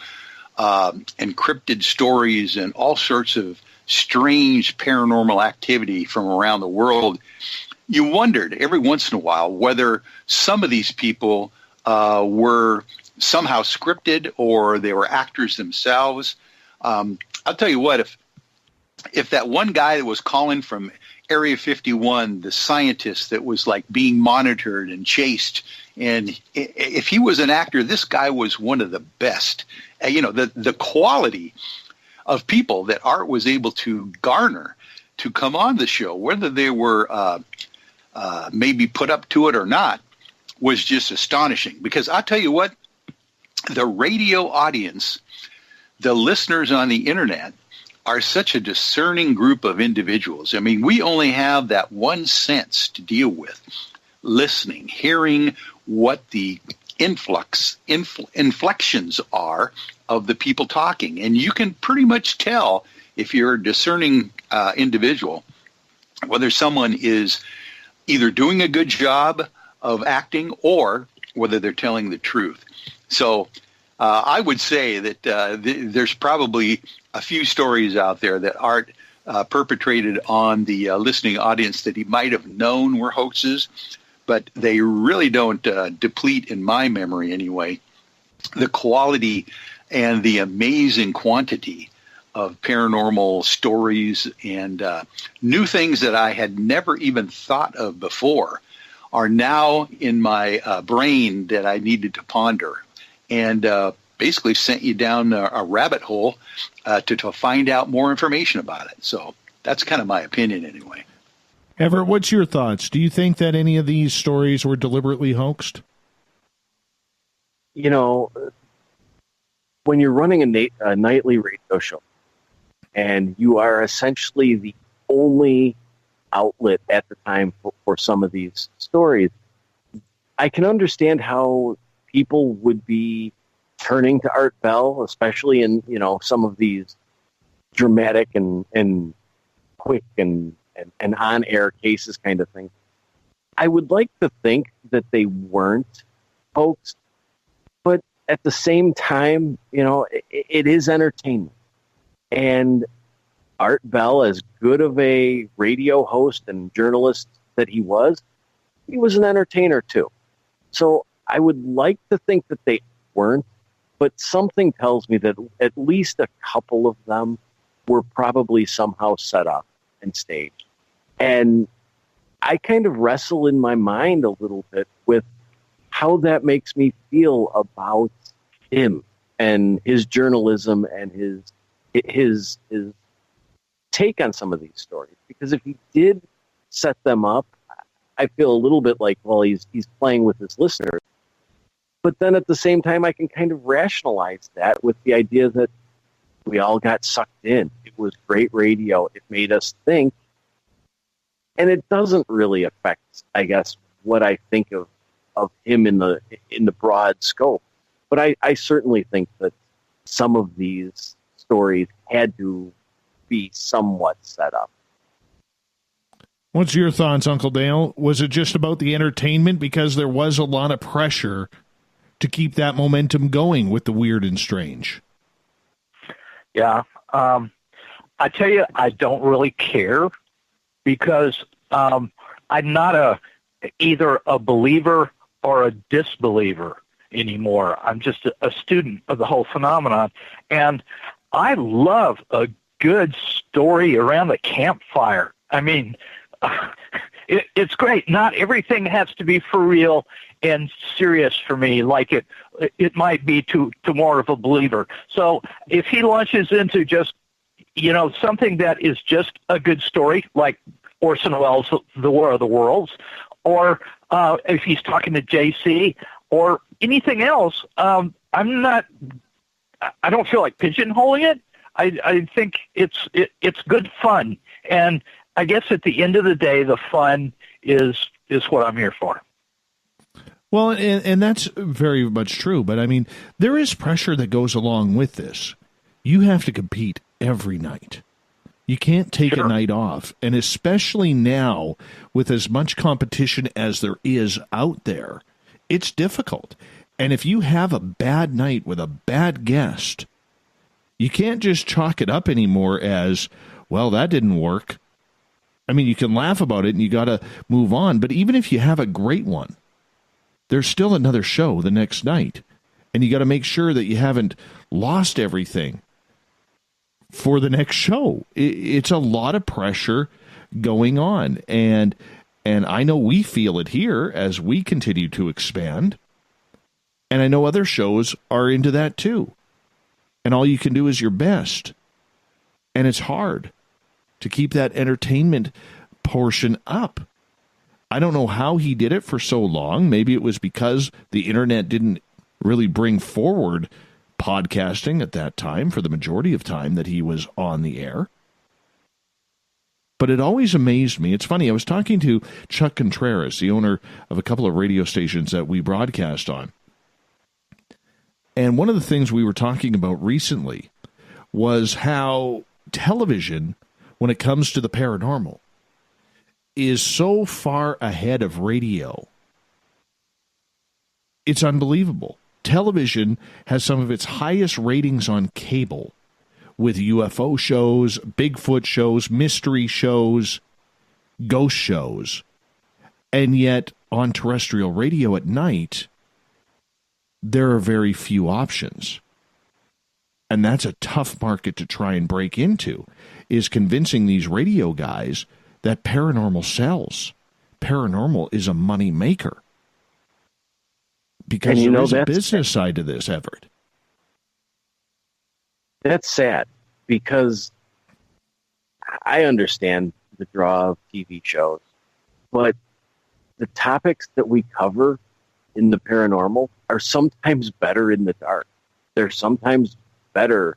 encrypted stories and all sorts of strange paranormal activity from around the world, you wondered every once in a while whether some of these people were somehow scripted or they were actors themselves. I'll tell you what, if that one guy that was calling from Area 51, the scientist that was like being monitored and chased, and if he was an actor, this guy was one of the best. You know, the quality of people that Art was able to garner to come on the show, whether they were maybe put up to it or not, was just astonishing. Because I'll tell you what, the radio audience, the listeners on the internet, are such a discerning group of individuals. I mean, we only have that one sense to deal with, listening, hearing what the inflections are of the people talking. And you can pretty much tell, if you're a discerning individual, whether someone is either doing a good job of acting or whether they're telling the truth. So I would say that there's probably a few stories out there that Art perpetrated on the listening audience that he might have known were hoaxes, but they really don't deplete, in my memory anyway, the quality and the amazing quantity of paranormal stories and new things that I had never even thought of before are now in my brain that I needed to ponder, and basically sent you down a rabbit hole to find out more information about it. So that's kind of my opinion anyway. Everett, what's your thoughts? Do you think that any of these stories were deliberately hoaxed? You know, when you're running a nightly radio show and you are essentially the only outlet at the time for some of these stories, I can understand how people would be turning to Art Bell, especially in, you know, some of these dramatic and quick and on-air cases kind of thing. I would like to think that they weren't hoaxed, but at the same time, you know, it is entertainment. And Art Bell, as good of a radio host and journalist that he was an entertainer too. So I would like to think that they weren't, but something tells me that at least a couple of them were probably somehow set up and staged. And I kind of wrestle in my mind a little bit with how that makes me feel about him and his journalism and his take on some of these stories. Because if he did set them up, I feel a little bit like, well, he's playing with his listeners. But then at the same time, I can kind of rationalize that with the idea that we all got sucked in. It was great radio. It made us think. And it doesn't really affect, I guess, what I think of him in the broad scope. But I certainly think that some of these stories had to be somewhat set up. What's your thoughts, Uncle Dale? Was it just about the entertainment? Because there was a lot of pressure to keep that momentum going with the weird and strange. Yeah. I tell you, I don't really care because I'm not either a believer or a disbeliever anymore. I'm just a student of the whole phenomenon. And I love a good story around the campfire. I mean, it's great. Not everything has to be for real and serious for me, like it might be to more of a believer. So if he launches into just, you know, something that is just a good story, like Orson Welles' The War of the Worlds, or if he's talking to JC, or anything else, I don't feel like pigeonholing it. I think it's good fun, and I guess at the end of the day, the fun is what I'm here for. Well, and that's very much true, but I mean, there is pressure that goes along with this. You have to compete every night. You can't take a night off, and especially now with as much competition as there is out there, it's difficult. And if you have a bad night with a bad guest, you can't just chalk it up anymore as, well, that didn't work. I mean, you can laugh about it and you got to move on, but even if you have a great one, there's still another show the next night, and you got to make sure that you haven't lost everything for the next show. It's a lot of pressure going on, and I know we feel it here as we continue to expand, and I know other shows are into that too, and all you can do is your best, and it's hard to keep that entertainment portion up. I don't know how he did it for so long. Maybe it was because the internet didn't really bring forward podcasting at that time for the majority of time that he was on the air. But it always amazed me. It's funny, I was talking to Chuck Contreras, the owner of a couple of radio stations that we broadcast on, And one of the things we were talking about recently was how television, when it comes to the paranormal, is so far ahead of radio. It's unbelievable. Television has some of its highest ratings on cable, with UFO shows, Bigfoot shows, mystery shows, ghost shows. And yet, on terrestrial radio at night, there are very few options. And that's a tough market to try and break into, is convincing these radio guys that paranormal sells. Paranormal is a money maker. Because there is a business side to this, Everett. That's sad, because I understand the draw of TV shows, but the topics that we cover in the paranormal are sometimes better in the dark. They're sometimes better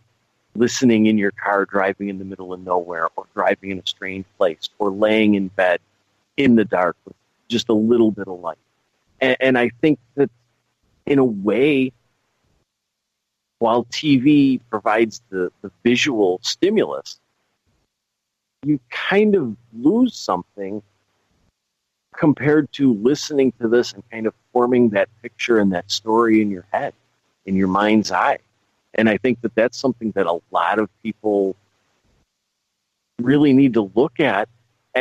listening in your car, driving in the middle of nowhere, or driving in a strange place, or laying in bed in the dark with just a little bit of light. And I think that, in a way, while TV provides the visual stimulus, you kind of lose something compared to listening to this and kind of forming that picture and that story in your head, in your mind's eye. And I think that that's something that a lot of people really need to look at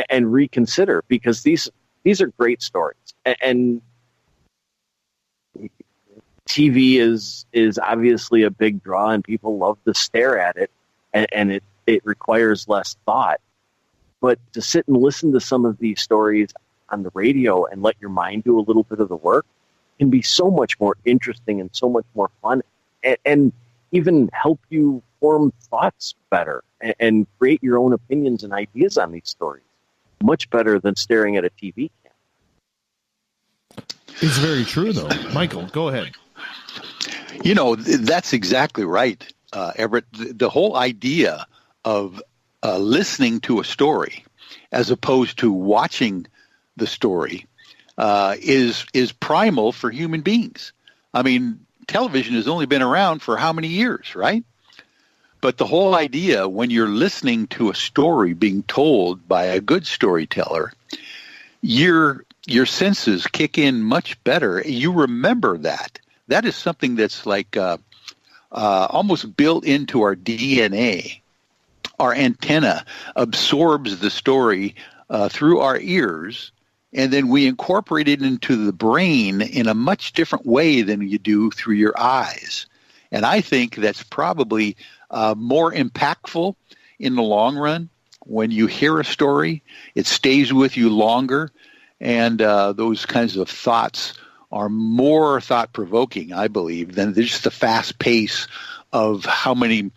and reconsider, because these are great stories. And TV is obviously a big draw, and people love to stare at it, and it requires less thought. But to sit and listen to some of these stories on the radio and let your mind do a little bit of the work can be so much more interesting and so much more fun, and even help you form thoughts better and create your own opinions and ideas on these stories. Much better than staring at a TV cam. It's very true, though. Michael, go ahead. You know, that's exactly right, Everett. The whole idea of listening to a story as opposed to watching the story is primal for human beings. I mean, television has only been around for how many years, right? But the whole idea, when you're listening to a story being told by a good storyteller, your senses kick in much better. You remember that. That is something that's like almost built into our DNA. Our antenna absorbs the story through our ears, and then we incorporate it into the brain in a much different way than you do through your eyes. And I think that's probably more impactful in the long run. When you hear a story, it stays with you longer, and those kinds of thoughts are more thought-provoking, I believe, than just the fast pace of how many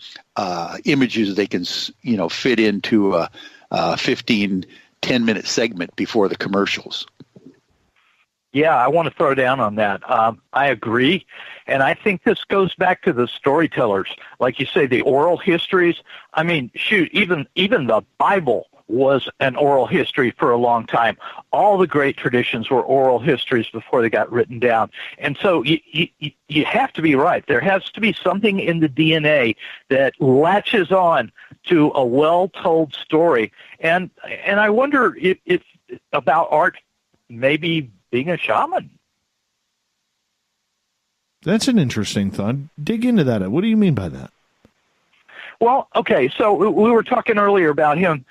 images they can, fit into a 15, 10-minute segment before the commercials. Yeah, I want to throw down on that. I agree. And I think this goes back to the storytellers. Like you say, the oral histories. I mean, shoot, even the Bible was an oral history for a long time. All the great traditions were oral histories before they got written down. And so you have to be right. There has to be something in the DNA that latches on to a well-told story. And I wonder if about art maybe being a shaman. That's an interesting thought. Dig into that. What do you mean by that? Well, okay, so we were talking earlier about him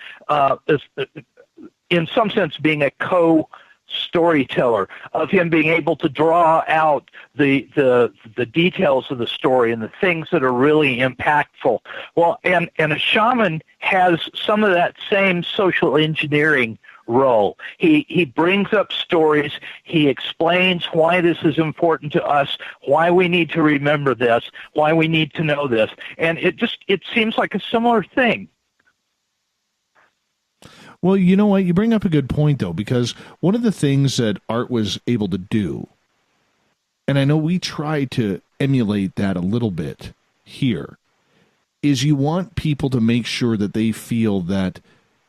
in some sense being a co-storyteller, of him being able to draw out the details of the story and the things that are really impactful. Well, and a shaman has some of that same social engineering role. He brings up stories. He explains why this is important to us, why we need to remember this, why we need to know this. And it seems like a similar thing. Well, you know what? You bring up a good point, though, because one of the things that art was able to do, and I know we try to emulate that a little bit here, is you want people to make sure that they feel that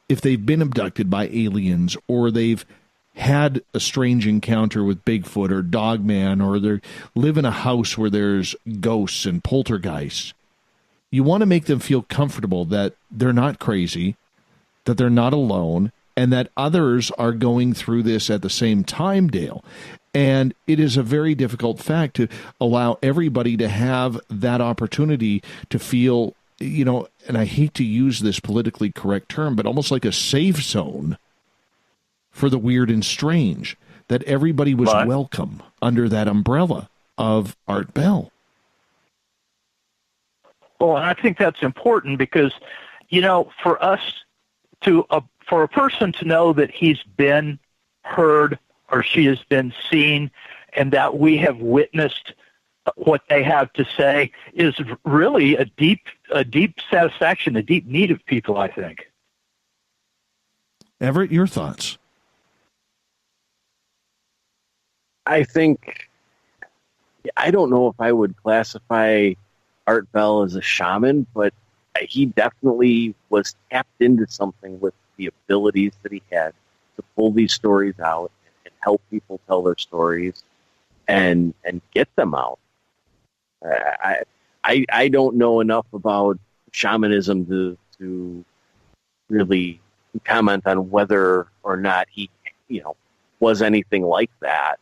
if they've been abducted by aliens or they've had a strange encounter with Bigfoot or Dogman, or they live in a house where there's ghosts and poltergeists. You want to make them feel comfortable that they're not crazy, that they're not alone, and that others are going through this at the same time, Dale. And it is a very difficult fact to allow everybody to have that opportunity to feel, and I hate to use this politically correct term, but almost like a safe zone for the weird and strange, that everybody was welcome under that umbrella of Art Bell. Well, and I think that's important because, for us for a person to know that he's been heard or she has been seen and that we have witnessed what they have to say is really a deep satisfaction, a deep need of people, I think. Everett, your thoughts? I think, I don't know if I would classify Art Bell as a shaman, but he definitely was tapped into something with the abilities that he had to pull these stories out and help people tell their stories and get them out. I don't know enough about shamanism to really comment on whether or not he, was anything like that.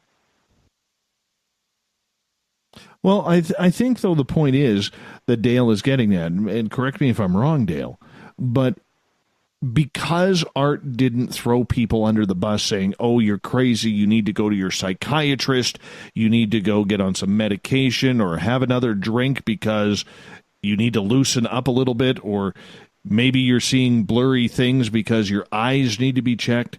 Well, I think, though, the point is that Dale is getting at, and correct me if I'm wrong, Dale, but because Art didn't throw people under the bus saying, oh, you're crazy, you need to go to your psychiatrist, you need to go get on some medication or have another drink because you need to loosen up a little bit, or maybe you're seeing blurry things because your eyes need to be checked.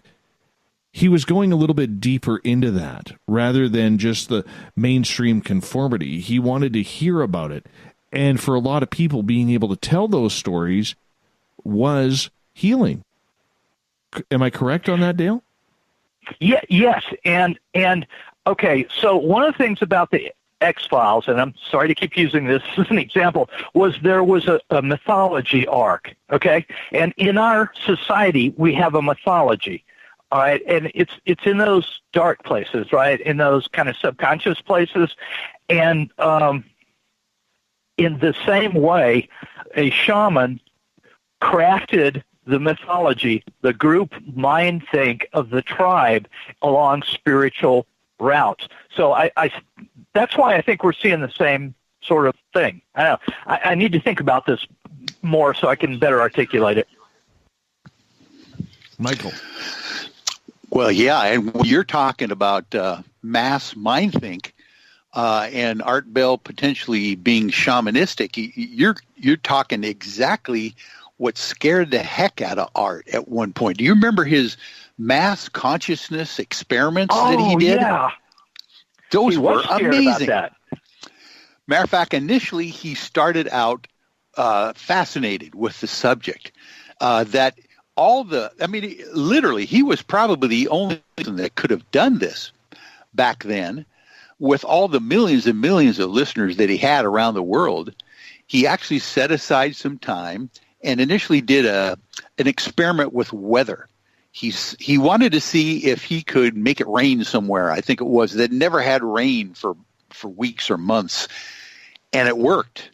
He was going a little bit deeper into that rather than just the mainstream conformity. He wanted to hear about it. And for a lot of people, being able to tell those stories was healing. Am I correct on that, Dale? Yeah, yes. And okay, so one of the things about the X-Files, and I'm sorry to keep using this as an example, was there was a mythology arc, okay? And in our society, we have a mythology. All right, and it's in those dark places, right? In those kind of subconscious places, and in the same way, a shaman crafted the mythology, the group mind think of the tribe along spiritual routes. So I that's why I think we're seeing the same sort of thing. I know I need to think about this more so I can better articulate it. Michael. Well, yeah, and when you're talking about mass mind think and Art Bell potentially being shamanistic, you're talking exactly what scared the heck out of Art at one point. Do you remember his mass consciousness experiments that he did? Yeah. Those were amazing. Matter of fact, initially he started out fascinated with the subject. Literally, he was probably the only person that could have done this back then. With all the millions and millions of listeners that he had around the world, he actually set aside some time and initially did an experiment with weather. He wanted to see if he could make it rain somewhere. I think it was that never had rain for weeks or months, and it worked.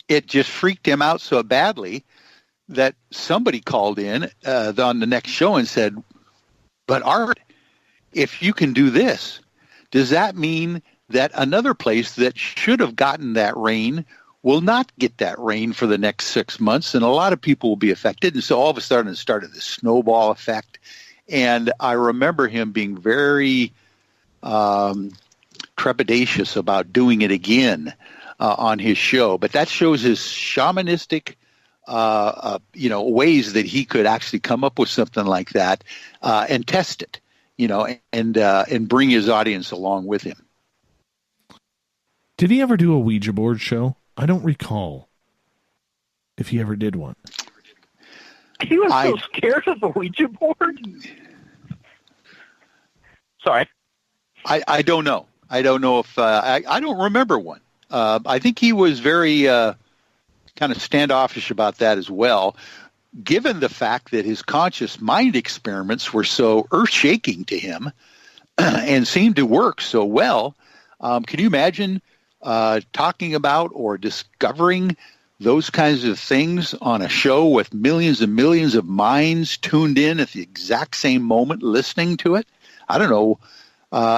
It just freaked him out so badly that somebody called in on the next show and said, but Art, if you can do this, does that mean that another place that should have gotten that rain will not get that rain for the next 6 months, and a lot of people will be affected? And so all of a sudden it started this snowball effect. And I remember him being very trepidatious about doing it again on his show. But that shows his shamanistic ways that he could actually come up with something like that and test it, and bring his audience along with him. Did he ever do a Ouija board show? I don't recall if he ever did one. He was so scared of the Ouija board. Sorry. I don't know. I don't know if I don't remember one. I think he was very kind of standoffish about that as well. given the fact that his conscious mind experiments were so earth-shaking to him and seemed to work so well, can you imagine talking about or discovering those kinds of things on a show with millions and millions of minds tuned in at the exact same moment listening to it? I don't know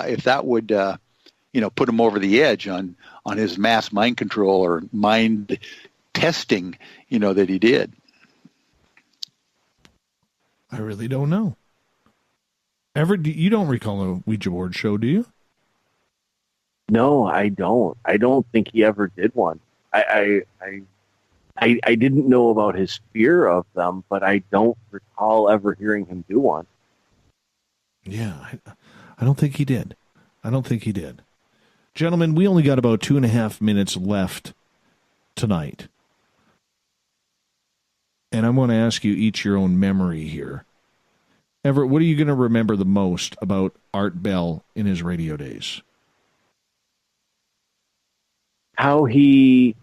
if that would, put him over the edge on his mass mind control or mind testing, that he did. I really don't know. Everett, you don't recall a Ouija board show, do you? No, I don't. I don't think he ever did one. I didn't know about his fear of them, but I don't recall ever hearing him do one. Yeah, I don't think he did. Gentlemen, we only got about 2.5 minutes left tonight. And I want to ask you each your own memory here. Everett, what are you going to remember the most about Art Bell in his radio days? How he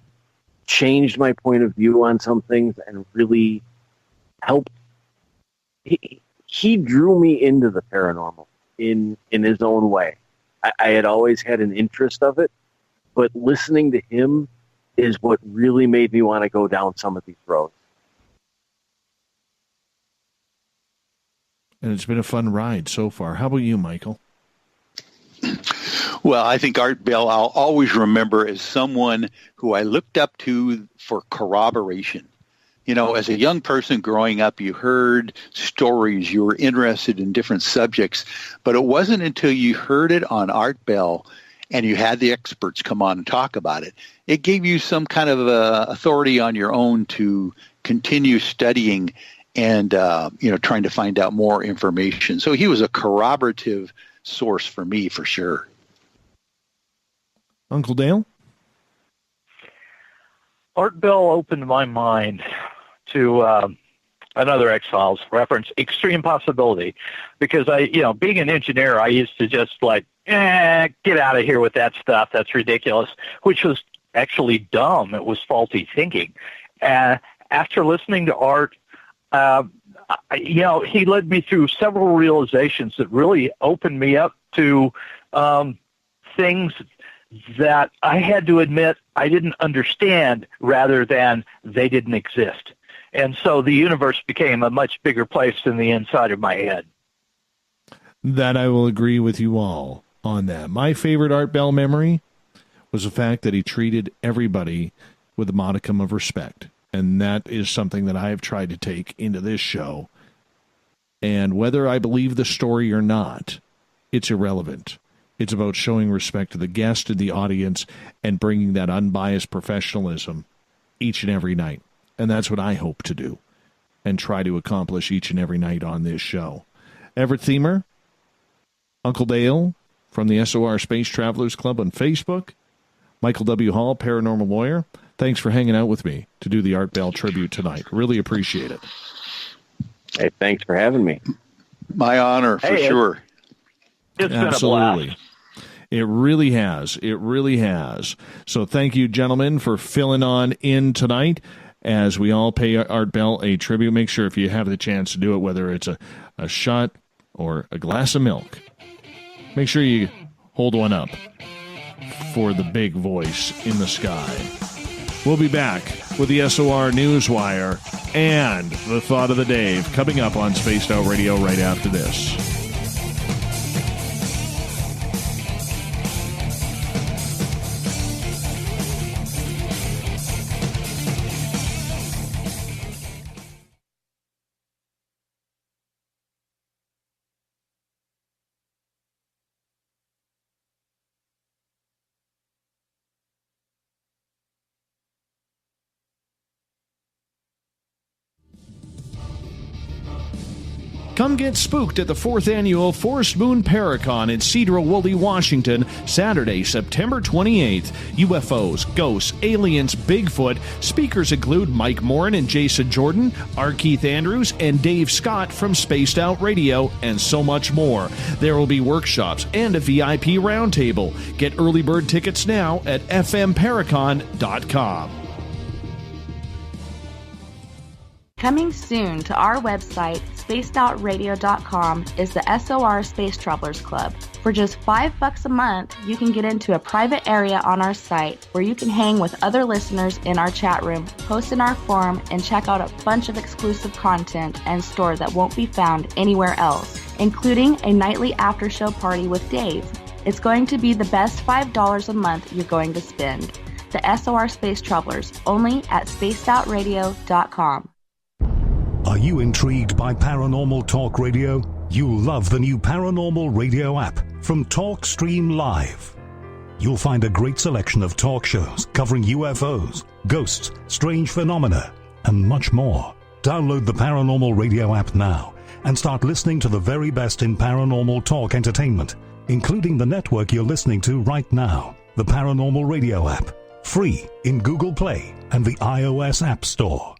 changed my point of view on some things and really helped. He drew me into the paranormal in his own way. I had always had an interest of it, but listening to him is what really made me want to go down some of these roads. And it's been a fun ride so far. How about you, Michael? Well, I think Art Bell I'll always remember as someone who I looked up to for corroboration. As a young person growing up, you heard stories, you were interested in different subjects, but it wasn't until you heard it on Art Bell and you had the experts come on and talk about it. It gave you some kind of authority on your own to continue studying and, trying to find out more information. So he was a corroborative source for me, for sure. Uncle Dale? Art Bell opened my mind to another X-Files reference, Extreme Possibility, because being an engineer, I used to just get out of here with that stuff. That's ridiculous, which was actually dumb. It was faulty thinking. After listening to Art, he led me through several realizations that really opened me up to things that I had to admit I didn't understand rather than they didn't exist. And so the universe became a much bigger place than the inside of my head. That I will agree with you all on that. My favorite Art Bell memory was the fact that he treated everybody with a modicum of respect. And that is something that I have tried to take into this show. And whether I believe the story or not, it's irrelevant. It's about showing respect to the guest and the audience and bringing that unbiased professionalism each and every night. And that's what I hope to do and try to accomplish each and every night on this show. Everett Thiemer, Uncle Dale from the SOR Space Travelers Club on Facebook, Michael W. Hall, paranormal lawyer. Thanks for hanging out with me to do the Art Bell tribute tonight. Really appreciate it. Hey, thanks for having me. My honor, for sure. It's Absolutely. been a blast. It really has. It really has. So thank you, gentlemen, for filling on in tonight as we all pay Art Bell a tribute. Make sure if you have the chance to do it, whether it's a shot or a glass of milk, make sure you hold one up for the big voice in the sky. We'll be back with the SOR Newswire and the Thought of the Dave coming up on Spaced Out Radio right after this. Come get spooked at the 4th Annual Forest Moon Paracon in Cedar-Woolley, Washington, Saturday, September 28th. UFOs, ghosts, aliens, Bigfoot. Speakers include Mike Morin and Jason Jordan, R. Keith Andrews, and Dave Scott from Spaced Out Radio, and so much more. There will be workshops and a VIP roundtable. Get early bird tickets now at fmparacon.com. Coming soon to our website, spacedoutradio.com, is the SOR Space Travelers Club. For just $5 a month, you can get into a private area on our site where you can hang with other listeners in our chat room, post in our forum, and check out a bunch of exclusive content and store that won't be found anywhere else, including a nightly after-show party with Dave. It's going to be the best $5 a month you're going to spend. The SOR Space Travelers, only at spacedoutradio.com. Are you intrigued by Paranormal Talk Radio? You'll love the new Paranormal Radio app from TalkStream Live. You'll find a great selection of talk shows covering UFOs, ghosts, strange phenomena, and much more. Download the Paranormal Radio app now and start listening to the very best in paranormal talk entertainment, including the network you're listening to right now, the Paranormal Radio app, free in Google Play and the iOS App Store.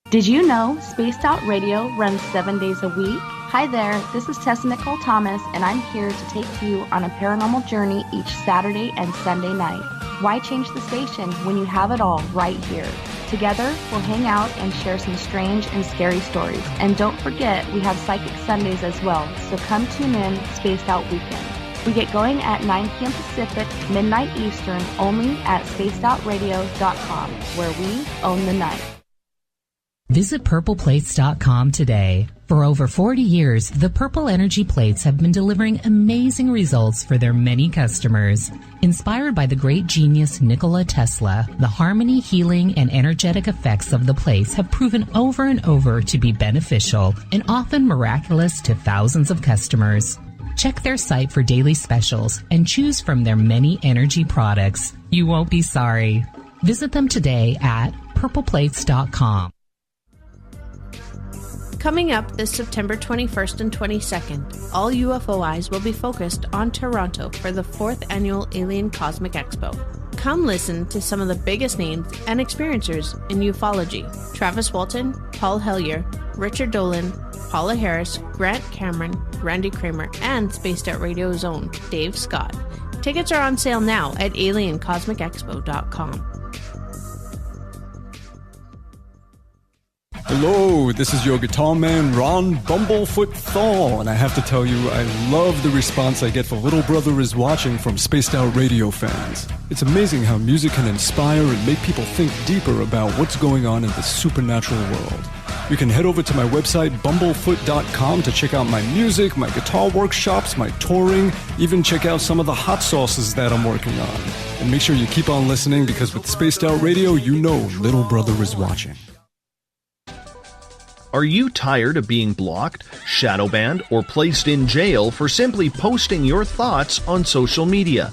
Did you know Spaced Out Radio runs 7 days a week? Hi there, this is Tessa Nicole Thomas, and I'm here to take you on a paranormal journey each Saturday and Sunday night. Why change the station when you have it all right here? Together, we'll hang out and share some strange and scary stories. And don't forget, we have Psychic Sundays as well, so come tune in Spaced Out Weekend. We get going at 9 p.m. Pacific, midnight Eastern, only at spacedoutradio.com, where we own the night. Visit purpleplates.com today. For over 40 years, the Purple Energy Plates have been delivering amazing results for their many customers. Inspired by the great genius Nikola Tesla, the harmony, healing, and energetic effects of the plates have proven over and over to be beneficial and often miraculous to thousands of customers. Check their site for daily specials and choose from their many energy products. You won't be sorry. Visit them today at purpleplates.com. Coming up this September 21st and 22nd, all UFO eyes will be focused on Toronto for the 4th Annual Alien Cosmic Expo. Come listen to some of the biggest names and experiencers in ufology. Travis Walton, Paul Hellyer, Richard Dolan, Paula Harris, Grant Cameron, Randy Kramer, and Spaced Out Radio's own Dave Scott. Tickets are on sale now at aliencosmicexpo.com. Hello, this is your guitar man, Ron Bumblefoot Thaw, and I have to tell you, I love the response I get for Little Brother is Watching from Spaced Out Radio fans. It's amazing how music can inspire and make people think deeper about what's going on in the supernatural world. You can head over to my website, bumblefoot.com, to check out my music, my guitar workshops, my touring, even check out some of the hot sauces that I'm working on. And make sure you keep on listening, because with Spaced Out Radio, you know Little Brother is watching. Are you tired of being blocked, shadow banned, or placed in jail for simply posting your thoughts on social media?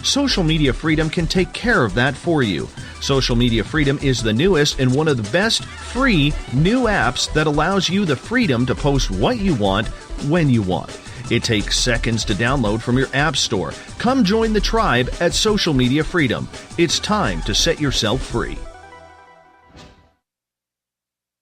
Social Media Freedom can take care of that for you. Social Media Freedom is the newest and one of the best free new apps that allows you the freedom to post what you want, when you want. It takes seconds to download from your app store. Come join the tribe at Social Media Freedom. It's time to set yourself free.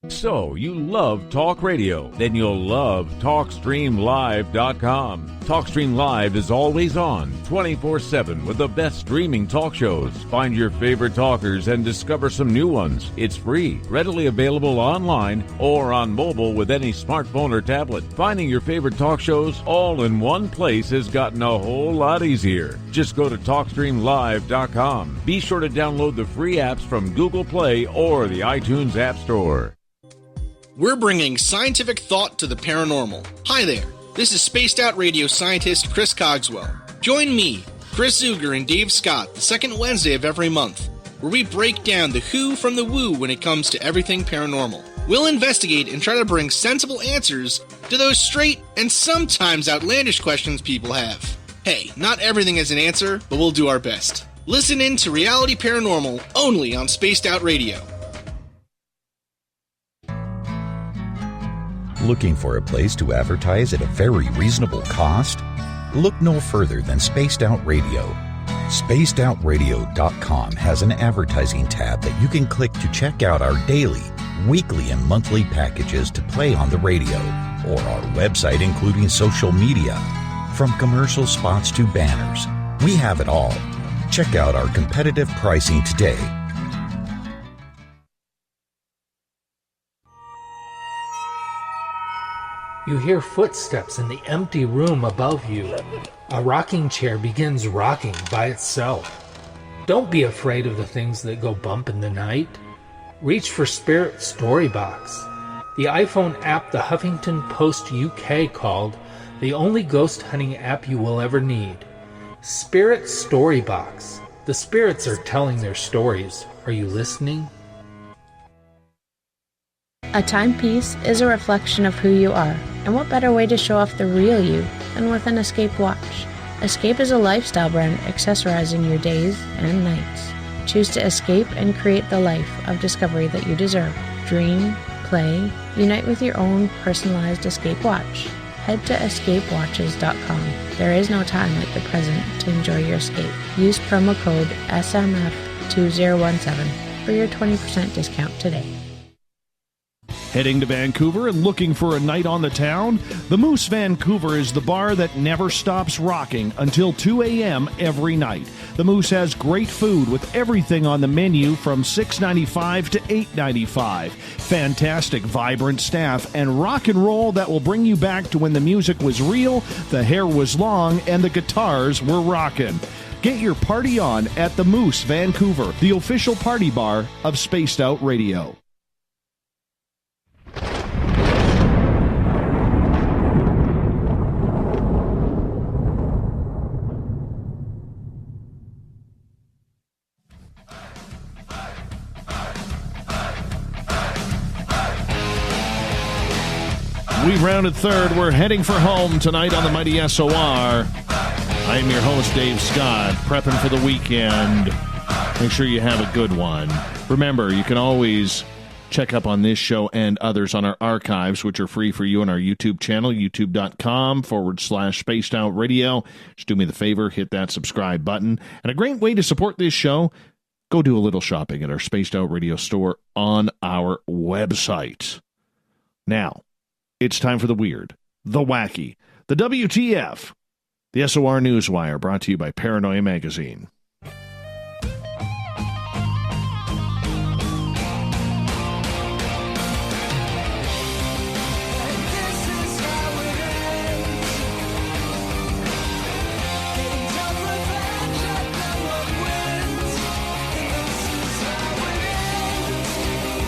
So, you love talk radio? Then you'll love TalkStreamLive.com. TalkStream Live is always on, 24/7, with the best streaming talk shows. Find your favorite talkers and discover some new ones. It's free, readily available online or on mobile with any smartphone or tablet. Finding your favorite talk shows all in one place has gotten a whole lot easier. Just go to TalkStreamLive.com. Be sure to download the free apps from Google Play or the iTunes App Store. We're bringing scientific thought to the paranormal. Hi there, this is Spaced Out Radio scientist Chris Cogswell. Join me, Chris Zuger, and Dave Scott the second Wednesday of every month, where we break down the who from the woo when it comes to everything paranormal. We'll investigate and try to bring sensible answers to those straight and sometimes outlandish questions people have. Hey, not everything has an answer, but we'll do our best. Listen in to Reality Paranormal only on Spaced Out Radio. Looking for a place to advertise at a very reasonable cost? Look no further than Spaced Out Radio. SpacedOutRadio.com has an advertising tab that you can click to check out our daily, weekly, and monthly packages to play on the radio, or our website including social media. From commercial spots to banners, we have it all. Check out our competitive pricing today. You hear footsteps in the empty room above you. A rocking chair begins rocking by itself. Don't be afraid of the things that go bump in the night. Reach for Spirit Storybox, the iPhone app the Huffington Post UK called the only ghost hunting app you will ever need. Spirit Storybox. The spirits are telling their stories. Are you listening? A timepiece is a reflection of who you are, and what better way to show off the real you than with an Escape watch? Escape is a lifestyle brand accessorizing your days and nights. Choose to escape and create the life of discovery that you deserve. Dream, play, unite with your own personalized Escape watch. Head to escapewatches.com. There is no time like the present to enjoy your escape. Use promo code SMF2017 for your 20% discount today. Heading to Vancouver and looking for a night on the town? The Moose Vancouver is the bar that never stops rocking until 2 a.m. every night. The Moose has great food with everything on the menu from $6.95 to $8.95. Fantastic, vibrant staff and rock and roll that will bring you back to when the music was real, the hair was long, and the guitars were rocking. Get your party on at the Moose Vancouver, the official party bar of Spaced Out Radio. We've rounded third. We're heading for home tonight on the Mighty SOR. I am your host, Dave Scott, prepping for the weekend. Make sure you have a good one. Remember, you can always check up on this show and others on our archives, which are free for you on our YouTube channel, youtube.com/Spaced Out Radio. Just do me the favor, hit that subscribe button. And a great way to support this show, go do a little shopping at our Spaced Out Radio store on our website. Now, it's time for the weird, the wacky, the WTF, the SOR Newswire, brought to you by Paranoia Magazine.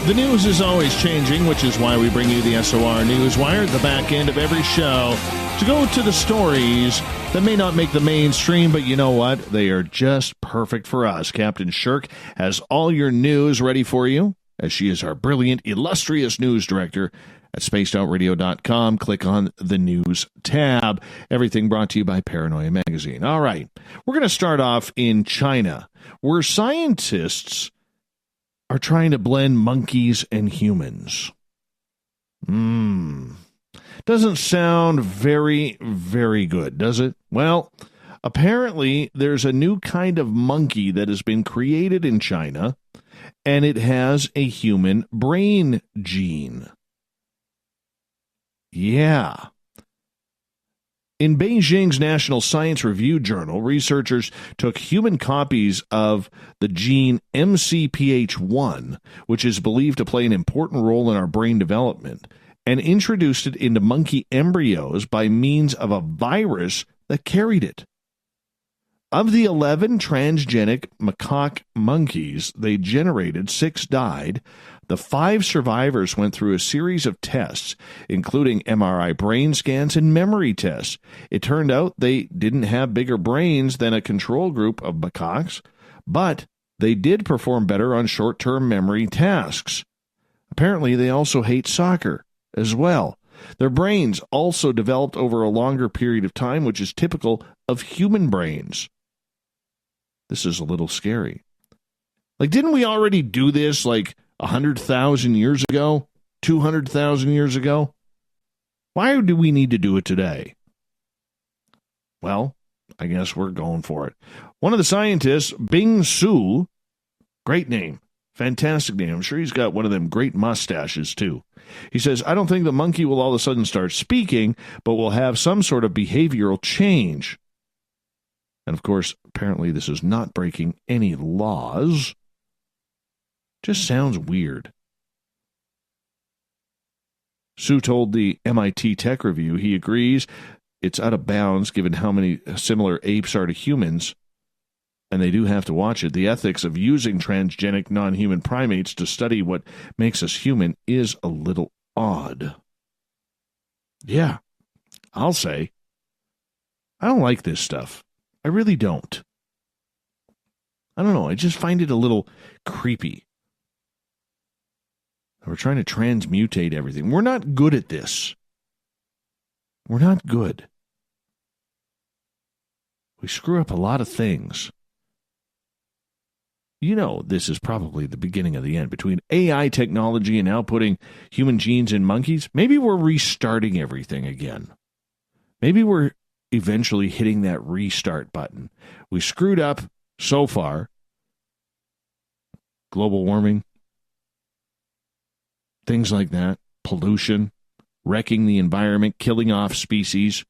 The news is always changing, which is why we bring you the SOR Newswire at the back end of every show to go to the stories that may not make the mainstream, but you know what? They are just perfect for us. Captain Shirk has all your news ready for you, as she is our brilliant, illustrious news director at spacedoutradio.com. Click on the news tab. Everything brought to you by Paranoia Magazine. All right, we're going to start off in China, where scientists are trying to blend monkeys and humans. Doesn't sound very, very good, does it? Well, apparently there's a new kind of monkey that has been created in China, and it has a human brain gene. Yeah. In Beijing's National Science Review Journal, researchers took human copies of the gene MCPH1, which is believed to play an important role in our brain development, and introduced it into monkey embryos by means of a virus that carried it. Of the 11 transgenic macaque monkeys they generated, 6 died. The 5 survivors went through a series of tests, including MRI brain scans and memory tests. It turned out they didn't have bigger brains than a control group of macaques, but they did perform better on short-term memory tasks. Apparently, they also hate soccer as well. Their brains also developed over a longer period of time, which is typical of human brains. This is a little scary. Like, didn't we already do this, 100,000 years ago, 200,000 years ago? Why do we need to do it today? Well, I guess we're going for it. One of the scientists, Bing Su, great name, fantastic name. I'm sure he's got one of them great mustaches, too. He says, I don't think the monkey will all of a sudden start speaking, but will have some sort of behavioral change. And, of course, apparently this is not breaking any laws. Just sounds weird. Sue told the MIT Tech Review he agrees it's out of bounds given how many similar apes are to humans, and they do have to watch it. The ethics of using transgenic non-human primates to study what makes us human is a little odd. Yeah, I'll say. I don't like this stuff. I really don't. I don't know. I just find it a little creepy. We're trying to transmutate everything. We're not good at this. We're not good. We screw up a lot of things. You know, this is probably the beginning of the end. Between AI technology and now putting human genes in monkeys, maybe we're restarting everything again. Maybe we're eventually hitting that restart button. We screwed up so far. Global warming, things like that, pollution, wrecking the environment, killing off species.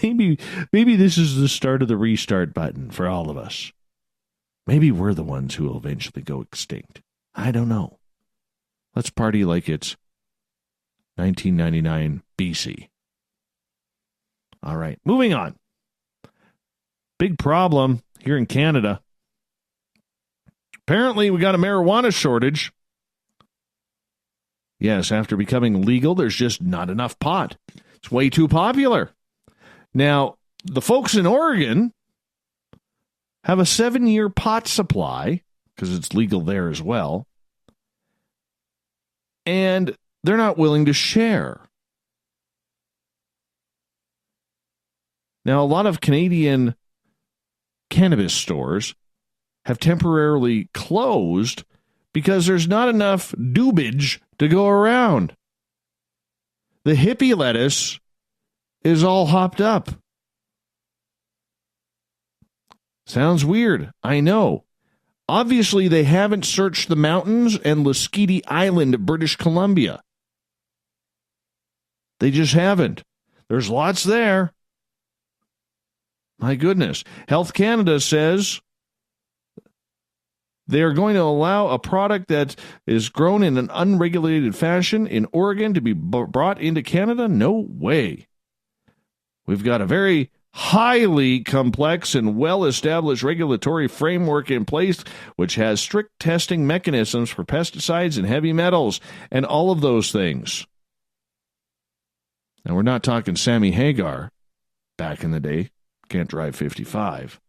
Maybe this is the start of the restart button for all of us. Maybe we're the ones who will eventually go extinct. I don't know. Let's party like it's 1999 BC. All right, moving on. Big problem here in Canada. Apparently, we got a marijuana shortage. Yes, after becoming legal, there's just not enough pot. It's way too popular. Now, the folks in Oregon have a 7-year pot supply, because it's legal there as well, and they're not willing to share. Now, a lot of Canadian cannabis stores have temporarily closed because there's not enough doobage to go around. The hippie lettuce is all hopped up. Sounds weird, I know. Obviously, they haven't searched the mountains and Lasqueti Island of British Columbia. They just haven't. There's lots there. My goodness. Health Canada says they are going to allow a product that is grown in an unregulated fashion in Oregon to be brought into Canada? No way. We've got a very highly complex and well-established regulatory framework in place, which has strict testing mechanisms for pesticides and heavy metals and all of those things. And we're not talking Sammy Hagar back in the day. Can't drive 55.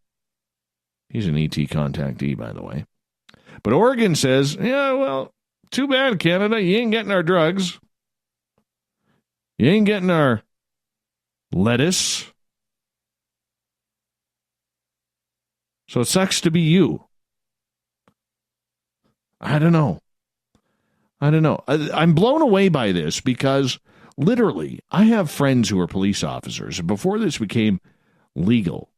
He's an ET contactee, by the way. But Oregon says, yeah, well, too bad, Canada. You ain't getting our drugs. You ain't getting our lettuce. So it sucks to be you. I don't know. I'm blown away by this because literally I have friends who are police officers. And before this became legal,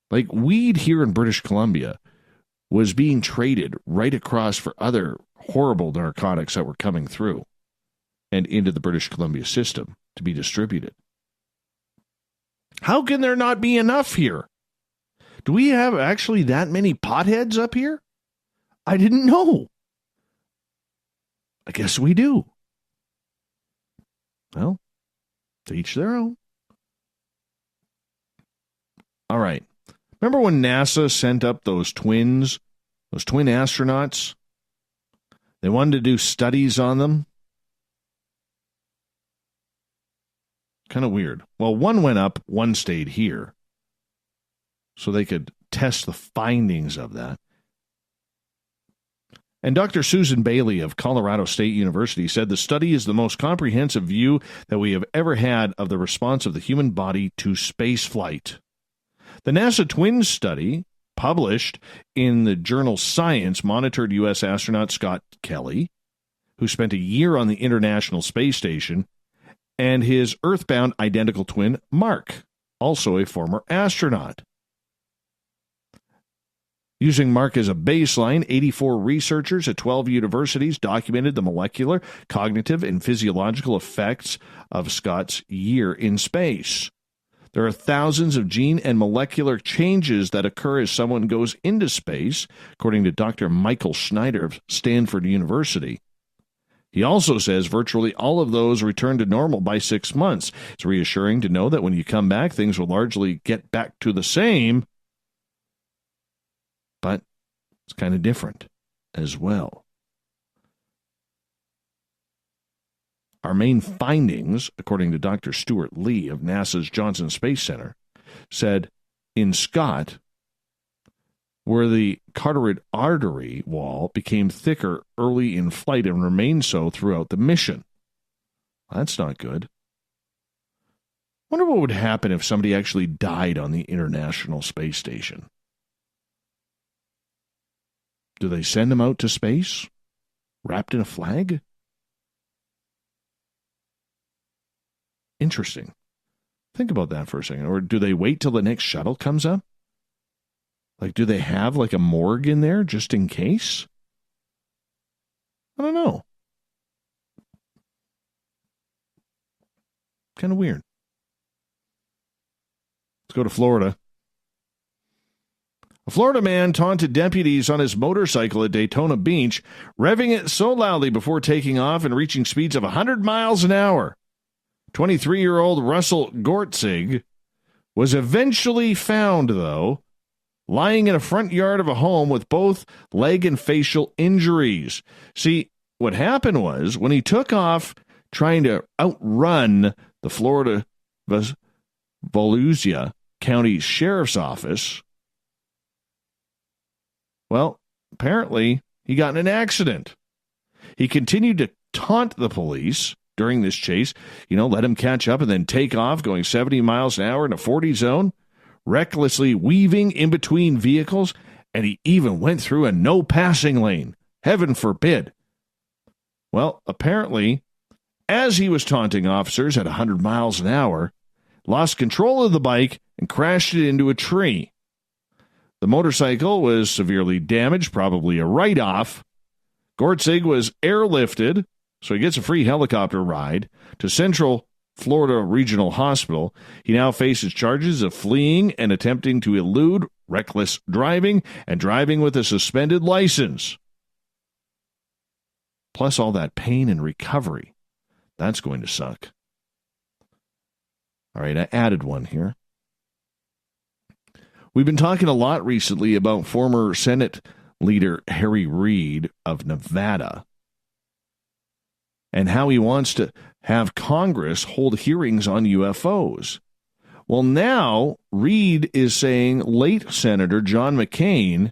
like weed here in British Columbia was being traded right across for other horrible narcotics that were coming through and into the British Columbia system to be distributed. How can there not be enough here? Do we have actually that many potheads up here? I didn't know. I guess we do. Well, to each their own. All right. Remember when NASA sent up those twin astronauts? They wanted to do studies on them. Kind of weird. Well, one went up, one stayed here. So they could test the findings of that. And Dr. Susan Bailey of Colorado State University said the study is the most comprehensive view that we have ever had of the response of the human body to space flight. The NASA Twins study, published in the journal Science, monitored U.S. astronaut Scott Kelly, who spent a year on the International Space Station, and his Earthbound identical twin, Mark, also a former astronaut. Using Mark as a baseline, 84 researchers at 12 universities documented the molecular, cognitive, and physiological effects of Scott's year in space. There are thousands of gene and molecular changes that occur as someone goes into space, according to Dr. Michael Schneider of Stanford University. He also says virtually all of those return to normal by 6 months. It's reassuring to know that when you come back, things will largely get back to the same, but it's kind of different as well. Our main findings, according to Dr. Stuart Lee of NASA's Johnson Space Center, said in Scott, where the carotid artery wall became thicker early in flight and remained so throughout the mission. That's not good. Wonder what would happen if somebody actually died on the International Space Station. Do they send them out to space, wrapped in a flag? Interesting. Think about that for a second. Or do they wait till the next shuttle comes up? Like, do they have like a morgue in there just in case? I don't know. Kind of weird. Let's go to Florida. A Florida man taunted deputies on his motorcycle at Daytona Beach, revving it so loudly before taking off and reaching speeds of 100 miles an hour. 23-year-old Russell Gortzig was eventually found, though, lying in a front yard of a home with both leg and facial injuries. See, what happened was when he took off trying to outrun the Florida Volusia County Sheriff's Office, well, apparently he got in an accident. He continued to taunt the police during this chase, let him catch up and then take off going 70 miles an hour in a 40 zone, recklessly weaving in between vehicles, and he even went through a no passing lane. Heaven forbid. Well, apparently, as he was taunting officers at 100 miles an hour, lost control of the bike and crashed it into a tree. The motorcycle was severely damaged, probably a write-off. Gortzig was airlifted, so he gets a free helicopter ride to Central Florida Regional Hospital. He now faces charges of fleeing and attempting to elude, reckless driving, and driving with a suspended license. Plus all that pain and recovery. That's going to suck. All right, I added one here. We've been talking a lot recently about former Senate leader Harry Reid of Nevada and how he wants to have Congress hold hearings on UFOs. Well, now Reid is saying late Senator John McCain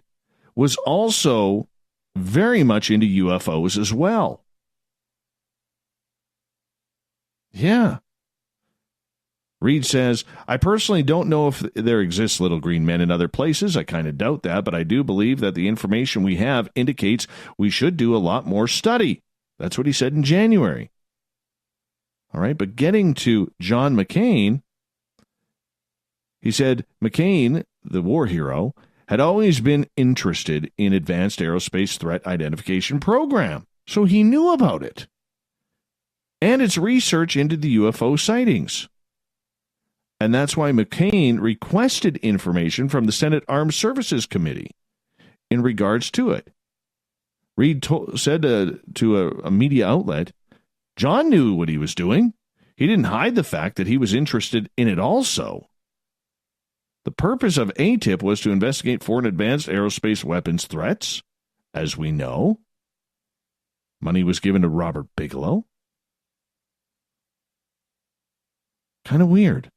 was also very much into UFOs as well. Yeah. Reid says, I personally don't know if there exists little green men in other places. I kind of doubt that, but I do believe that the information we have indicates we should do a lot more study. That's what he said in January. All right, but getting to John McCain, he said McCain, the war hero, had always been interested in advanced aerospace threat identification program, so he knew about it and its research into the UFO sightings. And that's why McCain requested information from the Senate Armed Services Committee in regards to it. Reid said to a media outlet, John knew what he was doing. He didn't hide the fact that he was interested in it also. The purpose of ATIP was to investigate foreign advanced aerospace weapons threats, as we know. Money was given to Robert Bigelow. Kind of weird.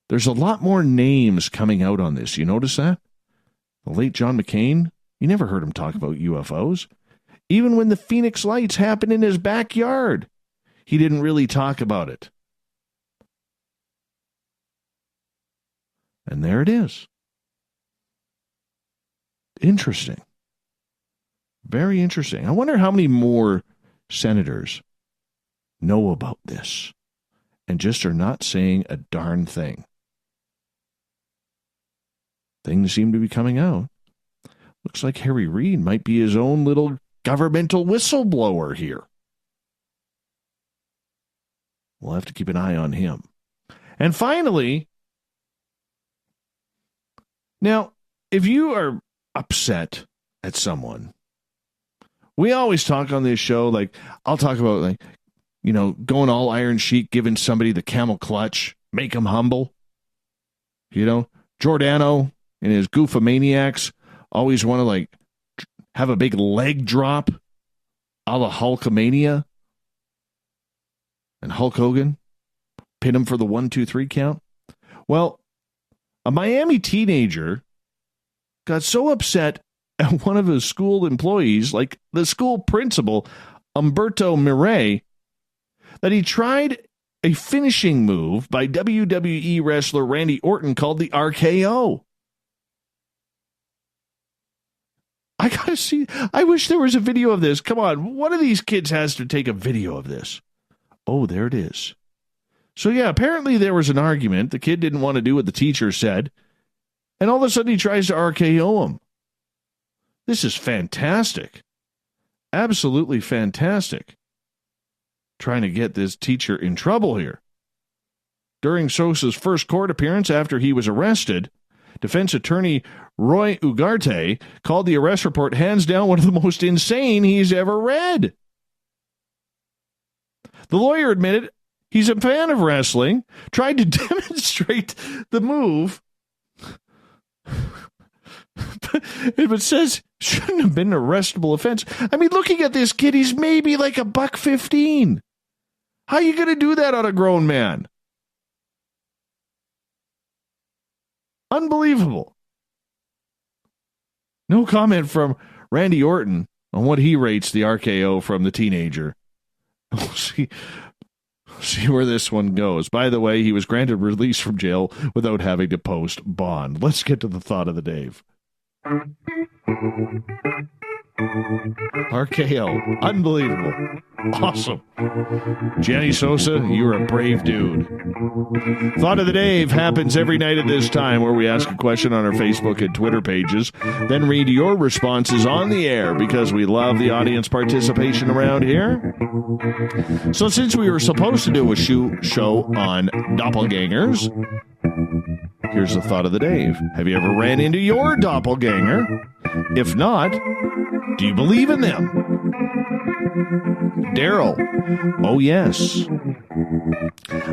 There's a lot more names coming out on this. You notice that? The late John McCain, you never heard him talk about UFOs. Even when the Phoenix Lights happened in his backyard, he didn't really talk about it. And there it is. Interesting. Very interesting. I wonder how many more senators know about this and just are not saying a darn thing. Things seem to be coming out. Looks like Harry Reid might be his own little governmental whistleblower here. We'll have to keep an eye on him. And finally, now, if you are upset at someone, We always talk on this show, like, I'll talk about, like, you know, going all Iron Sheik, giving somebody the camel clutch, make them humble. You know, Giordano and his goofomaniacs always want to, like, have a big leg drop a la Hulkamania. And Hulk Hogan, pin him for the 1, 2, 3 count. Well, a Miami teenager got so upset at one of his school employees, like the school principal, Umberto Mirai, that he tried a finishing move by WWE wrestler Randy Orton called the RKO. I gotta see. I wish there was a video of this. Come on, one of these kids has to take a video of this. Oh, there it is. So yeah, apparently there was an argument. The kid didn't want to do what the teacher said, and all of a sudden he tries to RKO him. This is fantastic. Absolutely fantastic. Trying to get this teacher in trouble here. During Sosa's first court appearance after he was arrested, defense attorney Roy Ugarte called the arrest report hands down one of the most insane he's ever read. The lawyer admitted he's a fan of wrestling, tried to demonstrate the move, but says shouldn't have been an arrestable offense. I mean, looking at this kid, he's maybe like $115. How are you going to do that on a grown man? Unbelievable. No comment from Randy Orton on what he rates the RKO from the teenager. We'll see where this one goes. By the way, he was granted release from jail without having to post bond. Let's get to the thought of the day. RKO. Unbelievable. Awesome. Jenny Sosa, you're a brave dude. Thought of the Dave happens every night at this time, where we ask a question on our Facebook and Twitter pages, then read your responses on the air because we love the audience participation around here. So since we were supposed to do a show on doppelgangers, here's the thought of the Dave. Have you ever ran into your doppelganger? If not, do you believe in them? Daryl. Oh, yes.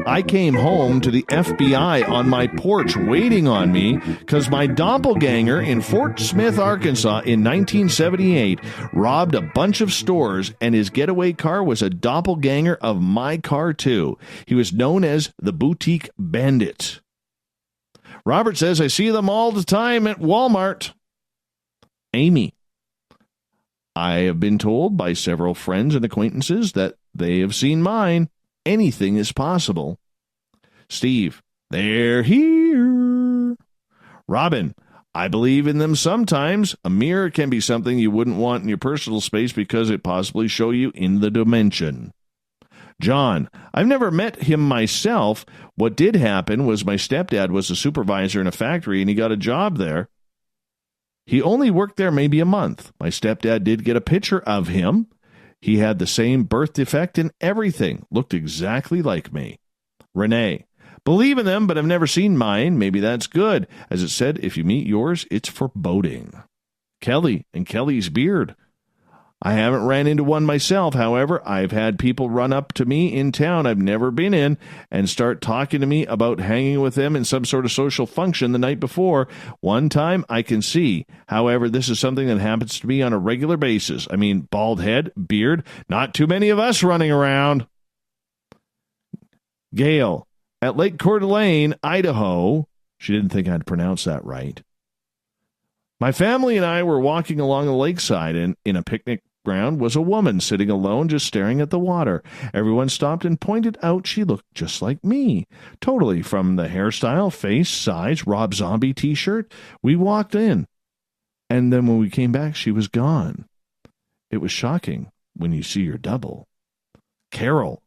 I came home to the FBI on my porch waiting on me because my doppelganger in Fort Smith, Arkansas in 1978 robbed a bunch of stores, and his getaway car was a doppelganger of my car, too. He was known as the Boutique Bandit. Robert says, I see them all the time at Walmart. Amy. I have been told by several friends and acquaintances that they have seen mine. Anything is possible. Steve, they're here. Robin, I believe in them sometimes. A mirror can be something you wouldn't want in your personal space because it possibly show you in the dimension. John, I've never met him myself. What did happen was my stepdad was a supervisor in a factory and he got a job there. He only worked there maybe a month. My stepdad did get a picture of him. He had the same birth defect and everything. Looked exactly like me. Renee, believe in them, but I've never seen mine. Maybe that's good. As it said, if you meet yours, it's foreboding. Kelly and Kelly's beard. I haven't ran into one myself. However, I've had people run up to me in town I've never been in and start talking to me about hanging with them in some sort of social function the night before. One time I can see. However, this is something that happens to me on a regular basis. I mean, bald head, beard, not too many of us running around. Gail, at Lake Coeur d'Alene, Idaho. She didn't think I'd pronounce that right. My family and I were walking along the lakeside, and in a picnic ground was a woman sitting alone just staring at the water. Everyone stopped and pointed out she looked just like me. Totally, from the hairstyle, face, size, Rob Zombie t-shirt. We walked in, and then when we came back, she was gone. It was shocking when you see your double. Carol.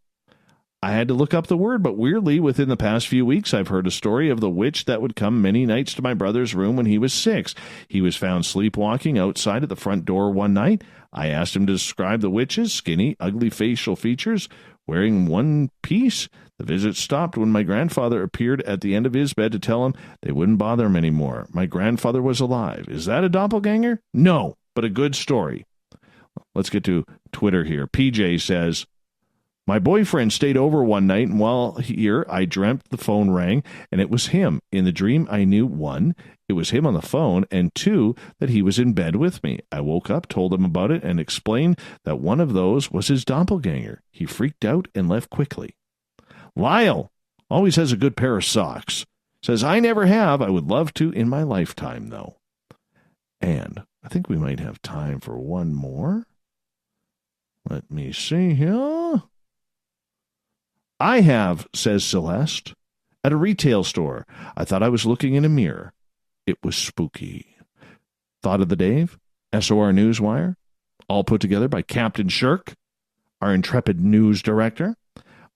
I had to look up the word, but weirdly, within the past few weeks, I've heard a story of the witch that would come many nights to my brother's room when he was 6. He was found sleepwalking outside at the front door one night. I asked him to describe the witch's skinny, ugly facial features, wearing one piece. The visit stopped when my grandfather appeared at the end of his bed to tell him they wouldn't bother him anymore. My grandfather was alive. Is that a doppelganger? No, but a good story. Let's get to Twitter here. PJ says, my boyfriend stayed over one night, and while here, I dreamt the phone rang, and it was him. In the dream, I knew, 1, it was him on the phone, and 2, that he was in bed with me. I woke up, told him about it, and explained that one of those was his doppelganger. He freaked out and left quickly. Lyle always has a good pair of socks. Says, I never have. I would love to in my lifetime, though. And I think we might have time for one more. Let me see here. I have, says Celeste, at a retail store. I thought I was looking in a mirror. It was spooky. Thought of the Dave, SOR Newswire, all put together by Captain Shirk, our intrepid news director,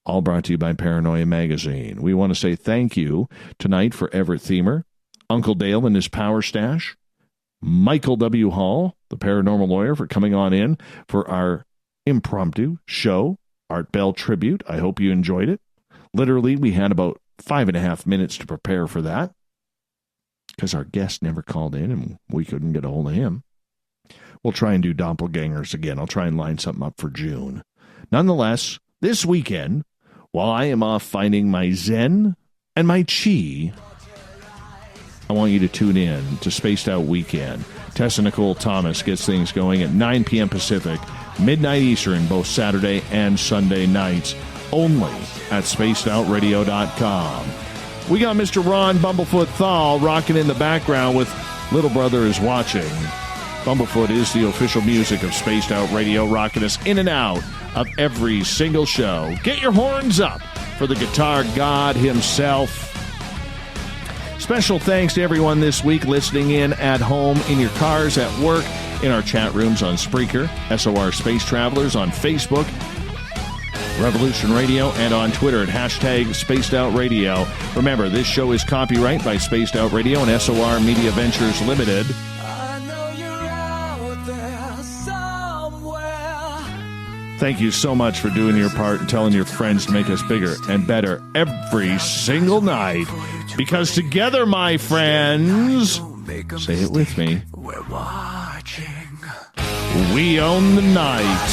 all brought to you by Paranoia Magazine. We want to say thank you tonight for Everett Themer, Uncle Dale and his power stash, Michael W. Hall, the paranormal lawyer, for coming on in for our impromptu show, Art Bell tribute. I hope you enjoyed it. Literally, we had about 5.5 minutes to prepare for that because our guest never called in and we couldn't get a hold of him. We'll try and do doppelgangers again. I'll try and line something up for June. Nonetheless, this weekend, while I am off finding my Zen and my Chi, I want you to tune in to Spaced Out Weekend. Tessa Nicole Thomas gets things going at 9 p.m. Pacific, midnight Eastern, both Saturday and Sunday nights, only at spacedoutradio.com. We got Mr. Ron Bumblefoot Thal rocking in the background with Little Brother is Watching. Bumblefoot is the official music of Spaced Out Radio, rocking us in and out of every single show. Get your horns up for the guitar god himself. Special thanks to everyone this week listening in at home, in your cars, at work, in our chat rooms on Spreaker, SOR Space Travelers on Facebook, Revolution Radio, and on Twitter at hashtag Spaced Out Radio. Remember, this show is copyright by Spaced Out Radio and SOR Media Ventures Limited. Thank you so much for doing your part and telling your friends to make us bigger and better every single night. Because together, my friends, say it with me, we're watching. We own the night.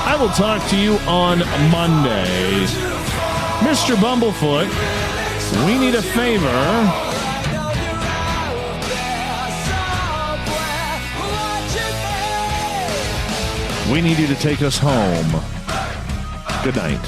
I will talk to you on Monday. Mr. Bumblefoot, we need a favor. We need you to take us home. Good night.